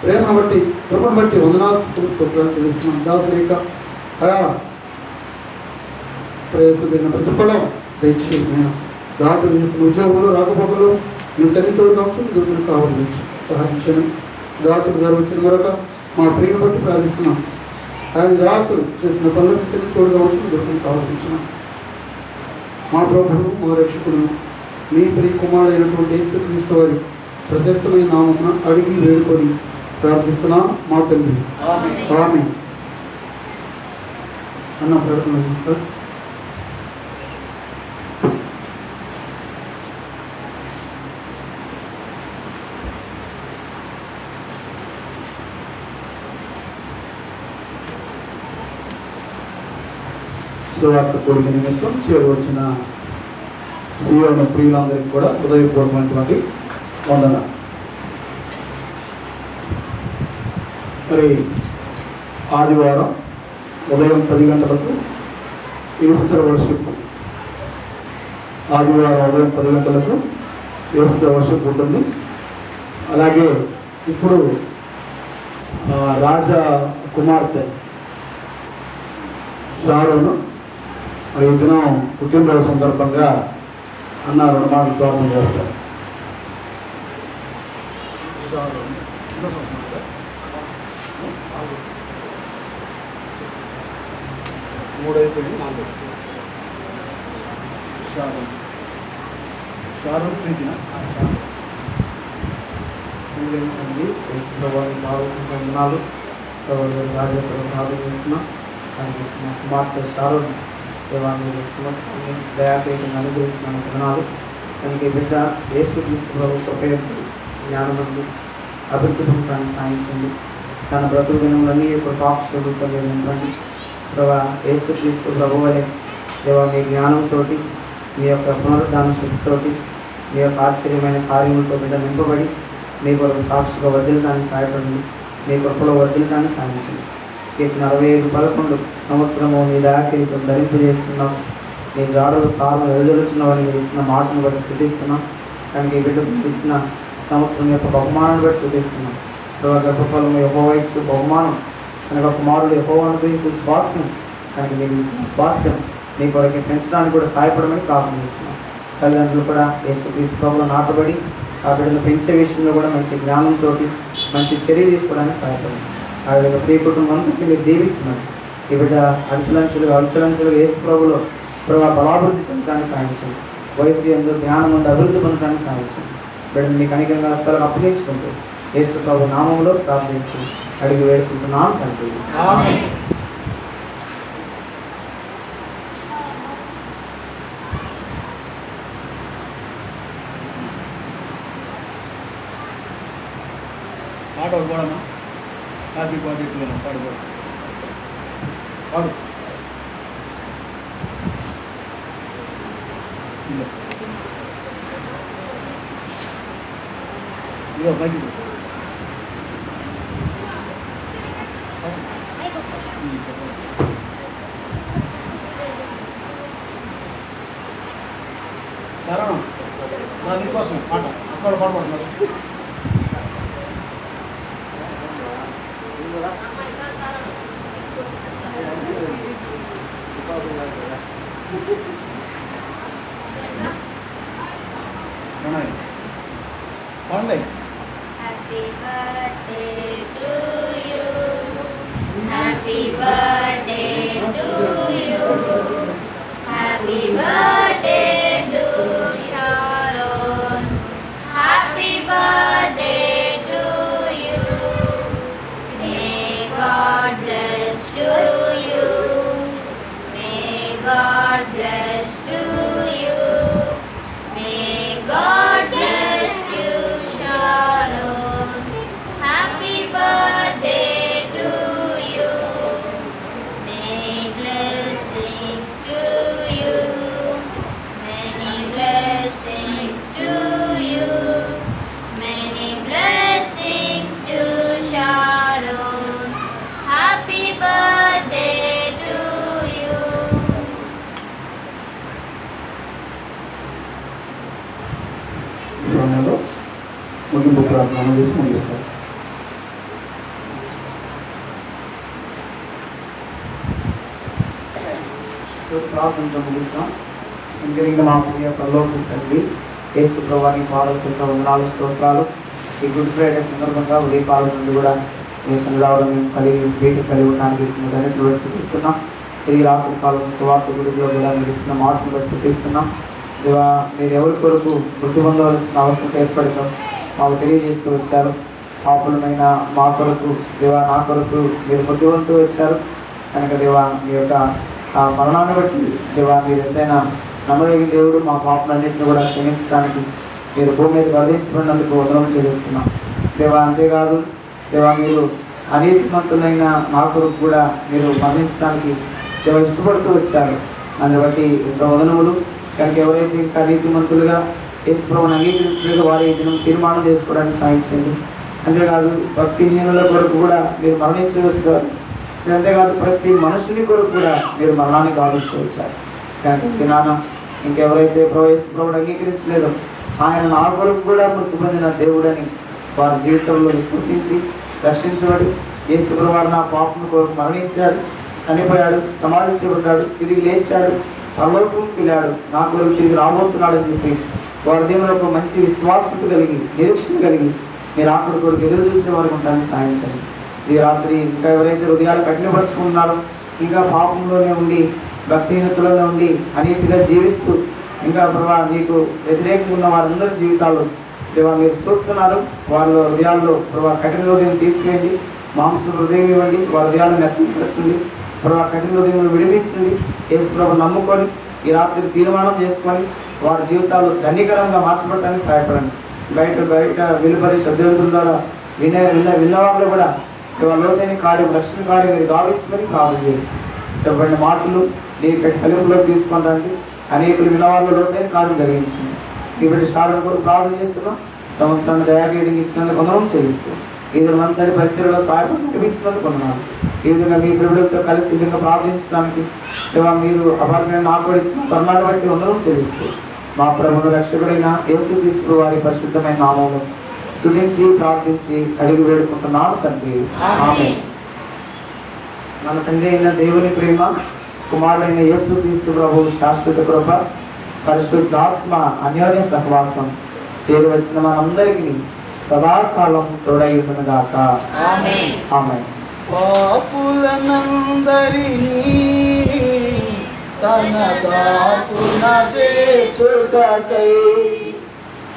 ప్రేమను బట్టి కృపను బట్టి వందనాలు స్తోత్రాలు తెలుస్తున్నాం. దాసుల యొక్క అయా ప్రయాసమైన ప్రతిఫలం తెచ్చి నేను దాసులు చేసిన ఉద్యోగంలో రాకపోకలు మీ సన్నిధితో కావచ్చు మీ దూరం కావాలి సహాయించండి. దాసుల ద్వారా వచ్చిన మరొక మా ప్రియుని బట్టి ప్రార్థిస్తున్నాం. ఆయన దాసులు చేసిన పనులకు సన్నిధితో కావచ్చు మీ దూరం కావాల్సించిన మా ప్రభువు మా రక్షకుడు మీ ప్రియ కుమారుడైనటువంటి యేసుక్రీస్తు వారి ప్రశస్తమైన నామమున అడిగి వేడుకొని ప్రార్థిస్తున్నా మా తండ్రి, ఆమేన్. అన్న ప్రార్థన చేస్తారు. సువార్త కోరిక నిమిత్తం చేరువచ్చిన సీయోను ప్రియులందరికీ కూడా హృదయపూర్వకమైనటువంటి వందన. మరి ఆదివారం ఉదయం 10 గంటలకు ఈస్టర్ వర్షిప్, ఆదివారం ఉదయం 10 గంటలకు ఈస్టర్ వర్షిప్ ఉంటుంది. అలాగే ఇప్పుడు రాజా కుమార్తె షారోను మరి ఈ దినం పుట్టినరోజు సందర్భంగా అన్న 2 మాటలు ప్రార్థన చేస్తారు. వందనాలు. సోదరుడు రాజేశ్వరం ప్రార్థిస్తున్నాం. దానికి వచ్చిన కుమార్తె షారోన్ దేవాన్ని సమస్తాన్ని దయాపేటను అనుగ్రహించిన వందనాలు. దానికి బిడ్డ యేసుక్రీస్తు ప్రభుత్వ జ్ఞానమంది అభివృద్ధి పొందడానికి సాధించండి. తన బ్రతుకు దినములన్నీ పాక్షులతో నింపండి. ప్రభా యేసుక్రీస్తు ప్రభు వలె దేవా మీ జ్ఞానంతో మీ యొక్క పునరుద్ధాన శక్తితోటి మీ యొక్క ఆశ్చర్యమైన కార్యములతో బిడ్డ నింపబడి మీ కొరకు సాక్షిగా వర్ధిల్లడానికి సహాయపడండి. మీ కృపలో వర్ధిల్లడానికి సాధించండి. 45-11 సంవత్సరము మీ దయాకిరీటం ధరింపజేస్తున్నాం. మీ జాడలు సార్లు ఎదురుచున్నవని మీరు ఇచ్చిన మాటను బట్టి స్థుతిస్తున్నాం. కనుక ఈ బిడ్డకు ఇచ్చిన సంవత్సరం యొక్క బహుమానాన్ని బట్టి చూపిస్తున్నాం. ప్రభావ గర్భఫలం యెహోవా ఇచ్చు బహుమానం కనుక కుమారుడు యెహోవా అనుగ్రహించే స్వాస్థ్యం కనుక మీకు ఇచ్చిన స్వాస్థ్యం మీ కొరకు పెంచడానికి కూడా సహాయపడమని ప్రార్థిస్తున్నాం. తల్లిదండ్రులు కూడా యేసుక్రీస్తు ప్రభువులో నాటబడి ఆ బిడ్డను పెంచే విషయంలో కూడా మంచి జ్ఞానంతో మంచి చర్య తీసుకోవడానికి సహాయపడండి. ఆ విధంగా ప్రియ కుటుంబం అంతటి మీరు దీవించినారు. ఈ బిడ్డ అంచెలంచెలుగా యేసు ప్రభువులో ప్రభావ బలాభివృద్ధి చెందడానికి సాధించండి. వయసు ఎందు జ్ఞానం ముందు అభివృద్ధి పొందడానికి సాధించండి. బిడ్డను మీకు అనేకంగా స్థలాలు అప్పగించుకుంటూ యేసు ప్రభు నామంలో ప్రార్థించి అడిగి వేడుకుంటున్నాం తండ్రి. పాట పాడమ్మా. Happy birthday to you. పాడు పాడు. ఇదో పైకి కారణం నీకోసం పాట అక్కడ పాడబడుతున్నారు. పాడండి. Happy birthday to you. Happy birthday to you. Happy birthday to Sharon. Happy birthday to you. May God bless to you. May God bless to you. May God bless you, Sharon. Happy birthday to you. Many blessings to you. Many blessings to you. Many blessings to Sharon. Happy birthday to you. ఈ సమయంలో ముగింపు ప్రార్థన చేసి ముగిస్తారు. ప్రార్థనతో ముగిస్తాం. ఇంకరిగిన మా ప్రియ పరలోకపు తండ్రి యేసు ప్రభువాని పాదకుల వందనాలు స్తోత్రాలు. ఈ గుడ్ ఫ్రైడే సందర్భంగా ఉదయకాల నుండి కూడా రావడం మేము కలిగి ఉండడానికి ఇచ్చిన ధన్యతలు కూడా చూపిస్తున్నాం. తిరిగి రాత్రి కాలం సువార్త గుడిలో కూడా మీరు ఇచ్చిన మార్పులు కూడా చూపిస్తున్నాం. దేవా మీరు ఎవరి కొరకు మృతి పొందవలసిన అవసరం ఏర్పడిందో మాకు తెలియజేస్తూ వచ్చారు. పాపులమైన మా కొరకు దేవా నా కొరకు మీరు మృతివంతూ వచ్చారు కనుక దేవా మీ యొక్క ఆ మరణాన్ని బట్టి దేవా మీరు ఎంతైనా నమ్మదగిన దేవుడు. మా పాపలన్నింటినీ కూడా క్షమించడానికి మీరు భూమి మీద వర్ధించబడినందుకు వందనం చెల్లిస్తున్నాం దేవా. అంతేకాదు దేవా మీరు అనీతిమంతులైన మా కొరకు కూడా మీరు మరణించడానికి దేవా ఇష్టపడుతూ వచ్చారు. దాన్ని బట్టి ఎంతో వదనములు. కనుక ఎవరైతే ఇంకా నీతిమంతులుగా యేసు ప్రభువుని అంగీకరించలేదు వారి దినం తీర్మానం చేసుకోవడానికి సాధించండి. అంతేకాదు భక్తిహీనుల కొరకు కూడా మీరు మరణించి వస్తారు. అంతేకాదు ప్రతి మనుషుని కొరకు కూడా మీరు మరణాన్ని భావిస్తూ వచ్చారు. కనుక దినాన ఇంకెవరైతే యేసు ప్రభువుని అంగీకరించలేదో ఆయన నా కొరకు కూడా మృతి పొందిన దేవుడని వారి జీవితంలో విశ్వసించి రక్షించబడి యేసు ప్రభువు నా పాపం కొరకు మరణించాడు, చనిపోయాడు, సమాధి చేయబడ్డాడు, తిరిగి లేచాడు, పరలోకం వెళ్ళాడు, నా కొరకు తిరిగి రాబోతున్నాడు అని చెప్పి వారి దేవుని ఒక మంచి విశ్వాసత కలిగి నిరీక్షణ కలిగి మీరు ఆఖరి కొరకు ఎదురు చూసే వారికి ఉంటానికి సాధించండి. ఈ రాత్రి ఇంకా ఎవరైతే హృదయాలు కఠినపరుచుకుంటున్నారో ఇంకా పాపంలోనే ఉండి భక్తిహీనతలోనే ఉండి అనీతిగా జీవిస్తూ ఇంకా ప్రభా నీకు వ్యతిరేకంగా ఉన్న వారందరి జీవితాలు దేవా మీరు చూస్తున్నారు. వాళ్ళ హృదయాల్లో ప్రభా కఠిన హృదయం తీసుకువేయండి, మాంస హృదయం ఇవ్వండి, వారి హృదయాలను నెప్పపరచండి. ప్రభా కఠిన హృదయం విడిపించండి. యేసు ప్రభు నమ్ముకొని ఈ రాత్రి తీర్మానం చేసుకొని వారి జీవితాలు ధన్యకరంగా మార్చబడటానికి సహాయపడండి. బయట వెలుపరి శబ్దం ద్వారా విన్నవాళ్ళు కూడా లోతైన కార్యం రక్షణ కార్యం మీరు గావించమని ప్రార్థన చేస్తుంది. చెప్పండి మాటలు నీ ఫలింపులో తీసుకోవడానికి అనేకులు విన్నవాళ్ళు లోతైన కార్యం జరిగించింది. ఇప్పుడు సాధన కూడా ప్రార్థన చేస్తున్నాం. సంవత్సరాన్ని దయాగీడికి ఇచ్చినందుకు వందనం చెల్లిస్తూ ఈ దినమంతటి పరిచయలో సహాయపడినందుకు వందనాలు. ఈ విధంగా మీ ప్రభుత్వంతో కలిసి విధంగా ప్రార్థించడానికి మీరు అపార్ట్మెంట్ నాకు ఇచ్చిన తరుణాన్ని బట్టి వందనం చెల్లిస్తూ మా ప్రభువు రక్షకుడైన యేసుక్రీస్తు వారి పరిశుద్ధమైన నామమును స్తుతించి ప్రార్థించి అడిగి వేడుకుంటున్నాను తండ్రి. ఆమేన్. మన తండ్రి అయిన దేవుని ప్రేమ, కుమారుడైన యేసుక్రీస్తు ప్రభు శాశ్వత కృప, పరిశుద్ధాత్మ అన్యోన్య సహవాసం చేరి వచ్చిన మనందరికీ సదాకాలం తోడైయుండునుగాక. ఆమేన్. ఆమేన్. పాపులనందరినీ తన దాపున చేర్చుటకై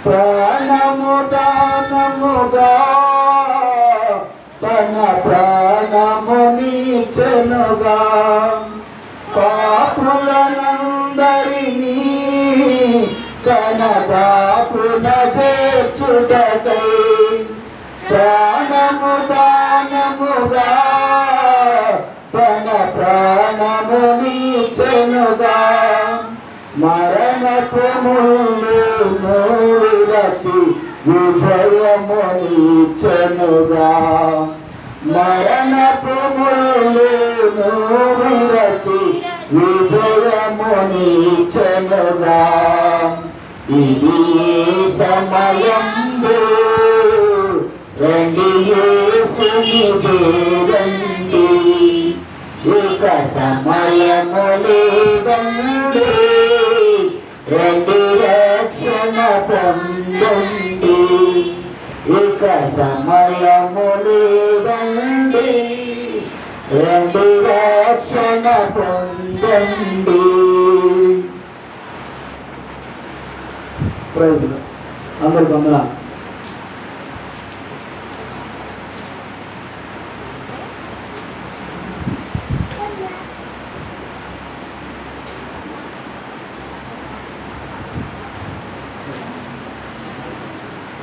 ప్రాణము దానముగా తన ప్రాణమునిచ్చెనుగా. పాపులనందరినీ తన దాపున చేర్చుటకై ప్రాణము దానముగా తన ప్రాణమునిచ్చెనుగా. మరణపు ముళ్ళును విరచి విజయమునిచ్చెనుగా. మరణపు ముళ్ళును విరచి విజయమునిచ్చెనుగా. ఇది సమయంలో రండి యేసుని చేరండి, ఇక సమయము లేదండి, రండి రక్షణ పొందండి, ఇక సమయము లేదండి, రండి రక్షణ పొందండి. ప్రైజ్ అందరికి వందనాలు.